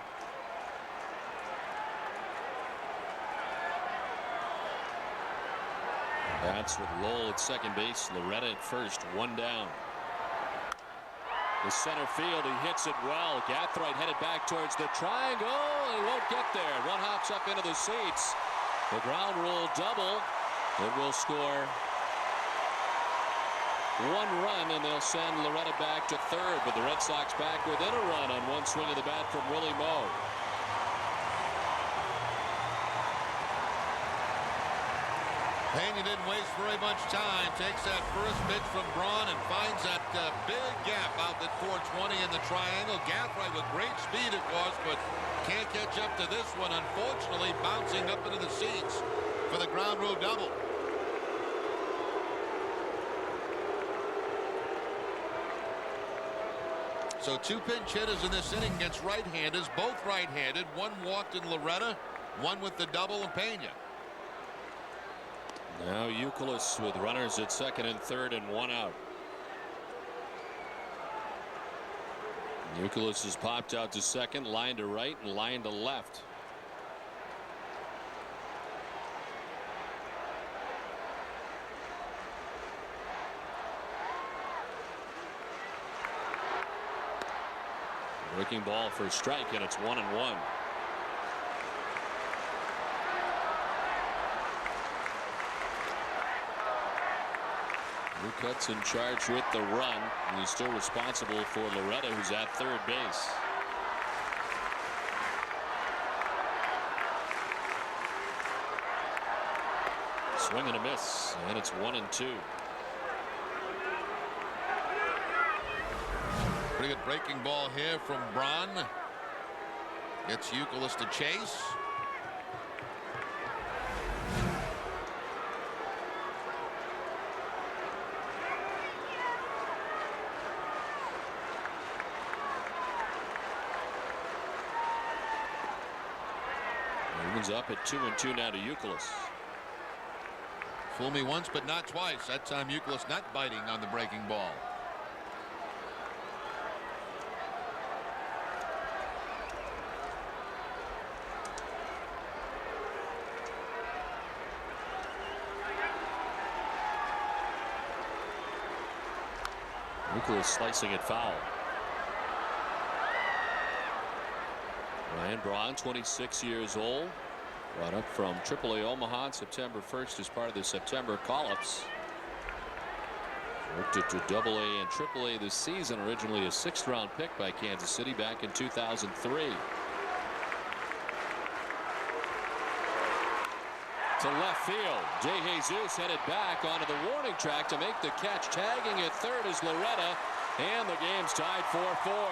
Speaker 4: Bats with Lowell at second base, Loretta at first, 1 down. The center field, he hits it well. Gathright headed back towards the triangle. He won't get there. One hops up into the seats. The ground rule double. It will score 1 run, and they'll send Loretta back to 3rd. But the Red Sox back within a run on 1 swing of the bat from Willie Moe.
Speaker 18: Pena didn't waste very much time. Takes that first pitch from Braun and finds that a big gap out at 420 in the triangle. Gathright with great speed, of course, but can't catch up to this one. Unfortunately, bouncing up into the seats for the ground rule double. So 2 pinch hitters in this inning against right-handers, both right-handed. One walked in Loretta, one with the double in Pena.
Speaker 4: Now Youkilis with runners at second and third and 1 out. Youkilis has popped out to second, line to right and line to left. Breaking ball for a strike, and it's 1-1. Luke Hudson charged with the run. He's still responsible for Loretta, who's at third base. Swing and a miss, and it's 1-2.
Speaker 18: Pretty good breaking ball here from Braun. Gets Youkilis to chase.
Speaker 4: Evans up at 2-2 now to Youkilis.
Speaker 18: Fool me once, but not twice. That time Youkilis not biting on the breaking ball.
Speaker 4: Youkilis slicing it foul. Ryan Braun, 26 years old, brought up from AAA Omaha on September 1st as part of the September call-ups. Worked it to AA and AAA this season, originally a 6th-round pick by Kansas City back in 2003. To left field, DeJesus headed back onto the warning track to make the catch. Tagging at third is Loretta, and the game's tied 4-4.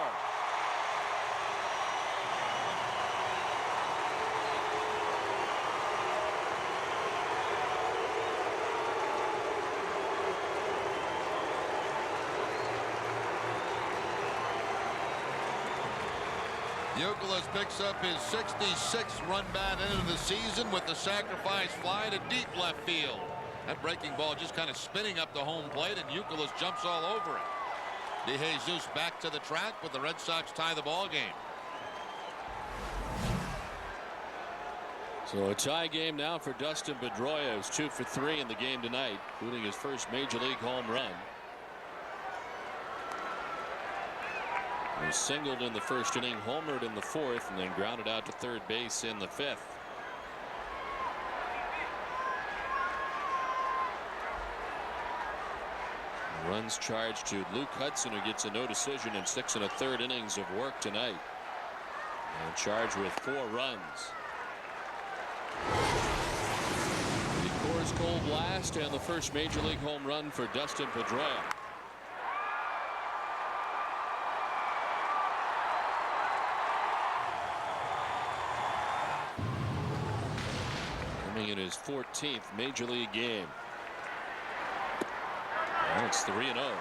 Speaker 18: Youkilis picks up his 66th run bat into the season with the sacrifice fly to deep left field. That breaking ball just kind of spinning up the home plate, and Youkilis jumps all over it. DeJesus back to the track, but the Red Sox tie the ball game.
Speaker 4: So a tie game now for Dustin Pedroia, who's 2 for 3 in the game tonight, including his first major league home run. He was singled in the first inning, homered in the 4th, and then grounded out to third base in the 5th. Runs charged to Luke Hudson, who gets a no decision in 6 1/3 innings of work tonight. And charged with 4 runs. The Coors Cold blast and the first major league home run for Dustin Pedroia. In his 14th major league game. Well, it's 3-0.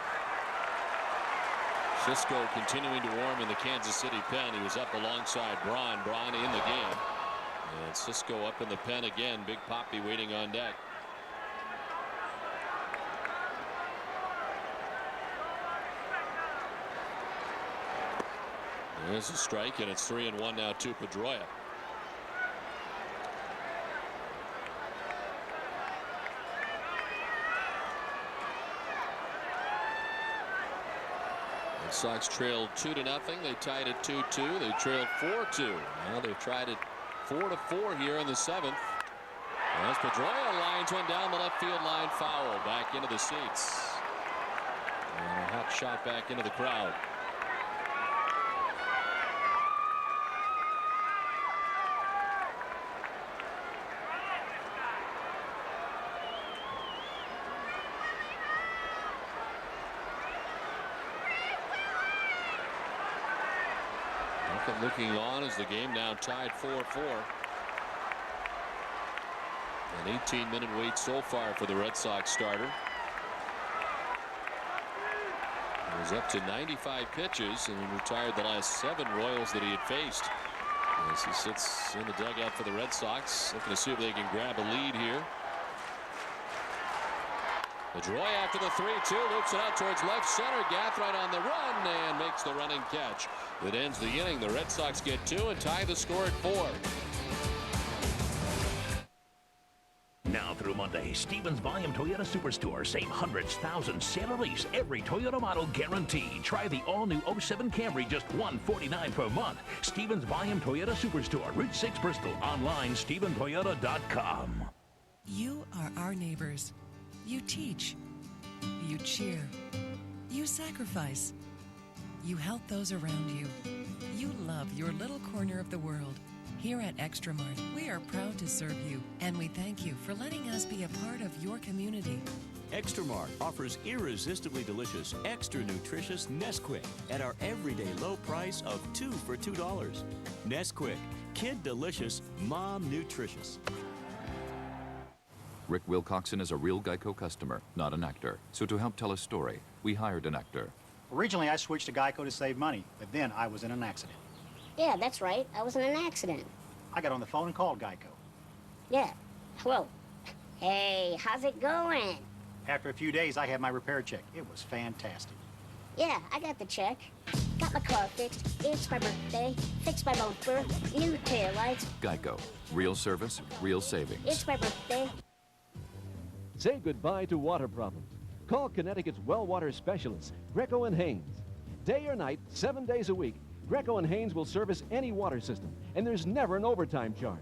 Speaker 4: Cisco continuing to warm in the Kansas City pen. He was up alongside Braun. Braun in the game. And Cisco up in the pen again. Big Papi waiting on deck. There's a strike, and it's 3-1 now to Pedroia. The Sox trailed 2-0. They tied it 2-2. They trailed 4-2. Now they've tried it 4-4 here in the 7th. As Pedroia lines one down the left field line, foul back into the seats. And a hot shot back into the crowd. Beckett looking on as the game now tied 4-4. An 18-minute wait so far for the Red Sox starter. He was up to 95 pitches and retired the last 7 Royals that he had faced. As he sits in the dugout for the Red Sox, looking to see if they can grab a lead here. Pedroia after the 3-2 loops it out towards left center. Gathright on the run and makes the running catch. That ends the inning. The Red Sox get 2 and tie the score at 4.
Speaker 7: Now through Monday, Stevens Volume Toyota Superstore. Save hundreds, thousands, sale or lease. Every Toyota model guaranteed. Try the all-new 07 Camry, just $149 per month. Stevens Volume Toyota Superstore, Route 6 Bristol. Online, StevensToyota.com.
Speaker 11: You are our neighbors. You teach. You cheer. You sacrifice. You help those around you. You love your little corner of the world. Here at Extra Mart, we are proud to serve you, and we thank you for letting us be a part of your community.
Speaker 8: Extra Mart offers irresistibly delicious, extra nutritious Nesquik at our everyday low price of 2 for $2. Nesquik, kid delicious, mom nutritious.
Speaker 12: Rick Wilcoxon is a real Geico customer, not an actor. So to help tell a story, we hired an actor.
Speaker 24: Originally, I switched to Geico to save money, but then I was in an accident.
Speaker 25: Yeah, that's right. I was in an accident.
Speaker 24: I got on the phone and called Geico.
Speaker 25: Yeah. Hello. Hey, how's it going?
Speaker 24: After a few days, I had my repair check. It was fantastic.
Speaker 25: Yeah, I got the check. Got my car fixed. It's my birthday. Fixed my bumper. New taillights.
Speaker 12: Geico. Real service, real savings.
Speaker 25: It's my birthday.
Speaker 9: Say goodbye to water problems. Call Connecticut's well water specialists, Greco and Haynes. Day or night, 7 days a week, Greco and Haynes will service any water system, and there's never an overtime charge.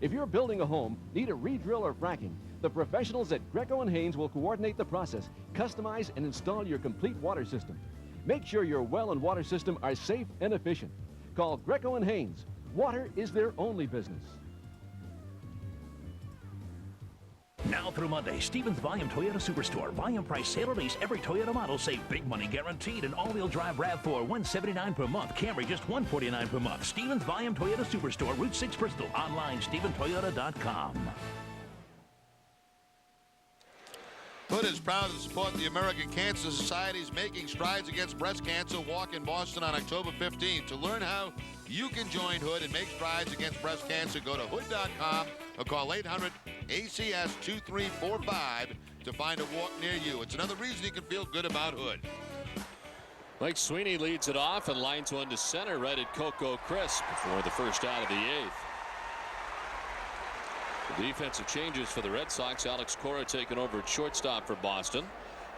Speaker 9: If you're building a home, need a re-drill or fracking, the professionals at Greco and Haynes will coordinate the process, customize and install your complete water system. Make sure your well and water system are safe and efficient. Call Greco and Haynes. Water is their only business.
Speaker 7: Now through Monday, Stevens Volume Toyota Superstore. Volume price sale or lease. Every Toyota model. Save big money guaranteed. An all-wheel drive RAV4, $179 per month. Camry, just $149 per month. Stevens Volume Toyota Superstore, Route 6 Bristol. Online, StevensToyota.com.
Speaker 18: Hood is proud to support the American Cancer Society's Making Strides Against Breast Cancer walk in Boston on October 15th. To learn how you can join Hood and make strides against breast cancer, go to hood.com or call 800-ACS-2345 to find a walk near you. It's another reason you can feel good about Hood.
Speaker 4: Mike Sweeney leads it off and lines one to center right at Coco Crisp before the first out of the 8th. The defensive changes for the Red Sox. Alex Cora taking over at shortstop for Boston.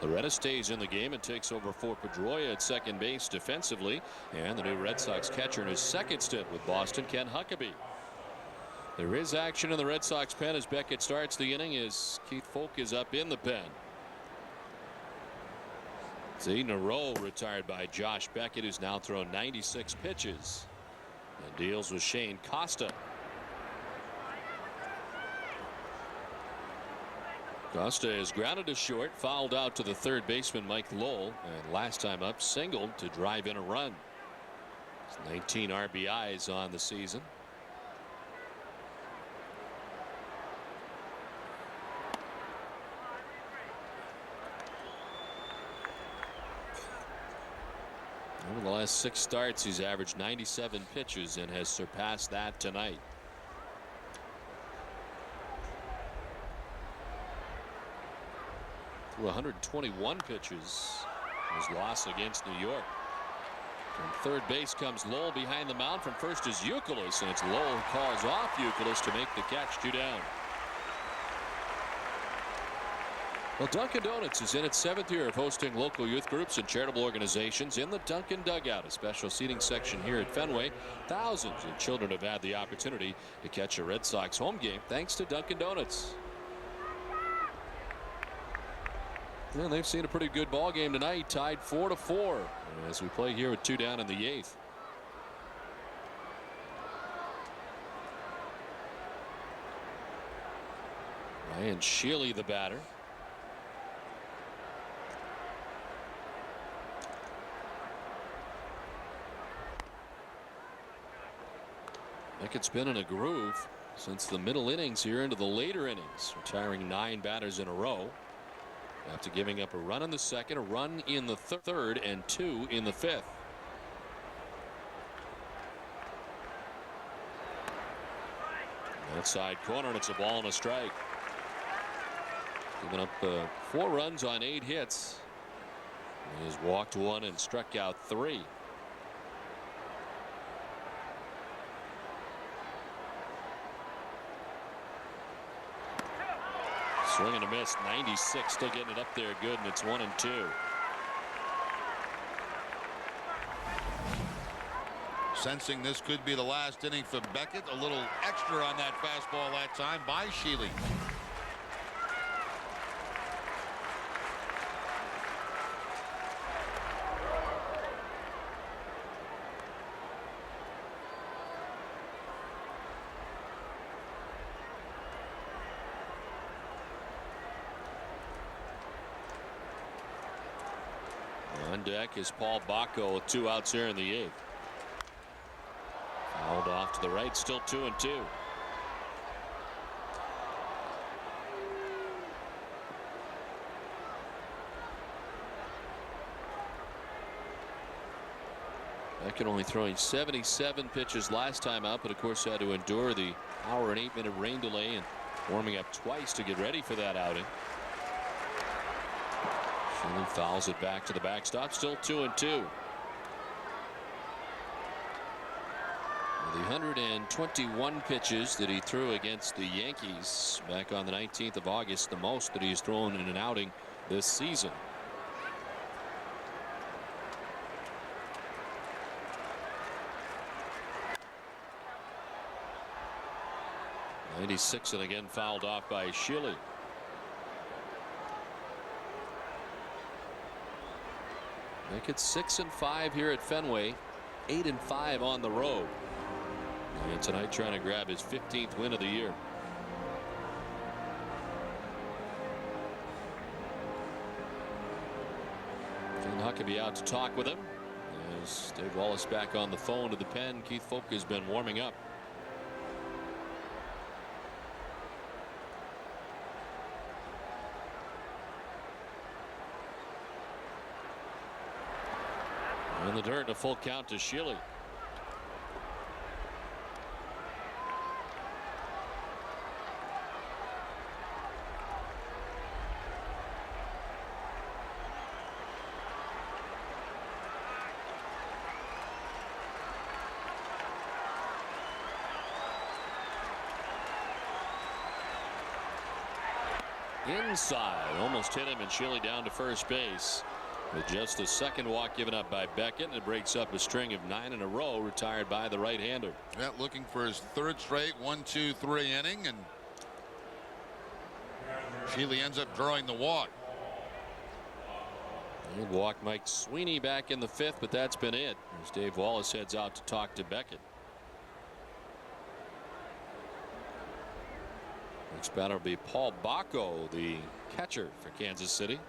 Speaker 4: Loretta stays in the game and takes over for Pedroia at second base defensively. And the new Red Sox catcher in his second stint with Boston, Ken Huckabee. There is action in the Red Sox pen as Beckett starts the inning as Keith Folk is up in the pen. It's 8 in a row retired by Josh Beckett, who's now thrown 96 pitches and deals with Shane Costa. Costa is grounded to short, fouled out to the third baseman Mike Lowell, and last time up singled to drive in a run. It's 19 RBIs on the season. Over the last 6 starts, he's averaged 97 pitches and has surpassed that tonight. Through 121 pitches, his loss against New York. From third base comes Lowell behind the mound. From first is Youkilis, and it's Lowell who calls off Youkilis to make the catch 2 down. Well, Dunkin' Donuts is in its 7th year of hosting local youth groups and charitable organizations in the Dunkin' Dugout, a special seating section here at Fenway. Thousands of children have had the opportunity to catch a Red Sox home game thanks to Dunkin' Donuts. And they've seen a pretty good ball game tonight, tied 4-4 as we play here with 2 down in the 8th. Ryan Shealy, the batter. Beckett's been in a groove since the middle innings here into the later innings, retiring 9 batters in a row after giving up a run in the second, a run in the third, and 2 in the 5th. Outside corner, and it's a ball and a strike. Giving up 4 runs on 8 hits. He has walked 1 and struck out 3. Swing and a miss. 96, still getting it up there good, and it's 1-2.
Speaker 18: Sensing this could be the last inning for Beckett. A little extra on that fastball that time by Sheely.
Speaker 4: On deck is Paul Bacco with 2 outs here in the 8th. Fouled off to the right, still 2-2. Beckett only throwing 77 pitches last time out, but of course had to endure the hour and 8-minute rain delay and warming up twice to get ready for that outing. Sheely fouls it back to the backstop, still 2-2. The 121 pitches that he threw against the Yankees back on the 19th of August, the most that he's thrown in an outing this season. '96 and again fouled off by Sheely. Make it 6-5 here at Fenway, 8-5 on the road. And tonight trying to grab his 15th win of the year. Ken Huckabee out to talk with him. As Dave Wallace back on the phone to the pen, Keith Folk has been warming up. In the dirt, a full count to Sheely. Inside, almost hit him, and Sheely down to first base. With just the second walk given up by Beckett, and it breaks up a string of 9 in a row retired by the right-hander.
Speaker 18: Yeah, looking for his 3rd straight 1-2-3 inning, and Sheely ends up drawing the walk.
Speaker 4: He'll walk Mike Sweeney back in the 5th, but that's been it as Dave Wallace heads out to talk to Beckett. Next batter will be Paul Bacco, the catcher for Kansas City.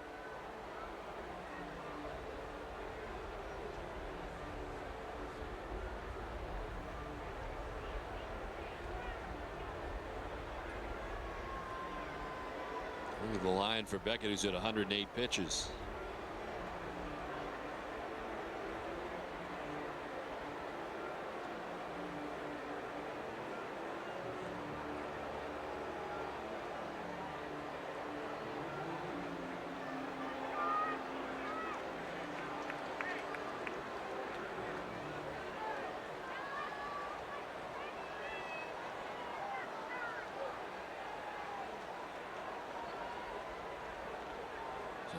Speaker 4: The line for Beckett, who's at 108 pitches.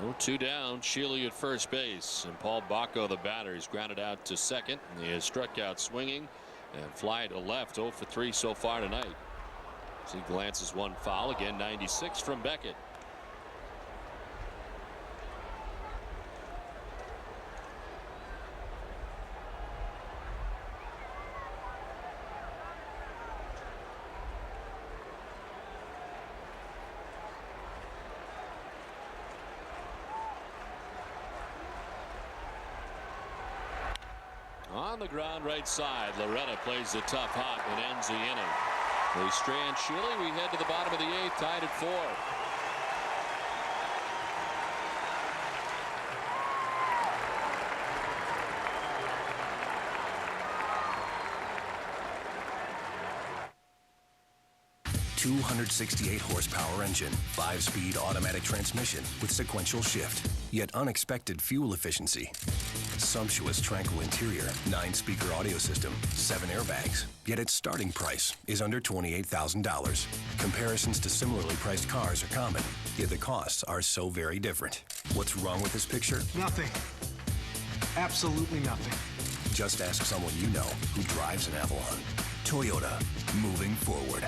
Speaker 4: So 2 down, Sheely at first base, and Paul Bacco, the batter, is grounded out to second. And he has struck out swinging and fly to left. 0 for 3 so far tonight. As he glances one foul, again 96 from Beckett. On on the ground right side. Loretta plays the tough hot and ends the inning. They strand Shealy. We head to the bottom of the 8th, tied at 4.
Speaker 20: .268 horsepower engine, 5-speed automatic transmission with sequential shift, yet unexpected fuel efficiency. Sumptuous tranquil interior, 9-speaker audio system, 7 airbags, yet its starting price is under $28,000. Comparisons to similarly priced cars are common, yet the costs are so very different. What's wrong with this picture?
Speaker 3: Nothing. Absolutely nothing.
Speaker 20: Just ask someone you know who drives an Avalon. Toyota, moving forward.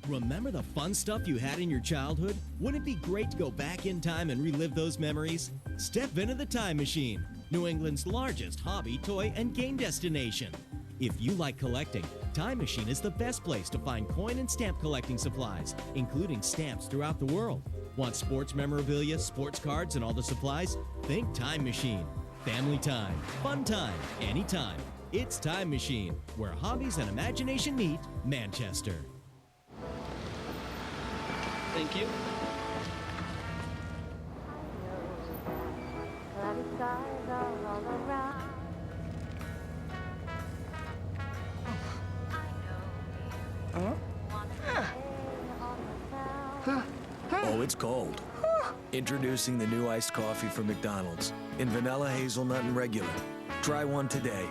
Speaker 2: Remember the fun stuff you had in your childhood? Wouldn't it be great to go back in time and relive those memories? Step into the Time Machine, New England's largest hobby, toy, and game destination. If you like collecting, Time Machine is the best place to find coin and stamp collecting supplies, including stamps throughout the world. Want sports memorabilia, sports cards, and all the supplies? Think Time Machine. Family time, fun time, anytime. It's Time Machine, where hobbies and imagination meet. Manchester.
Speaker 6: Thank you.
Speaker 13: Oh, it's cold. Introducing the new iced coffee from McDonald's in vanilla, hazelnut, and regular. Try one today.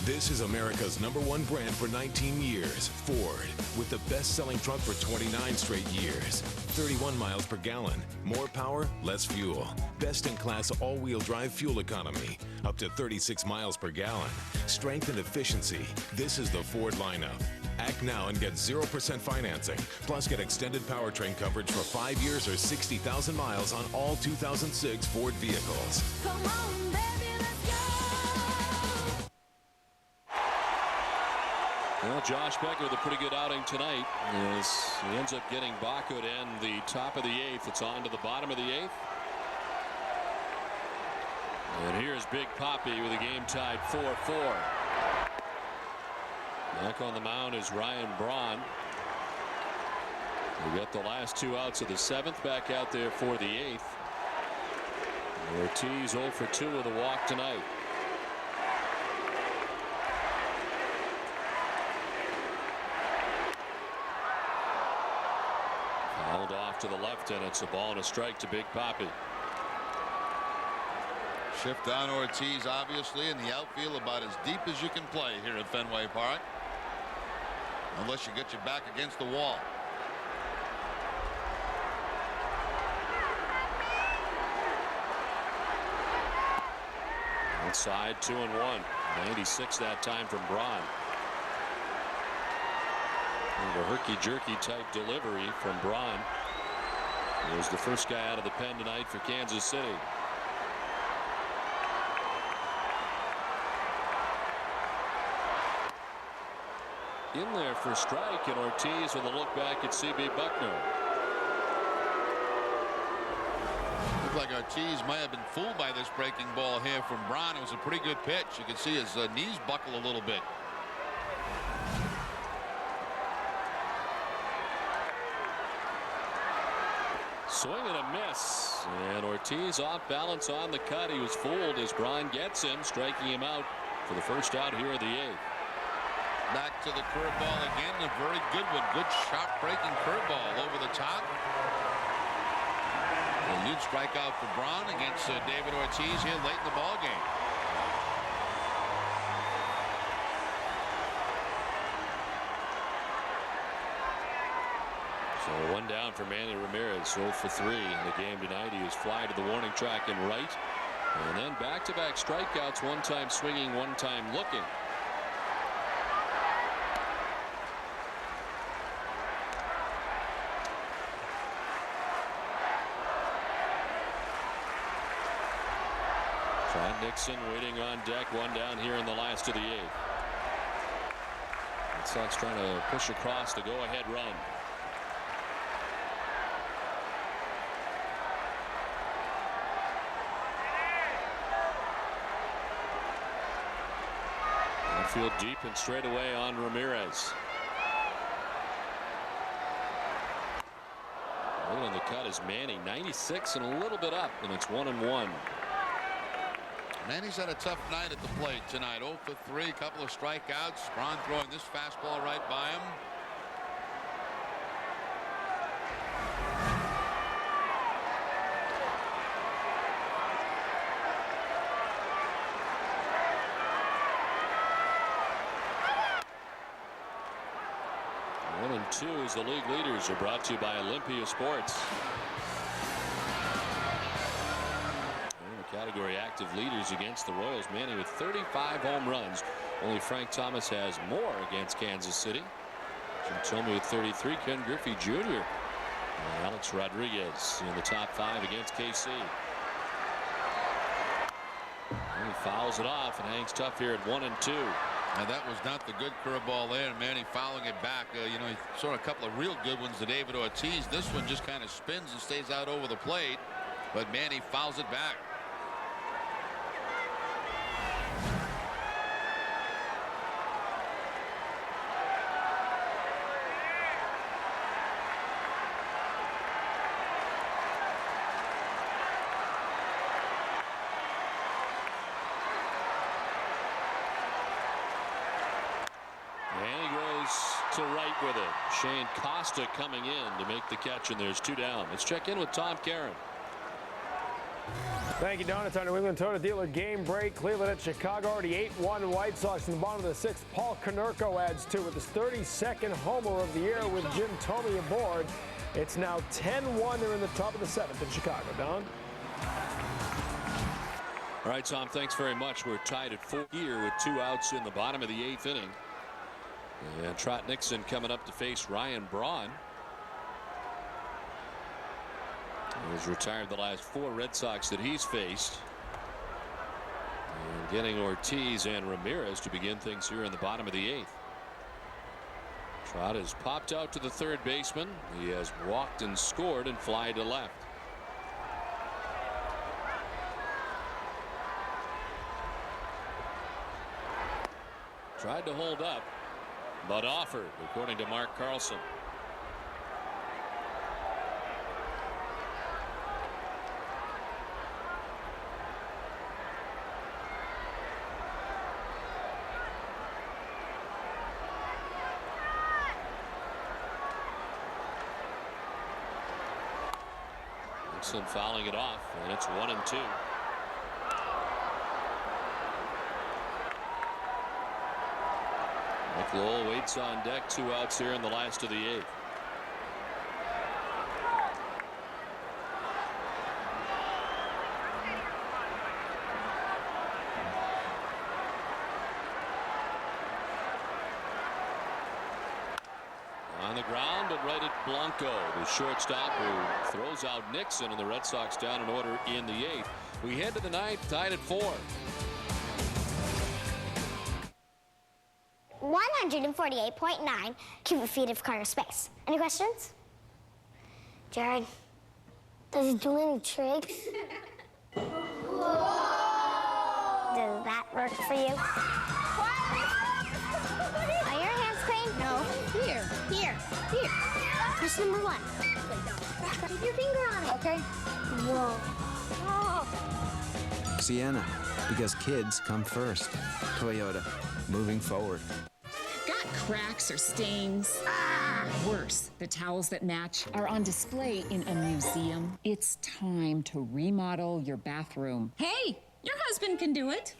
Speaker 10: This is America's #1 brand for 19 years, Ford, with the best-selling truck for 29 straight years. 31 miles per gallon, more power, less fuel. Best-in-class all-wheel drive fuel economy, up to 36 miles per gallon. Strength and efficiency, this is the Ford lineup. Act now and get 0% financing, plus get extended powertrain coverage for 5 years or 60,000 miles on all 2006 Ford vehicles.
Speaker 15: Come on, baby, let's go.
Speaker 4: Well, Josh Beckett with a pretty good outing tonight as he ends up getting Baco to end the top of the 8th. It's on to the bottom of the 8th. And here's Big Papi with a game tied 4-4. Back on the mound is Ryan Braun. We got the last 2 outs of the 7th back out there for the 8th. Ortiz 0 for 2 with a walk tonight. Fouled off to the left, and it's a ball and a strike to Big Papi.
Speaker 18: Shift down Ortiz, obviously, in the outfield about as deep as you can play here at Fenway Park. Unless you get your back against the wall.
Speaker 4: Outside 2-1. 96 that time from Braun. And a herky-jerky type delivery from Braun. He was the first guy out of the pen tonight for Kansas City. In there for strike, and Ortiz with a look back at C.B. Buckner.
Speaker 18: Looked like Ortiz might have been fooled by this breaking ball here from Braun. It was a pretty good pitch. You can see his knees buckle a little bit.
Speaker 4: Swing and a miss, and Ortiz off balance on the cut. He was fooled as Braun gets him, striking him out for the first out here in the 8th.
Speaker 18: Back to the curveball again, a very good one. Good sharp breaking curveball over the top. A huge strikeout for Braun against David Ortiz here late in the ball game.
Speaker 4: So 1 down for Manny Ramirez, 0 for 3 in the game tonight. He was fly to the warning track and right, and then back-to-back strikeouts, one time swinging, one time looking. Trent Nixon waiting on deck, 1 down here in the last of the 8th. Red Sox trying to push across the go-ahead run. Field deep and straight away on Ramirez. Right on the cut is Manny, 96 and a little bit up, and it's 1-1.
Speaker 18: Manny's had a tough night at the plate tonight. 0 for 3, couple of strikeouts. Braun throwing this fastball right by him.
Speaker 4: One and two as the league leaders are brought to you by Olympia Sports. Category active leaders against the Royals. Manny with 35 home runs. Only Frank Thomas has more against Kansas City. Jim Thome with 33. Ken Griffey Jr. And Alex Rodriguez in the top 5 against KC. And he fouls it off and hangs tough here at 1-2.
Speaker 18: Now that was not the good curveball there, and Manny fouling it back. You know, he saw a couple of real good ones to David Ortiz. This one just kind of spins and stays out over the plate, but Manny fouls it back.
Speaker 4: To right with it. Shane Costa coming in to make the catch, and there's 2 down. Let's check in with Tom Caron.
Speaker 5: Thank you, Don. It's our New England Toyota dealer game break. Cleveland at Chicago, already 8-1 White Sox in the bottom of the 6th. Paul Konerko adds 2 with his 32nd homer of the year with Jim Thome aboard. It's now 10-1. They're in the top of the 7th in Chicago. Don?
Speaker 4: All right, Tom, thanks very much. We're tied at 4 here with 2 outs in the bottom of the 8th inning. And Trot Nixon coming up to face Ryan Braun. He's retired the last 4 Red Sox that he's faced. And getting Ortiz and Ramirez to begin things here in the bottom of the 8th. Trot has popped out to the 3rd baseman. He has walked and scored and fly to left. Tried to hold up, but offered, according to Mark Carlson. Nixon fouling it off, and it's 1-2. Mike Lowell waits on deck, 2 outs here in the last of the 8th. On the ground, but right at Blanco, the shortstop, who throws out Nixon, and the Red Sox down in order in the 8th. We head to the 9th, tied at 4.
Speaker 25: 148.9 cubic feet of cargo space. Any questions? Jared, does it do any tricks? Does that work for you? Are your hands clean? No. Here. This number 1. Put your finger on it. Okay. Whoa. Oh.
Speaker 23: Sienna, because kids come first. Toyota, moving forward.
Speaker 6: Got cracks or stains? Worse, the towels that match are on display in a museum. It's time to remodel your bathroom. Hey, your husband can do it.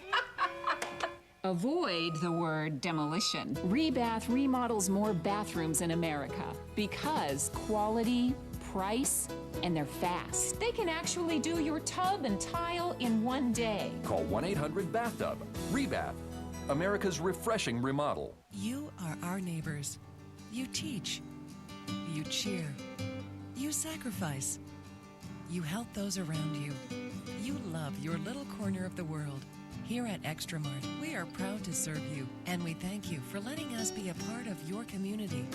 Speaker 6: Avoid the word demolition. Rebath remodels more bathrooms in America because quality, price, and they're fast. They can actually do your tub and tile in 1 day.
Speaker 14: Call 1-800-BATHTUB. Rebath, America's refreshing remodel.
Speaker 11: You are our neighbors. You teach. You cheer. You sacrifice. You help those around you. You love your little corner of the world. Here at Extra Mart, we are proud to serve you, and we thank you for letting us be a part of your community.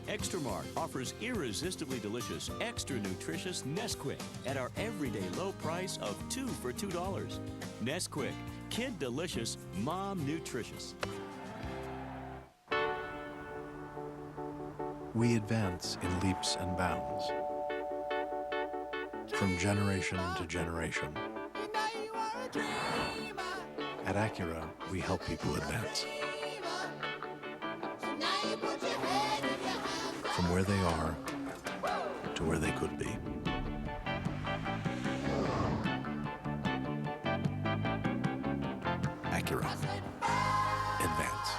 Speaker 8: Extra Mart offers irresistibly delicious, extra nutritious Nesquik at our everyday low price of 2 for $2. Nesquik, kid delicious, mom nutritious.
Speaker 1: we advance in leaps and bounds. From generation to generation. At Acura, we help people advance. From where they are to where they could be. Acura. Advance.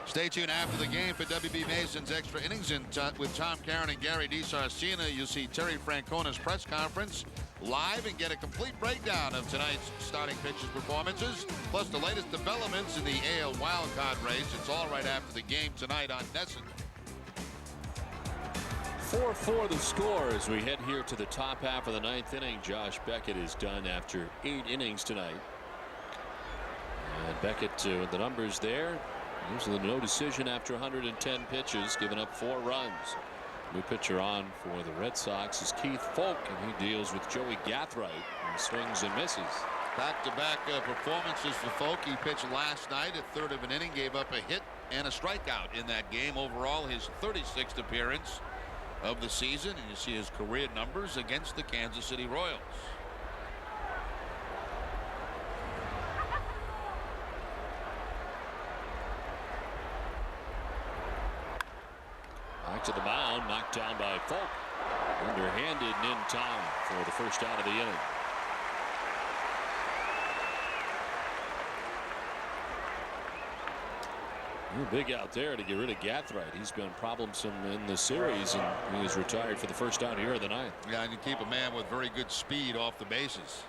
Speaker 18: Stay tuned after the game for WB Mason's Extra Innings with Tom Caron and Gary DiSarcina. You'll see Terry Francona's press conference live and get a complete breakdown of tonight's starting pitchers' performances, plus the latest developments in the AL wildcard race. It's all right after the game tonight on NESN.
Speaker 4: 4-4 the score as we head here to the top half of the ninth inning. Josh Beckett is done after 8 innings tonight. And Beckett with the numbers there. Usually no decision after 110 pitches, giving up 4 runs. New pitcher on for the Red Sox is Keith Folk, and he deals with Joey Gathright and swings and misses.
Speaker 18: Back-to-back performances for Folk. He pitched last night at third of an inning, gave up a hit and a strikeout in that game. Overall, his 36th appearance of the season, and you see his career numbers against the Kansas City Royals.
Speaker 4: Back to the mound, knocked down by Folk. Underhanded and in time for the first out of the inning. Big out there to get rid of Gathright. He's been problemsome in the series, and he was retired for the first out here of the ninth.
Speaker 18: Yeah, and you keep a man with very good speed off the bases.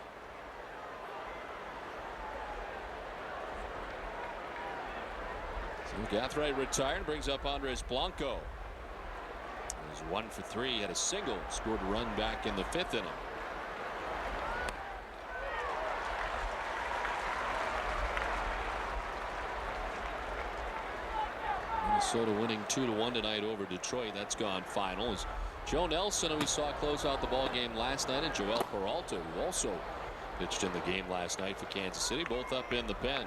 Speaker 4: So Gathright retired, brings up Andres Blanco. He was 1 for 3, had a single, scored a run back in the 5th inning. Minnesota winning 2-1 tonight over Detroit. That's gone final. As Joe Nelson, who we saw close out the ball game last night, and Joel Peralta, who also pitched in the game last night for Kansas City, both up in the pen.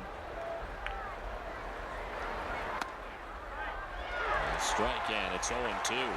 Speaker 4: And strike, and it's 0-2.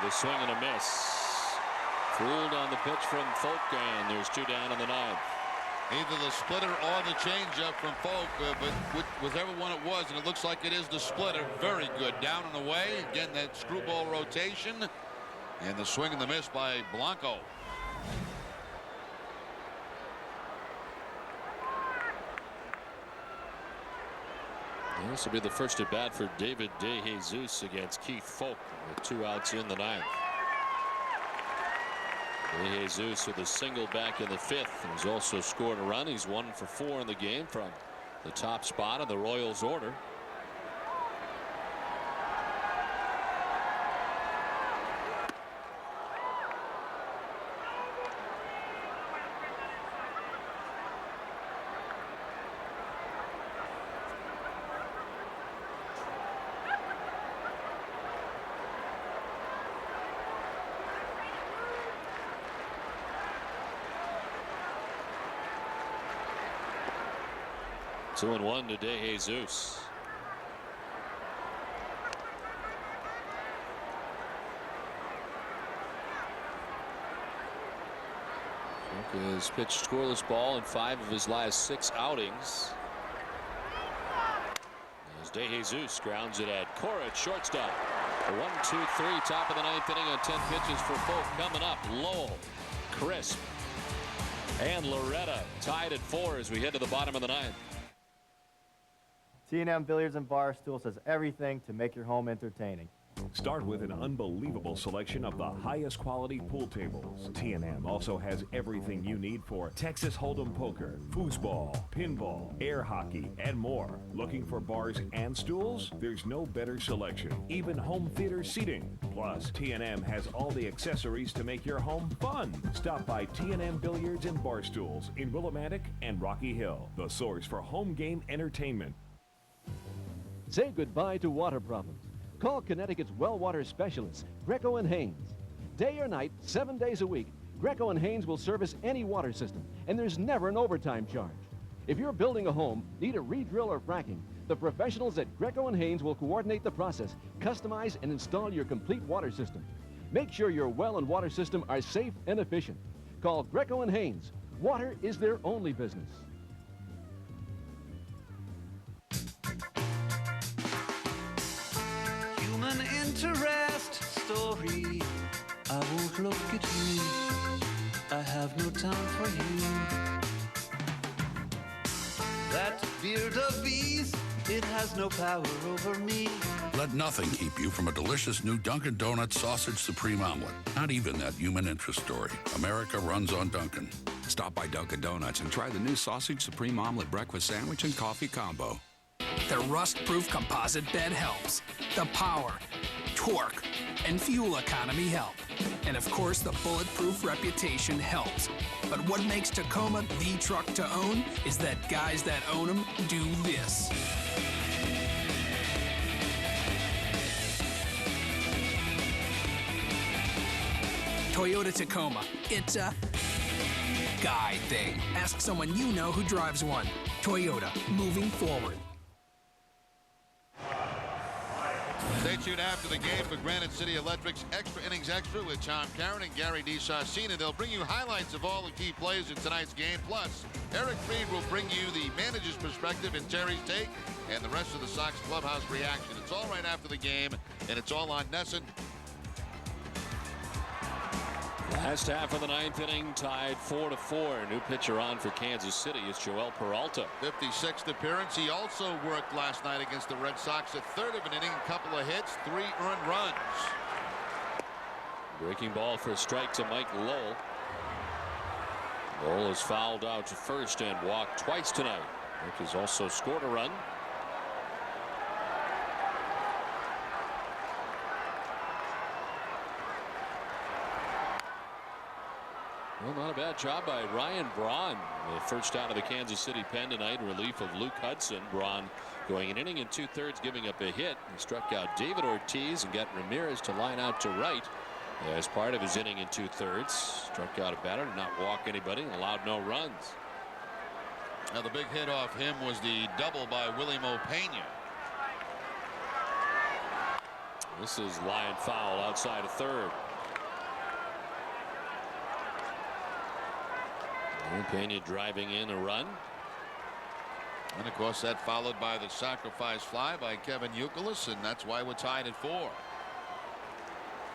Speaker 4: The swing and a miss. Fooled on the pitch from Folk, and there's 2 down in the 9th.
Speaker 18: Either the splitter or the changeup from Folk, but whichever one it was, and it looks like it is the splitter. Very good. Down and away. Again, that screwball rotation. And the swing and the miss by Blanco.
Speaker 4: This will be the first at bat for David DeJesus against Keith Folk with 2 outs in the 9th. DeJesus with a single back in the 5th. He's also scored a run. He's 1 for 4 in the game from the top spot of the Royals order. Two and 1 to DeJesus. Folk has pitched scoreless ball in 5 of his last 6 outings. As DeJesus grounds it at Cora at shortstop. A 1-2-3 top of the 9th inning on 10 pitches for Folk. Coming up, Lowell, Crisp, and Loretta tied at 4 as we head to the bottom of the 9th.
Speaker 17: T&M Billiards and Bar Stool says everything to make your home entertaining.
Speaker 16: Start with an unbelievable selection of the highest quality pool tables. T&M also has everything you need for Texas Hold'em poker, foosball, pinball, air hockey, and more. Looking for bars and stools? There's no better selection. Even home theater seating. Plus, T&M has all the accessories to make your home fun. Stop by T&M Billiards and Barstools in Willimantic and Rocky Hill, the source for home game entertainment.
Speaker 9: Say goodbye to water problems. Call Connecticut's well water specialists, Greco and Haynes. Day or night, 7 days a week, Greco and Haynes will service any water system, and there's never an overtime charge. If you're building a home, need a re-drill or fracking, the professionals at Greco and Haynes will coordinate the process, customize, and install your complete water system. Make sure your well and water system are safe and efficient. Call Greco and Haynes. Water is their only business.
Speaker 17: Human interest story. I won't look at you. I have no time for you. That beard of bees, it has no power over me.
Speaker 19: Let nothing keep you from a delicious new Dunkin' Donuts Sausage Supreme Omelet. Not even that human interest story. America runs on Dunkin'.
Speaker 21: Stop by Dunkin' Donuts and try the new Sausage Supreme Omelet Breakfast Sandwich and Coffee Combo.
Speaker 22: The rust-proof composite bed helps. The power, torque, and fuel economy help. And of course, the bulletproof reputation helps. But what makes Tacoma the truck to own is that guys that own them do this. Toyota Tacoma. It's a guy thing. Ask someone you know who drives one. Toyota, moving forward.
Speaker 18: Stay tuned after the game for Granite City Electric's Extra Innings Extra with Tom Caron and Gary DeSaucina. They'll bring you highlights of all the key plays in tonight's game. Plus, Eric Freed will bring you the manager's perspective and Terry's take and the rest of the Sox clubhouse reaction. It's all right after the game, and it's all on NESN.
Speaker 4: Last half of the ninth inning, tied 4-4. New pitcher on for Kansas City is Joel Peralta.
Speaker 18: 56th appearance. He also worked last night against the Red Sox. A third of an inning, a couple of hits, 3 earned runs.
Speaker 4: Breaking ball for a strike to Mike Lowell. Lowell is fouled out to first and walked twice tonight. Nick has also scored a run. Well, not a bad job by Ryan Braun. The first out of the Kansas City pen tonight in relief of Luke Hudson. Braun going an inning and 2/3, giving up a hit. He struck out David Ortiz and got Ramirez to line out to right as part of his inning in 2/3. Struck out a batter, did not walk anybody, and allowed no runs.
Speaker 18: Now the big hit off him was the double by Willie Mo Pena.
Speaker 4: This is line foul outside of third. Pena driving in a run.
Speaker 18: And of course that followed by the sacrifice fly by Kevin Youkilis, and that's why we're tied at 4.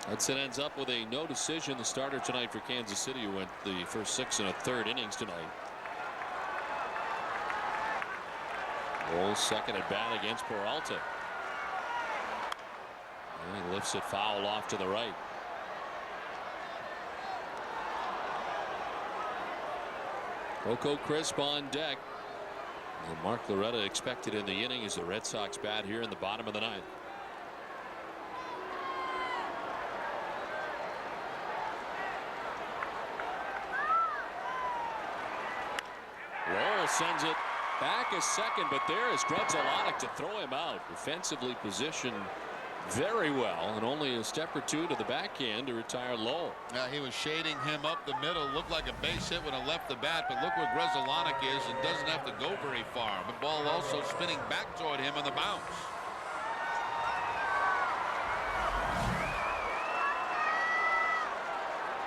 Speaker 4: Hudson ends up with a no decision. The starter tonight for Kansas City, who went the first 6 1/3 innings tonight. Lowell's second at bat against Peralta. And he lifts it foul off to the right. Coco Crisp on deck. And Mark Loretta expected in the inning as the Red Sox bat here in the bottom of the ninth. Lowell sends it back a second, but there is Grudzielanek to throw him out. Defensively positioned very well, and only a step or two to the backhand to retire Lowell.
Speaker 18: Now he was shading him up the middle. Looked like a base hit when it left the bat, but look where Grudzielanek is and doesn't have to go very far. The ball also spinning back toward him on the bounce.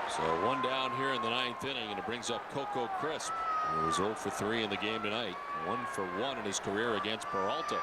Speaker 4: So one down here in the ninth inning, and it brings up Coco Crisp, who was 0 for 3 in the game tonight. 1 for 1 in his career against Peralta.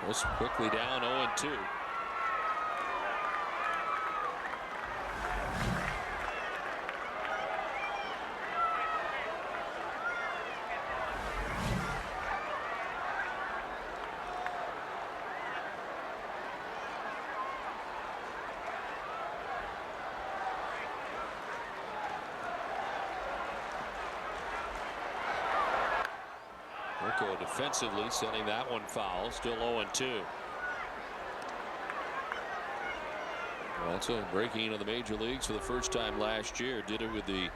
Speaker 4: Goes quickly down 0-2. Defensively sending that one foul. Still 0-2. Also breaking into the major leagues for the first time last year. Did it with the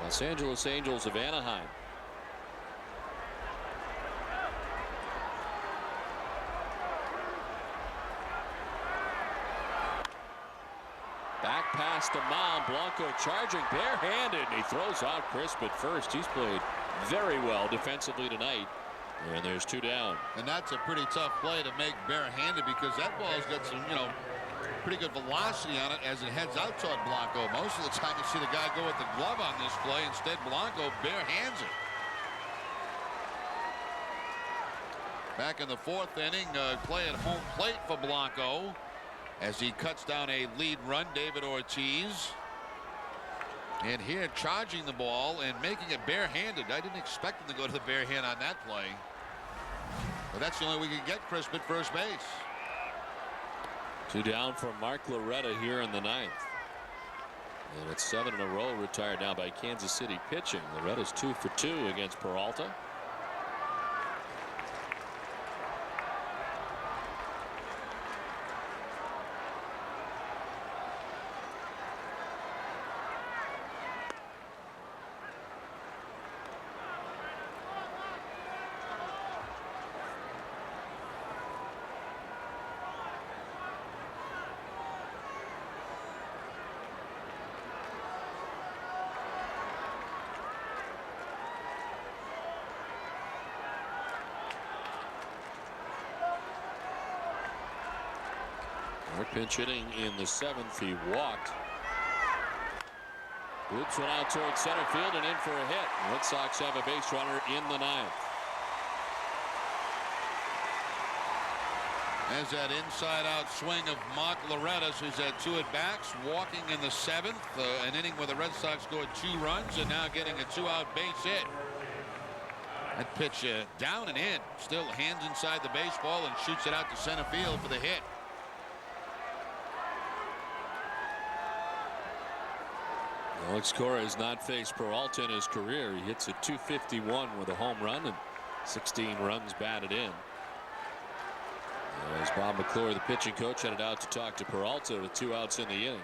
Speaker 4: Los Angeles Angels of Anaheim. Back pass to Mom. Blanco charging barehanded. And he throws out Crisp at first. He's played very well defensively tonight. And there's 2 down.
Speaker 18: And that's a pretty tough play to make barehanded because that ball's got some, pretty good velocity on it as it heads out toward Blanco. Most of the time you see the guy go with the glove on this play. Instead, Blanco barehands it. Back in the 4th inning, play at home plate for Blanco as he cuts down a lead run, David Ortiz. And here charging the ball and making it barehanded. I didn't expect him to go to the bare hand on that play. But that's the only way we can get Crisp at first base.
Speaker 4: 2 down for Mark Loretta here in the 9th. And it's 7 in a row retired now by Kansas City pitching. Loretta's 2 for 2 against Peralta. Pinch hitting in the 7th. He walked. Loops one out towards center field and in for a hit. Red Sox have a base runner in the 9th.
Speaker 18: As that inside out swing of Mark Loretta's, who's had 2 at-bats, walking in the 7th, an inning where the Red Sox scored 2 runs and now getting a 2-out base hit. That pitch down and in. Still hands inside the baseball and shoots it out to center field for the hit.
Speaker 4: Alex Cora has not faced Peralta in his career. He hits a .251 with a home run and 16 runs batted in. As Bob McClure, the pitching coach, headed out to talk to Peralta with 2 outs in the inning.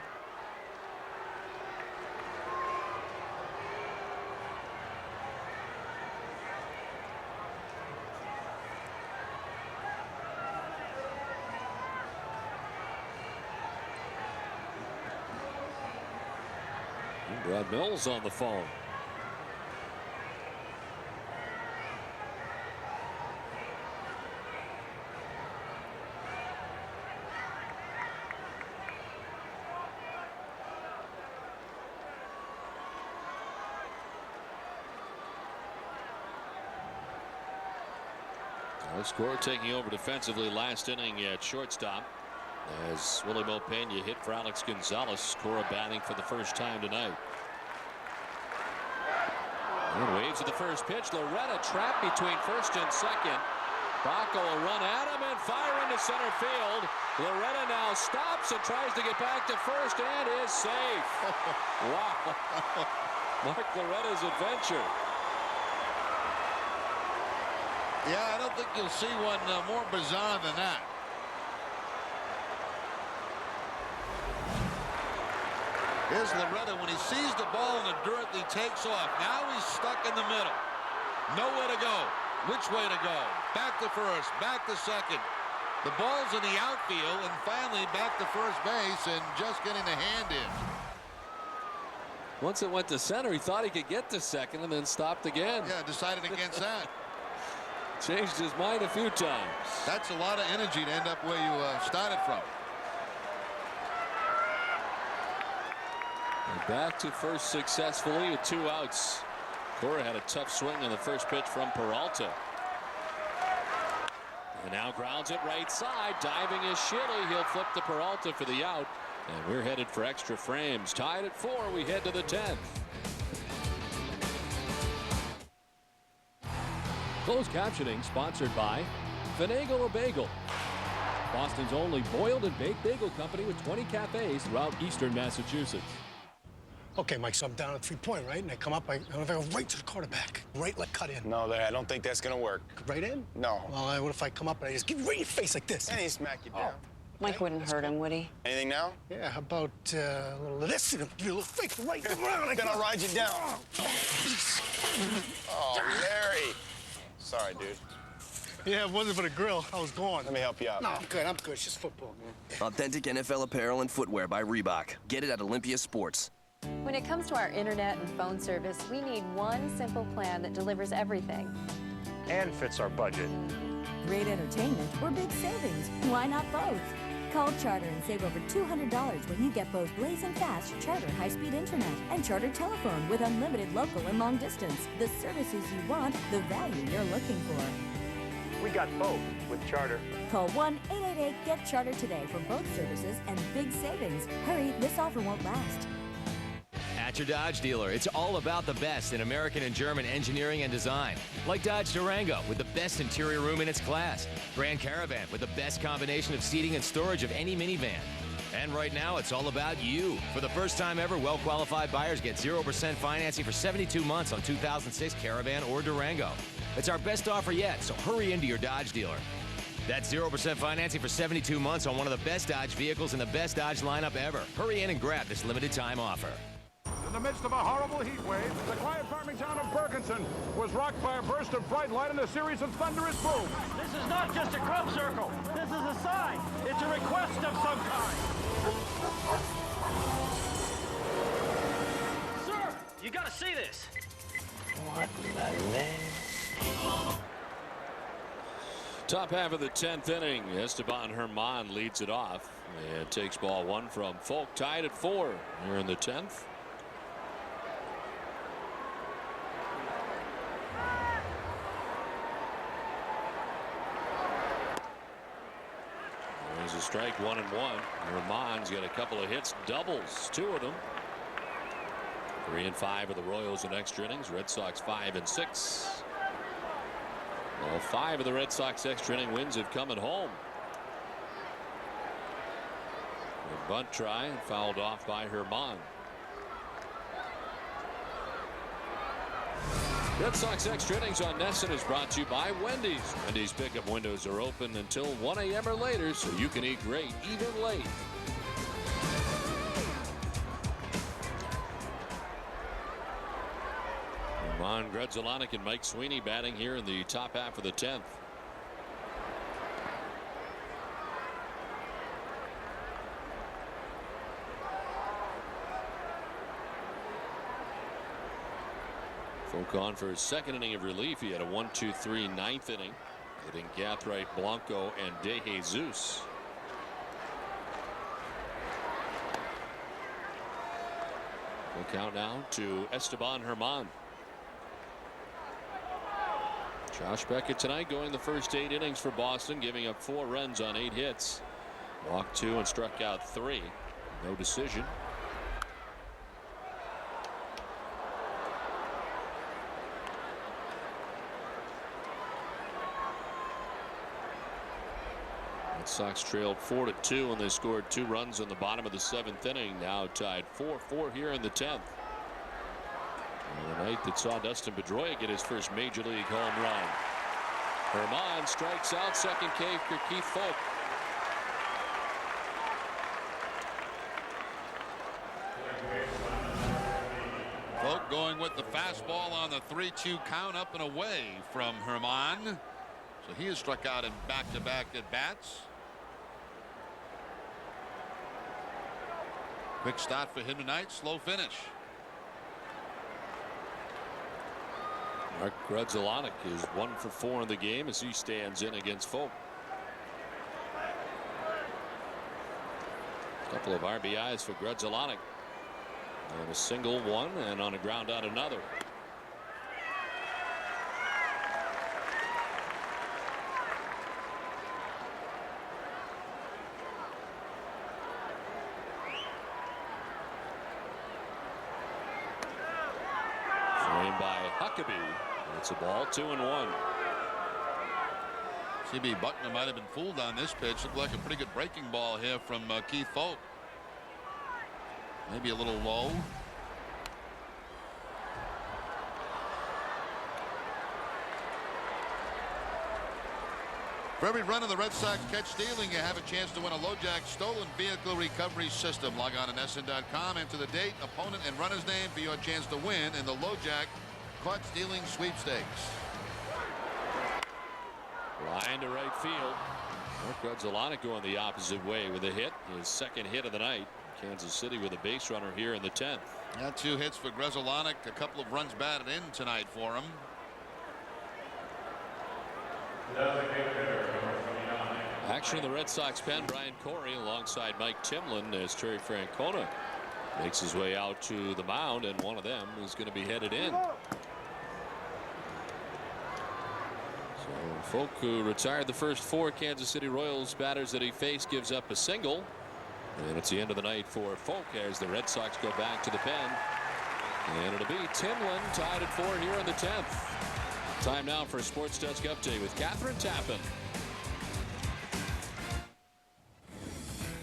Speaker 4: Brad Mills on the phone. Alex Cora taking over defensively last inning at shortstop. As Willie Mopena hit for Alex Gonzalez. Cora batting for the first time tonight. And waves at the first pitch. Loretta trapped between first and second. Bacco will run at him and fire into center field. Loretta now stops and tries to get back to first and is safe. Wow. Mark Loretta's adventure.
Speaker 18: Yeah, I don't think you'll see one more bizarre than that. Here's Loretta. When he sees the ball in the dirt, he takes off. Now he's stuck in the middle. Nowhere to go. Which way to go? Back to first, back to second. The ball's in the outfield, and finally back to first base and just getting the hand in.
Speaker 4: Once it went to center, he thought he could get to second and then stopped again.
Speaker 18: Yeah, decided against that.
Speaker 4: Changed his mind a few times.
Speaker 18: That's a lot of energy to end up where you started from.
Speaker 4: And back to first successfully with 2 outs. Cora had a tough swing on the first pitch from Peralta. And now grounds it right side. Diving is Shilly. He'll flip to Peralta for the out. And we're headed for extra frames. Tied at 4. We head to the 10th. Closed captioning sponsored by Finagle a Bagel, Boston's only boiled and baked bagel company with 20 cafes throughout eastern Massachusetts.
Speaker 3: Okay, Mike, so I'm down at 3-point, right? And I come up, I go right to the quarterback. Right, like cut in.
Speaker 7: No, I don't think that's gonna work.
Speaker 3: Right in?
Speaker 7: No.
Speaker 3: Well, what if I come up and I just give you right in your face like this?
Speaker 7: And he smack you down.
Speaker 12: Mike wouldn't hurt him, would he?
Speaker 7: Anything now?
Speaker 3: Yeah, how about a little of this? Give you a little fake right around.
Speaker 7: Then I'll ride you down. Oh, Larry. Sorry, dude.
Speaker 3: Yeah, if it wasn't for the grill, I was gone.
Speaker 7: Let me help you out.
Speaker 3: No, I'm good. It's just football, man.
Speaker 20: Authentic NFL apparel and footwear by Reebok. Get it at Olympia Sports.
Speaker 24: When it comes to our internet and phone service, we need one simple plan that delivers everything.
Speaker 5: And fits our budget.
Speaker 26: Great entertainment or big savings. Why not both? Call Charter and save over $200 when you get both blazing fast Charter high-speed internet and Charter telephone with unlimited local and long distance. The services you want, the value you're looking for.
Speaker 5: We got both with Charter.
Speaker 26: Call 1-888-GET-CHARTER today for both services and big savings. Hurry, this offer won't last.
Speaker 27: At your Dodge dealer, it's all about the best in American and German engineering and design. Like Dodge Durango, with the best interior room in its class. Grand Caravan, with the best combination of seating and storage of any minivan. And right now, it's all about you. For the first time ever, well-qualified buyers get 0% financing for 72 months on 2006 Caravan or Durango. It's our best offer yet, so hurry into your Dodge dealer. That's 0% financing for 72 months on one of the best Dodge vehicles in the best Dodge lineup ever. Hurry in and grab this limited-time offer.
Speaker 28: In the midst of a horrible heat wave, the quiet farming town of Berkinson was rocked by a burst of bright light and a series of thunderous booms.
Speaker 29: This is not just a crop circle. This is a sign. It's a request of some kind. Sir, you gotta see this. What the
Speaker 4: Top half of the 10th inning. Esteban Herman leads it off and takes ball 1 from Folk. Tied at 4 here in the 10th. There's a strike, 1-1. Herman's got a couple of hits, doubles, 2 of them. 3 and 5 of the Royals in extra innings. Red Sox 5 and 6. Well, 5 of the Red Sox extra inning wins have come at home. A bunt try fouled off by Herman. Red Sox extra innings on NESN is brought to you by Wendy's. Wendy's pickup windows are open until 1 a.m. or later, so you can eat great even late. Herman, Grudzielanek, and Mike Sweeney batting here in the top half of the 10th. Folk on for his second inning of relief. He had a 1-2-3 ninth inning, hitting Gathright, Blanco, and De Jesus. We'll count now to Esteban Herman. Josh Beckett tonight going the first 8 innings for Boston, giving up 4 runs on 8 hits. Walked 2 and struck out 3. No decision. Red Sox trailed 4-2 and they scored 2 runs in the bottom of the 7th inning. Now tied 4-4 here in the 10th. The night that saw Dustin Pedroia get his first major league home run. Herman strikes out, second K for Keith Folk.
Speaker 30: Folk going with the fastball on the 3-2 count, up and away from Herman. So he has struck out in back-to-back at bats. Quick start for him tonight, slow finish.
Speaker 4: Mark Grudzielanek is 1 for 4 in the game as he stands in against Folk. A couple of RBIs for Grudzielanek. And a single one, and on a ground out another. Huckabee. It's a ball, 2-1.
Speaker 30: CB Buckner might have been fooled on this pitch. Looked like a pretty good breaking ball here from Keith Folk. Maybe a little low. For every run of the Red Sox catch stealing, you have a chance to win a LoJack stolen vehicle recovery system. Log on to NESN.com, enter the date, opponent, and runner's name for your chance to win in the LoJack caught stealing sweepstakes.
Speaker 4: Line to right field. Mark Grudzielanek going the opposite way with a hit. His second hit of the night. Kansas City with a base runner here in the 10th.
Speaker 30: Got 2 hits for Grudzielanek. A couple of runs batted in tonight for him.
Speaker 4: Action in the Red Sox pen. Brian Corey alongside Mike Timlin as Terry Francona makes his way out to the mound, and one of them is going to be headed in. So Folk, who retired the first 4 Kansas City Royals batters that he faced, gives up a single. And it's the end of the night for Folk as the Red Sox go back to the pen. And it'll be Timlin tied at 4 here in the 10th. Time now for a Sports Desk update with Catherine Tappan.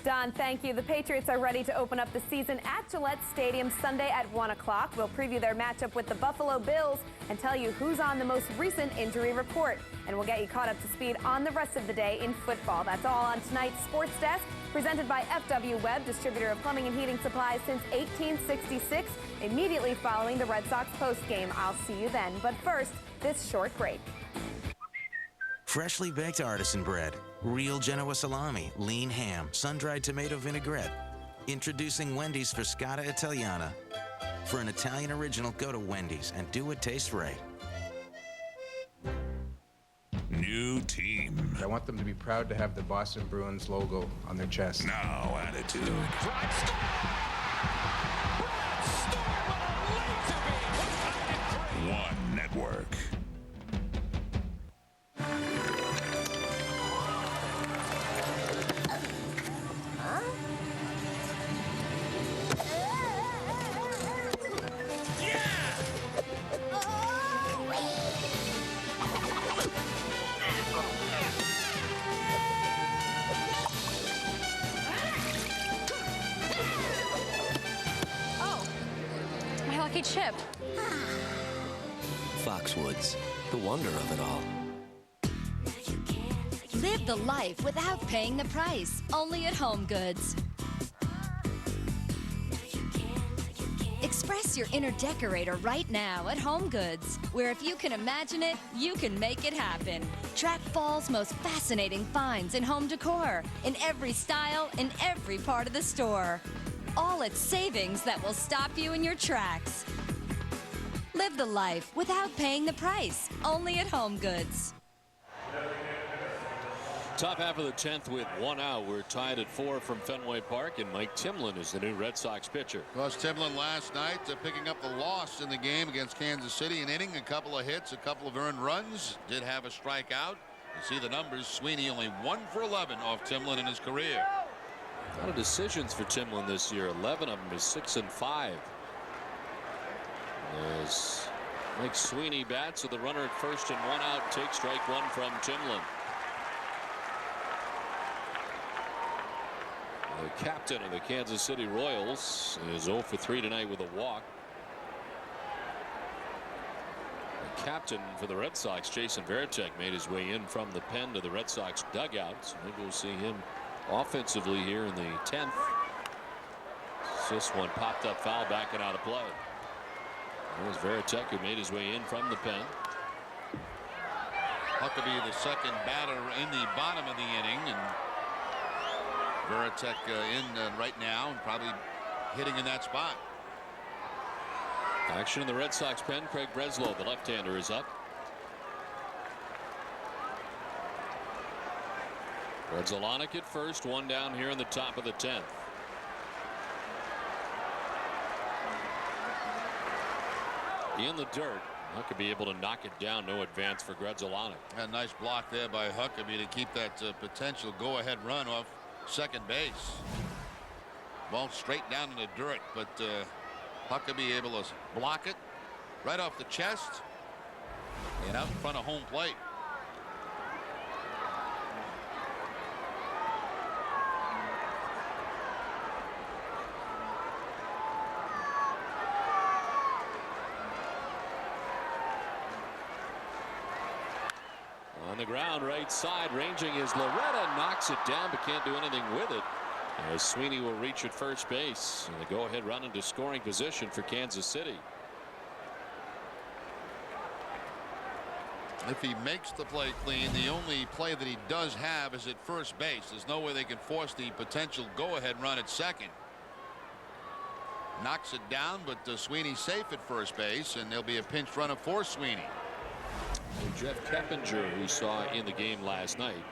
Speaker 2: Don, thank you. The Patriots are ready to open up the season at Gillette Stadium Sunday at 1 o'clock. We'll preview their matchup with the Buffalo Bills and tell you who's on the most recent injury report. And we'll get you caught up to speed on the rest of the day in football. That's all on tonight's Sports Desk, presented by FW Webb, distributor of plumbing and heating supplies since 1866, immediately following the Red Sox postgame. I'll see you then. But first, this short break.
Speaker 6: Freshly baked artisan bread, real Genoa salami, lean ham, sun-dried tomato vinaigrette. Introducing Wendy's Frescata Italiana. For an Italian original, go to Wendy's and do what tastes right.
Speaker 8: New team.
Speaker 10: I want them to be proud to have the Boston Bruins logo on their chest.
Speaker 8: Now attitude. One network.
Speaker 24: Chip.
Speaker 20: Foxwoods, the wonder of it all.
Speaker 11: Live the life without paying the price. Only at Home Goods. Express your inner decorator right now at Home Goods, where if you can imagine it, you can make it happen. Track fall's most fascinating finds in home decor, in every style, in every part of the store. All at savings that will stop you in your tracks. Live the life without paying the price. Only at Home Goods.
Speaker 4: Top half of the 10th with 1 out. We're tied at 4 from Fenway Park, and Mike Timlin is the new Red Sox pitcher.
Speaker 30: Of course, Timlin last night picking up the loss in the game against Kansas City. An inning, a couple of hits, a couple of earned runs. Did have a strikeout. You see the numbers. Sweeney only 1 for 11 off Timlin in his career.
Speaker 4: A lot of decisions for Timlin this year. 11 of them is 6 and 5. As Mike Sweeney bats with the runner at first and 1 out, takes strike 1 from Timlin. The captain of the Kansas City Royals is 0 for 3 tonight with a walk. The captain for the Red Sox, Jason Varitek, made his way in from the pen to the Red Sox dugout. So maybe we'll see him offensively here in the 10th. This one popped up foul, backing out of play. There's Varitek, who made his way in from the pen.
Speaker 30: Huckabee, the second batter in the bottom of the inning, and Varitek in right now and probably hitting in that spot.
Speaker 4: Action in the Red Sox pen. Craig Breslow, the left-hander, is up. Grudzielanek at first, 1 down here in the top of the 10th. In the dirt. Huckabee able to knock it down. No advance for Grudzielanek.
Speaker 30: A nice block there by Huckabee to keep that potential go-ahead run off second base. Ball straight down in the dirt, but Huckabee able to block it right off the chest and out in front of home plate.
Speaker 4: On the ground, right side, ranging is Loretta, knocks it down but can't do anything with it. As Sweeney will reach at first base, and the go-ahead run into scoring position for Kansas City.
Speaker 30: If he makes the play clean, the only play that he does have is at first base. There's no way they can force the potential go-ahead run at second. Knocks it down, but Sweeney's safe at first base, and there'll be a pinch runner for Sweeney.
Speaker 4: Jeff Keppinger, who saw in the game last night.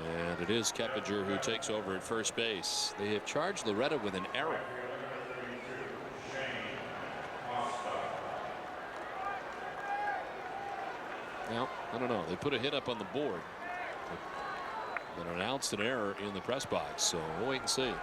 Speaker 4: And it is Keppinger who takes over at first base. They have charged Loretta with an error. Now, I don't know. They put a hit up on the board, but announced an error in the press box. So we'll wait and see.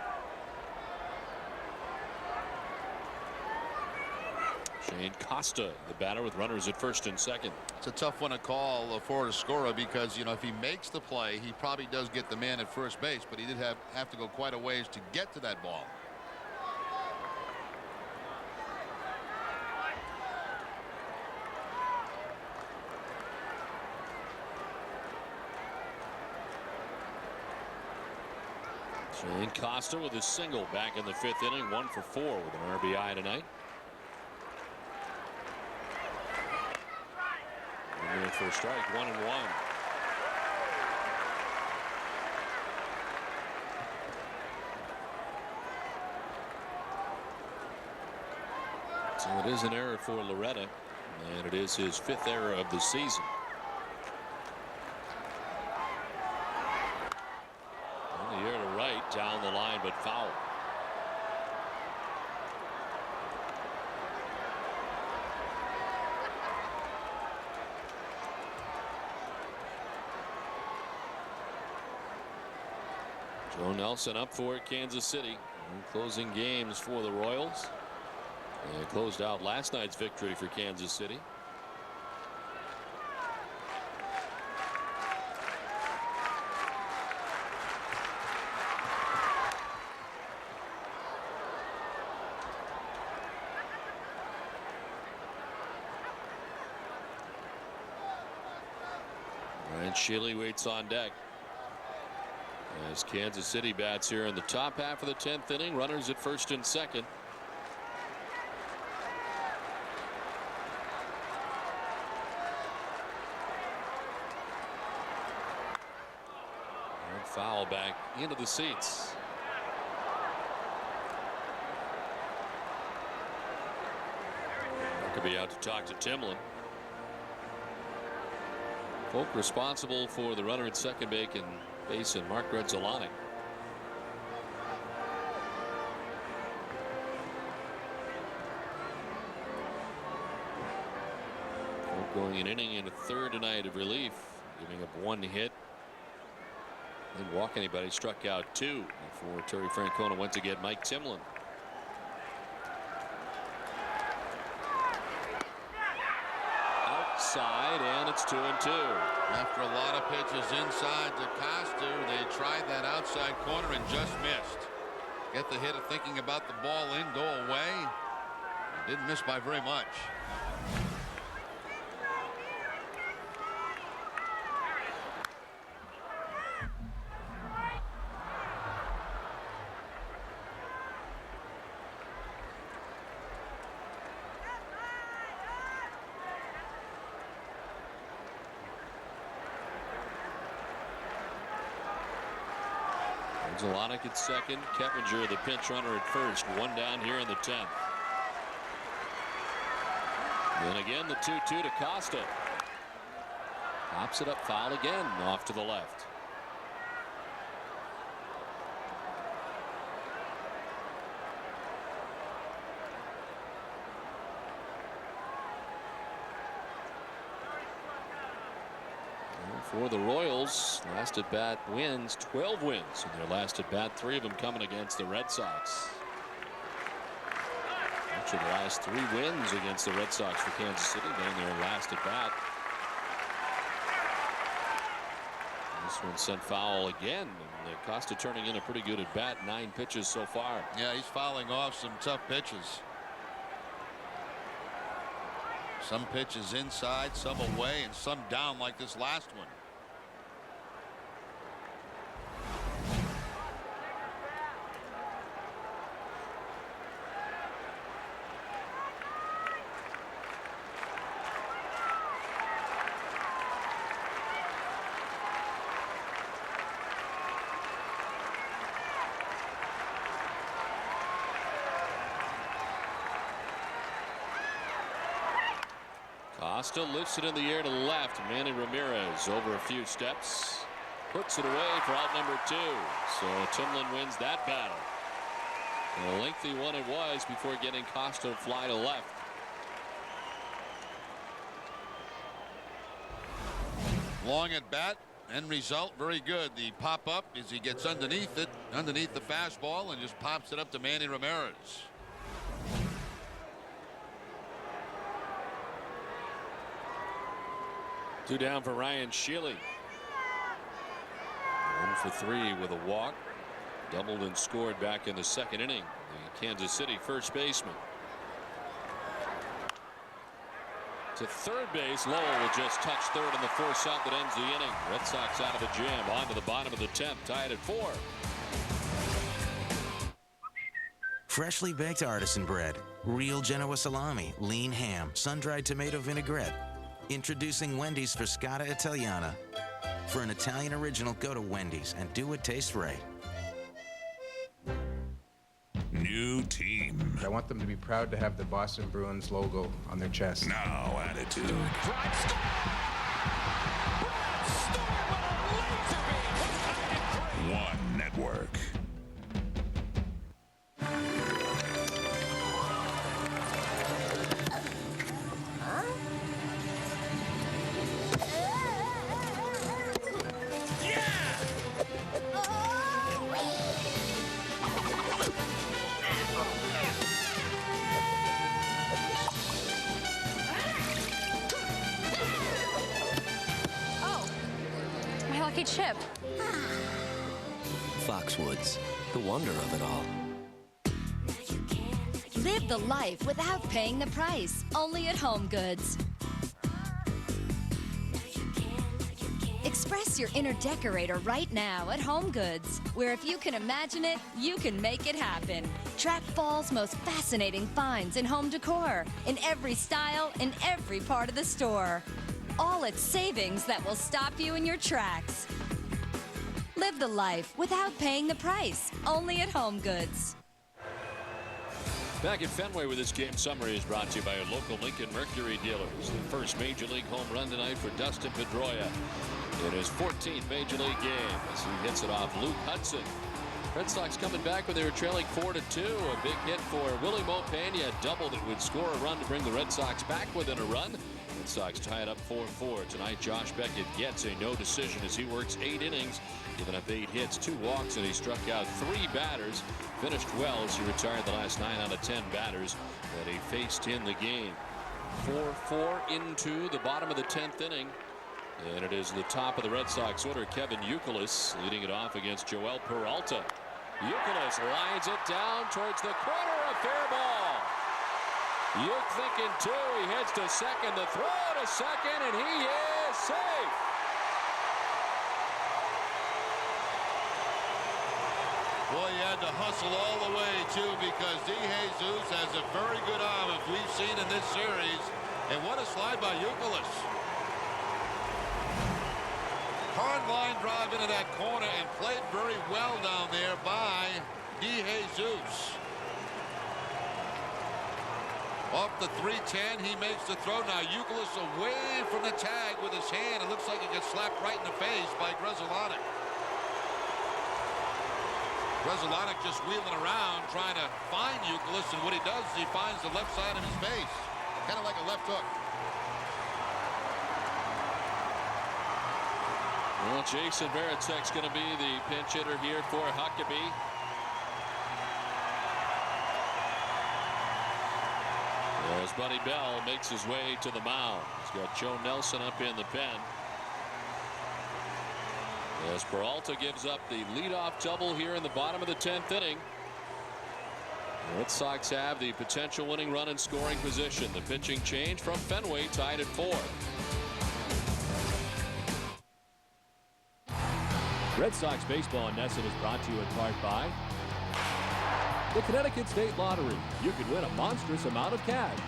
Speaker 4: Shane Costa, the batter, with runners at first and second.
Speaker 30: It's a tough one to call for a scorer because, you know, if he makes the play, he probably does get the man at first base, but he did have to go quite a ways to get to that ball.
Speaker 4: Shane Costa with a single back in the 5th inning, 1 for 4 with an RBI tonight. For a strike, 1-1. So it is an error for Loretta, and it is his 5th error of the season. In the air to right, down the line, but foul. Joe Nelson up for it, Kansas City. Closing games for the Royals. They closed out last night's victory for Kansas City. Ryan Shealy waits on deck as Kansas City bats here in the top half of the 10th inning. Runners at first and second. And foul back into the seats. Could be out to talk to Timlin. Folk responsible for the runner at second base and Mark Redzolani. Folk going an inning and a third tonight of relief, giving up 1 hit. Didn't walk anybody, struck out 2 before Terry Francona went to get Mike Timlin. Outside, and it's 2-2.
Speaker 30: After a lot of pitches inside to Costa, they tried that outside corner and just missed. Get the hitter thinking about the ball in, go away. Didn't miss by very much.
Speaker 4: Zelonic at second, Keppinger the pinch runner at first. 1 down here in the 10th. And again the 2-2 to Costa. Pops it up, foul again, off to the left. For the Royals, last at bat wins, 12 wins in their last at bat, 3 of them coming against the Red Sox. Each of the last 3 wins against the Red Sox for Kansas City getting their last at bat. This one sent foul again, and Costa turning in a pretty good at bat. 9 pitches so far.
Speaker 30: Yeah, he's fouling off some tough pitches. Some pitches inside, some away, and some down like this last one.
Speaker 4: Costa lifts it in the air to left. Manny Ramirez over a few steps. Puts it away for out number 2. So Timlin wins that battle. And a lengthy one it was before getting Costa to fly to left.
Speaker 30: Long at bat. End result very good. The pop up is he gets underneath it, underneath the fastball, and just pops it up to Manny Ramirez.
Speaker 4: Two down for Ryan Shealy. 1 for 3 with a walk. Doubled and scored back in the 2nd inning. The Kansas City first baseman. To third base. Lowell will just touch third on the force out that ends the inning. Red Sox out of the jam. On to the bottom of the 10th. Tied at 4.
Speaker 6: Freshly baked artisan bread, real Genoa salami, lean ham, sun-dried tomato vinaigrette. Introducing Wendy's for Scotta Italiana. For an Italian original, go to Wendy's and do what tastes right.
Speaker 8: New team.
Speaker 10: I want them to be proud to have the Boston Bruins logo on their chest.
Speaker 8: Now attitude. One network.
Speaker 11: Chip.
Speaker 20: Foxwoods, the wonder of it all.
Speaker 11: Live the life without paying the price. Only at Home Goods. Express your inner decorator right now at Home Goods, where if you can imagine it, you can make it happen. Track fall's most fascinating finds in home decor, in every style, in every part of the store. All at savings that will stop you in your tracks. Live the life without paying the price. Only at Home Goods.
Speaker 4: Back at Fenway with this game summary is brought to you by your local Lincoln Mercury dealers. The first Major League home run tonight for Dustin Pedroia in his 14th Major League game as he hits it off Luke Hudson. Red Sox coming back when they were trailing 4-2. A big hit for Willie Mo Pena, double that would score a run to bring the Red Sox back within a run. Red Sox tie it up 4-4. Tonight, Josh Beckett gets a no decision as he works 8 innings, giving up 8 hits, 2 walks, and he struck out 3 batters. Finished well as he retired the last 9 out of 10 batters that he faced in the game. 4-4 into the bottom of the 10th inning. And it is the top of the Red Sox order, Kevin Youkilis, leading it off against Joel Peralta. Youkilis lines it down towards the corner, a fair ball. Youk thinking 2, he heads to second, the throw to second, and he is safe.
Speaker 30: Boy, you had to hustle all the way, too, because DeJesus has a very good arm, as we've seen in this series. And what a slide by Youkilis. Hard line drive into that corner and played very well down there by DeJesus. Off the 310, he makes the throw. Now Youkilis away from the tag with his hand. It looks like he gets slapped right in the face by Grzelcyk. Grzelcyk just wheeling around trying to find Youkilis, and what he does is he finds the left side of his face. Kind of like a left hook.
Speaker 4: Well, Jason Varitek's going to be the pinch hitter here for Huckabee. As Buddy Bell makes his way to the mound. He's got Joe Nelson up in the pen. As Peralta gives up the leadoff double here in the bottom of the 10th inning. The Red Sox have the potential winning run in scoring position. The pitching change from Fenway, tied at 4.
Speaker 1: Red Sox Baseball in Nesson is brought to you in part by the Connecticut State Lottery. You could win a monstrous amount of cash.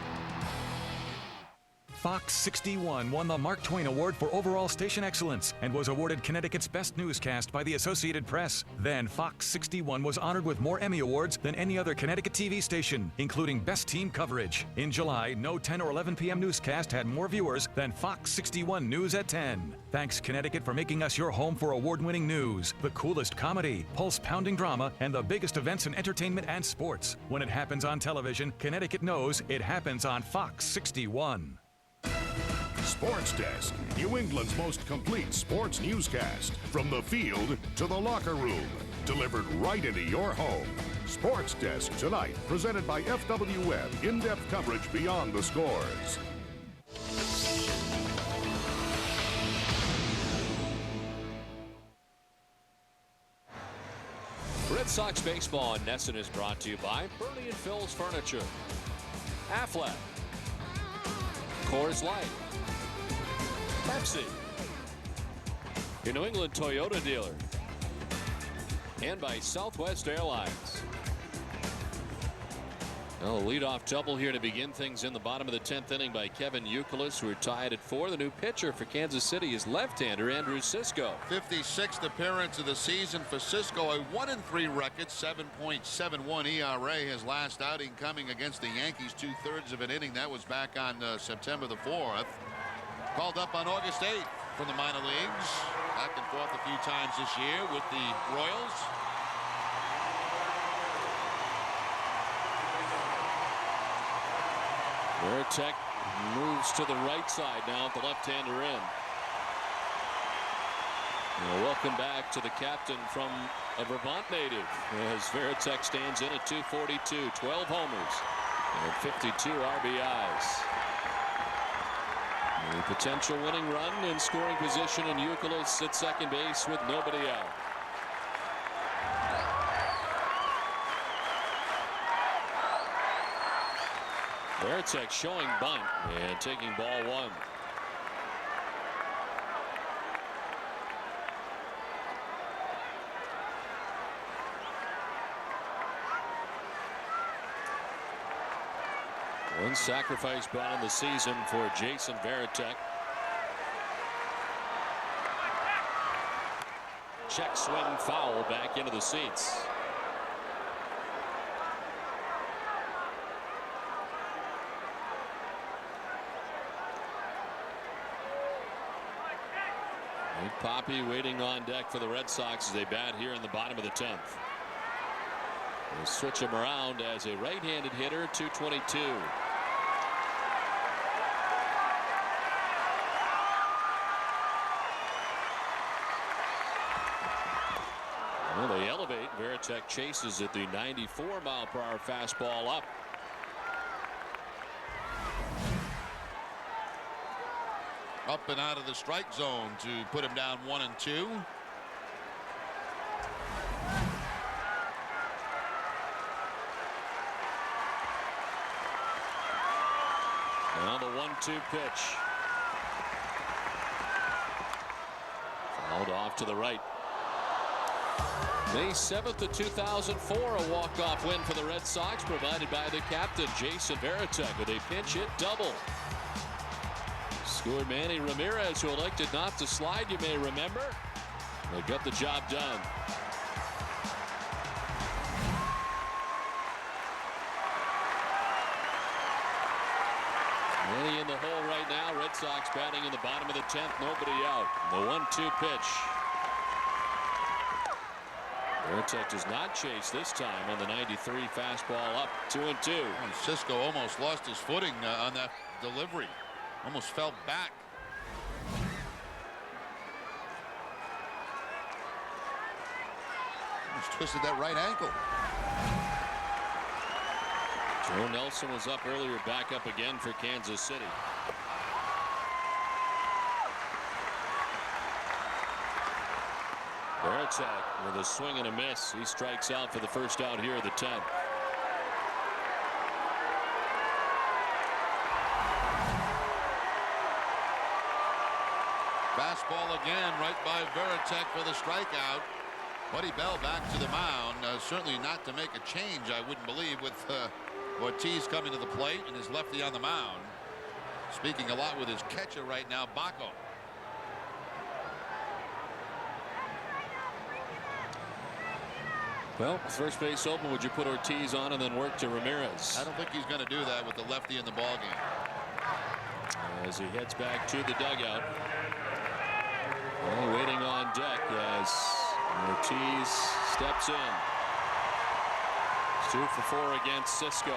Speaker 9: Fox 61 won the Mark Twain Award for Overall Station Excellence and was awarded Connecticut's Best Newscast by the Associated Press. Then Fox 61 was honored with more Emmy Awards than any other Connecticut TV station, including Best Team Coverage. In July, no 10 or 11 p.m. newscast had more viewers than Fox 61 News at 10. Thanks, Connecticut, for making us your home for award-winning news, the coolest comedy, pulse-pounding drama, and the biggest events in entertainment and sports. When it happens on television, Connecticut knows it happens on Fox 61.
Speaker 8: Sports Desk, New England's most complete sports newscast. From the field to the locker room, delivered right into your home. Sports Desk tonight, presented by FW Web. In-depth coverage beyond the scores.
Speaker 4: Red Sox Baseball in Nesson is brought to you by Bernie and Phil's Furniture, Aflac, Coors Light, Pepsi, your New England Toyota dealer, and by Southwest Airlines. Well, a leadoff double here to begin things in the bottom of the 10th inning by Kevin Youkilis, who are tied at 4. The new pitcher for Kansas City is left-hander Andrew Sisco.
Speaker 30: 56th appearance of the season for Sisco, a 1-3 record, 7.71 ERA. His last outing coming against the Yankees, 2/3 of an inning. That was back on September the 4th. Called up on August 8th from the minor leagues. Back and forth a few times this year with the Royals.
Speaker 4: Veritek moves to the right side now at the left-hander end. Welcome back to the captain from a Vermont native as Veritek stands in at 242, 12 homers, and 52 RBIs. A potential winning run in scoring position, and Youkilis at second base with nobody out. Veritek showing bunt and taking ball 1. One sacrifice bunt in the season for Jason Veritek. Check swing foul back into the seats. Poppy waiting on deck for the Red Sox as they bat here in the bottom of the 10th. We'll switch him around as a right-handed hitter, 222. Well, they elevate. Veritek chases at the 94-mile-per-hour fastball up.
Speaker 30: Up and out of the strike zone to put him down 1-2.
Speaker 4: Now the 1-2 pitch. Fouled off to the right. May 7th of 2004, a walk-off win for the Red Sox, provided by the captain, Jason Veritek, with a pinch hit double. Scored Manny Ramirez, who elected not to slide, you may remember. They got the job done. Manny in the hole right now. Red Sox batting in the bottom of the 10th. Nobody out. The 1-2 pitch. Veritek does not chase this time on the 93 fastball up 2-2.
Speaker 30: And Sisco almost lost his footing on that delivery. Almost fell back. Almost twisted that right ankle.
Speaker 4: Joe Nelson was up earlier, back up again for Kansas City. Baratek with a swing and a miss. He strikes out for the first out here of the 10th.
Speaker 30: Fastball again, right by Baratek for the strikeout. Buddy Bell back to the mound. Certainly not to make a change, I wouldn't believe, with Ortiz coming to the plate and his lefty on the mound. Speaking a lot with his catcher right now, Baco.
Speaker 4: Well, first base open. Would you put Ortiz on and then work to Ramirez?
Speaker 30: I don't think he's going to do that with the lefty in the ballgame.
Speaker 4: As he heads back to the dugout. Well, waiting on deck as Ortiz steps in. 2 for 4 against Cisco.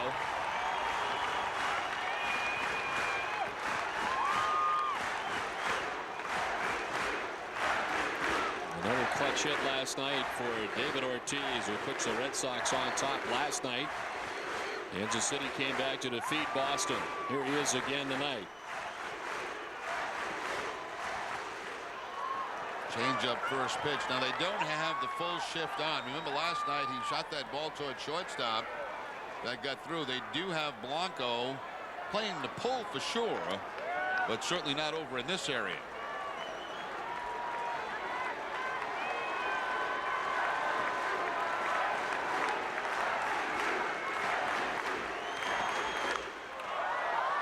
Speaker 4: Another clutch hit last night for David Ortiz, who puts the Red Sox on top last night. Kansas City came back to defeat Boston. Here he is again tonight.
Speaker 30: Change up first pitch. Now they don't have the full shift on. Remember last night he shot that ball toward shortstop. That got through. They do have Blanco playing the pull for sure, but certainly not over in this area.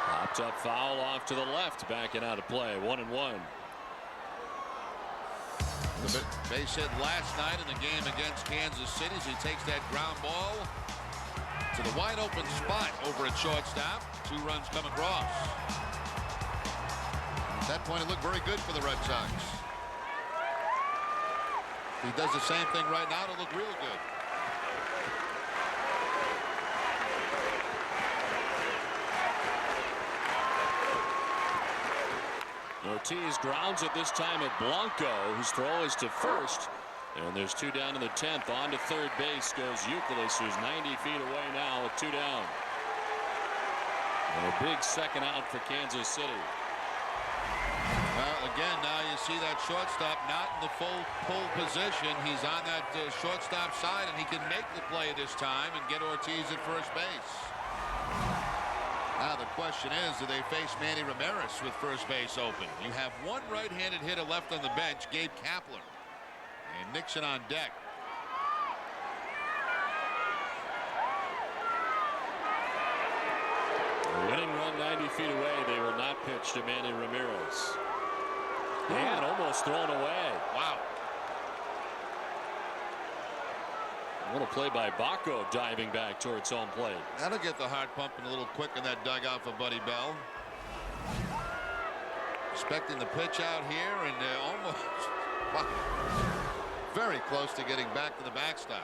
Speaker 4: Popped up foul off to the left, backing out of play. 1-1.
Speaker 30: The base hit last night in the game against Kansas City as he takes that ground ball to the wide open spot over at shortstop. 2 runs come across. At that point it looked very good for the Red Sox. If he does the same thing right now, it'll look real good.
Speaker 4: Ortiz grounds it this time at Blanco, whose throw is to first. And there's 2 down in the 10th. On to third base goes Youkilis, who's 90 feet away now with 2 down. And a big second out for Kansas City.
Speaker 30: Well, again, now you see that shortstop not in the full pull position. He's on that shortstop side, and he can make the play this time and get Ortiz at first base. Now the question is, do they face Manny Ramirez with first base open? You have one right-handed hitter left on the bench, Gabe Kapler, and Nixon on deck.
Speaker 4: The winning run 90 feet away. They will not pitch to Manny Ramirez. And almost thrown away.
Speaker 30: Wow.
Speaker 4: What a play by Baco, diving back towards home plate.
Speaker 30: That'll get the heart pumping a little quick in that dugout for Buddy Bell. Expecting the pitch out here, and almost wow, very close to getting back to the backstop.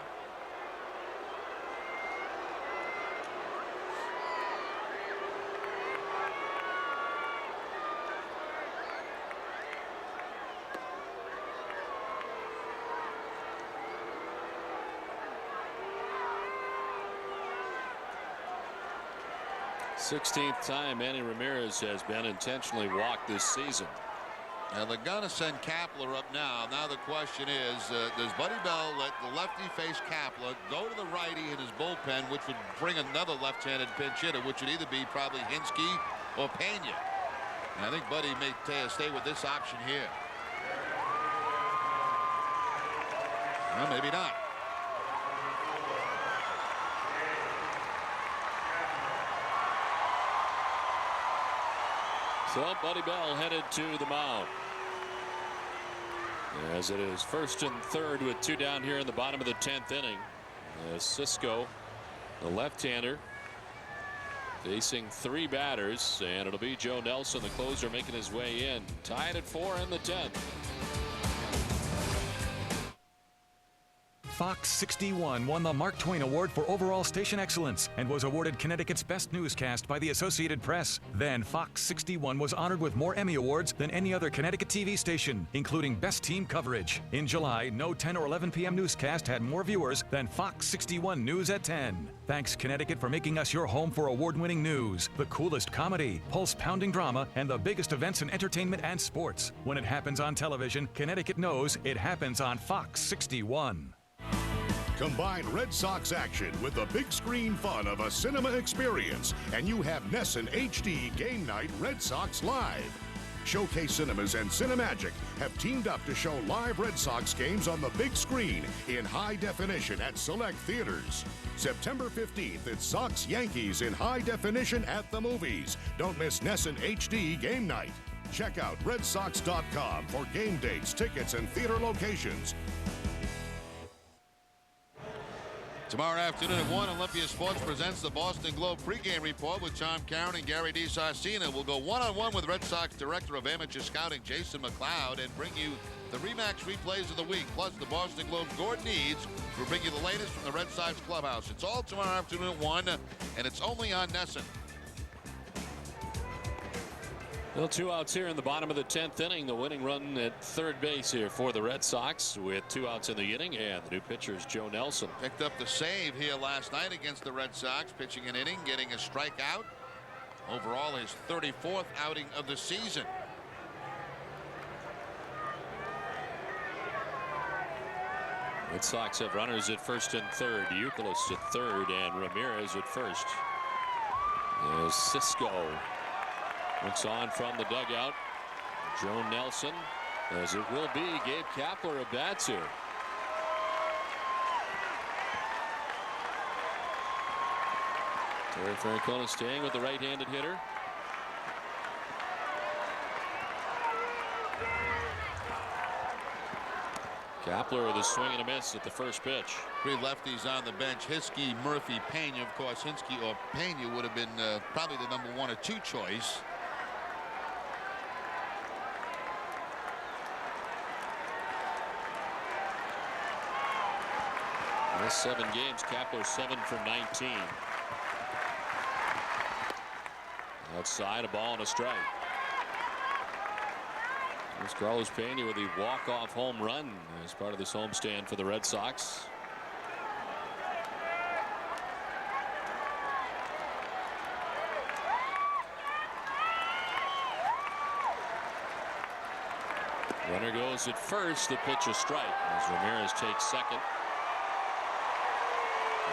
Speaker 4: Sixteenth time Manny Ramirez has been intentionally walked this season.
Speaker 30: And they're going to send Kapler up now. Now the question is, does Buddy Bell let the lefty face Kapler, go to the righty in his bullpen, which would bring another left-handed pinch hitter, which would either be probably Hinsky or Pena. And I think Buddy may stay with this option here. Well, maybe not.
Speaker 4: So Buddy Bell headed to the mound. As it is first and third with 2 down here in the bottom of the 10th inning. Cisco, the left-hander, facing 3 batters, and it'll be Joe Nelson, the closer, making his way in. Tied at 4 in the 10th.
Speaker 9: Fox 61 won the Mark Twain Award for overall station excellence and was awarded Connecticut's best newscast by the Associated Press. Then Fox 61 was honored with more Emmy Awards than any other Connecticut TV station, including best team coverage. In July, no 10 or 11 p.m. newscast had more viewers than Fox 61 News at 10. Thanks, Connecticut, for making us your home for award-winning news, the coolest comedy, pulse-pounding drama, and the biggest events in entertainment and sports. When it happens on television, Connecticut knows it happens on Fox 61.
Speaker 8: Combine Red Sox action with the big screen fun of a cinema experience, and you have Nessun HD Game Night Red Sox Live. Showcase Cinemas and Cinemagic have teamed up to show live Red Sox games on the big screen in high definition at select theaters. September 15th, it's Sox Yankees in high definition at the movies. Don't miss Nessun HD Game Night. Check out RedSox.com for game dates, tickets, and theater locations.
Speaker 30: Tomorrow afternoon at 1, Olympia Sports presents the Boston Globe pregame report with Tom Caron and Gary DiSarcina. We'll go one-on-one with Red Sox Director of Amateur Scouting Jason McLeod and bring you the Remax replays of the week, plus the Boston Globe's Gordon Eads will bring you the latest from the Red Sox clubhouse. It's all tomorrow afternoon at 1, and it's only on Nessun.
Speaker 4: Well, 2 outs here in the bottom of the 10th inning. The winning run at third base here for the Red Sox with 2 outs in the inning. And the new pitcher is Joe Nelson.
Speaker 30: Picked up the save here last night against the Red Sox, pitching an inning, getting a strikeout. Overall, his 34th outing of the season.
Speaker 4: Red Sox have runners at first and third. Euclid at third and Ramirez at first. There's Cisco. Looks on from the dugout. Joe Nelson, as it will be, Gabe Kapler at bats here. Terry Francona staying with the right-handed hitter. Kapler with a swing and a miss at the first pitch.
Speaker 30: 3 lefties on the bench. Hiskey, Murphy, Pena. Of course, Hiskey or Pena would have been probably the number 1 or 2 choice.
Speaker 4: Last 7 games, Kapler 7 for 19. Outside, a ball and a strike. Here's Carlos Pena with a walk-off home run as part of this homestand for the Red Sox. Runner goes at first, the pitch a strike as Ramirez takes second.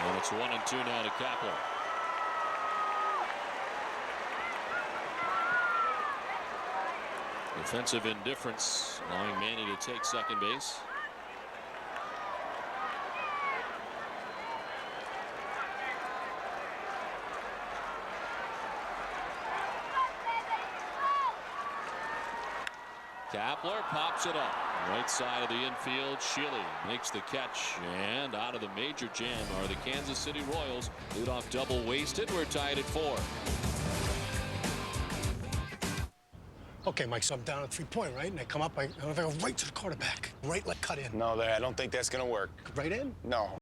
Speaker 4: And it's 1-2 now to Kapler. Defensive indifference allowing Manny to take second base. Kapler pops it up. Right side of the infield, Shealy makes the catch, and out of the major jam are the Kansas City Royals. Leadoff double wasted. We're tied at 4.
Speaker 3: Okay, Mike, so I'm down at 3-point, right? And I come up, I go right to the quarterback. Right, like cut in.
Speaker 7: No, I don't think that's going to work.
Speaker 3: Right in?
Speaker 7: No.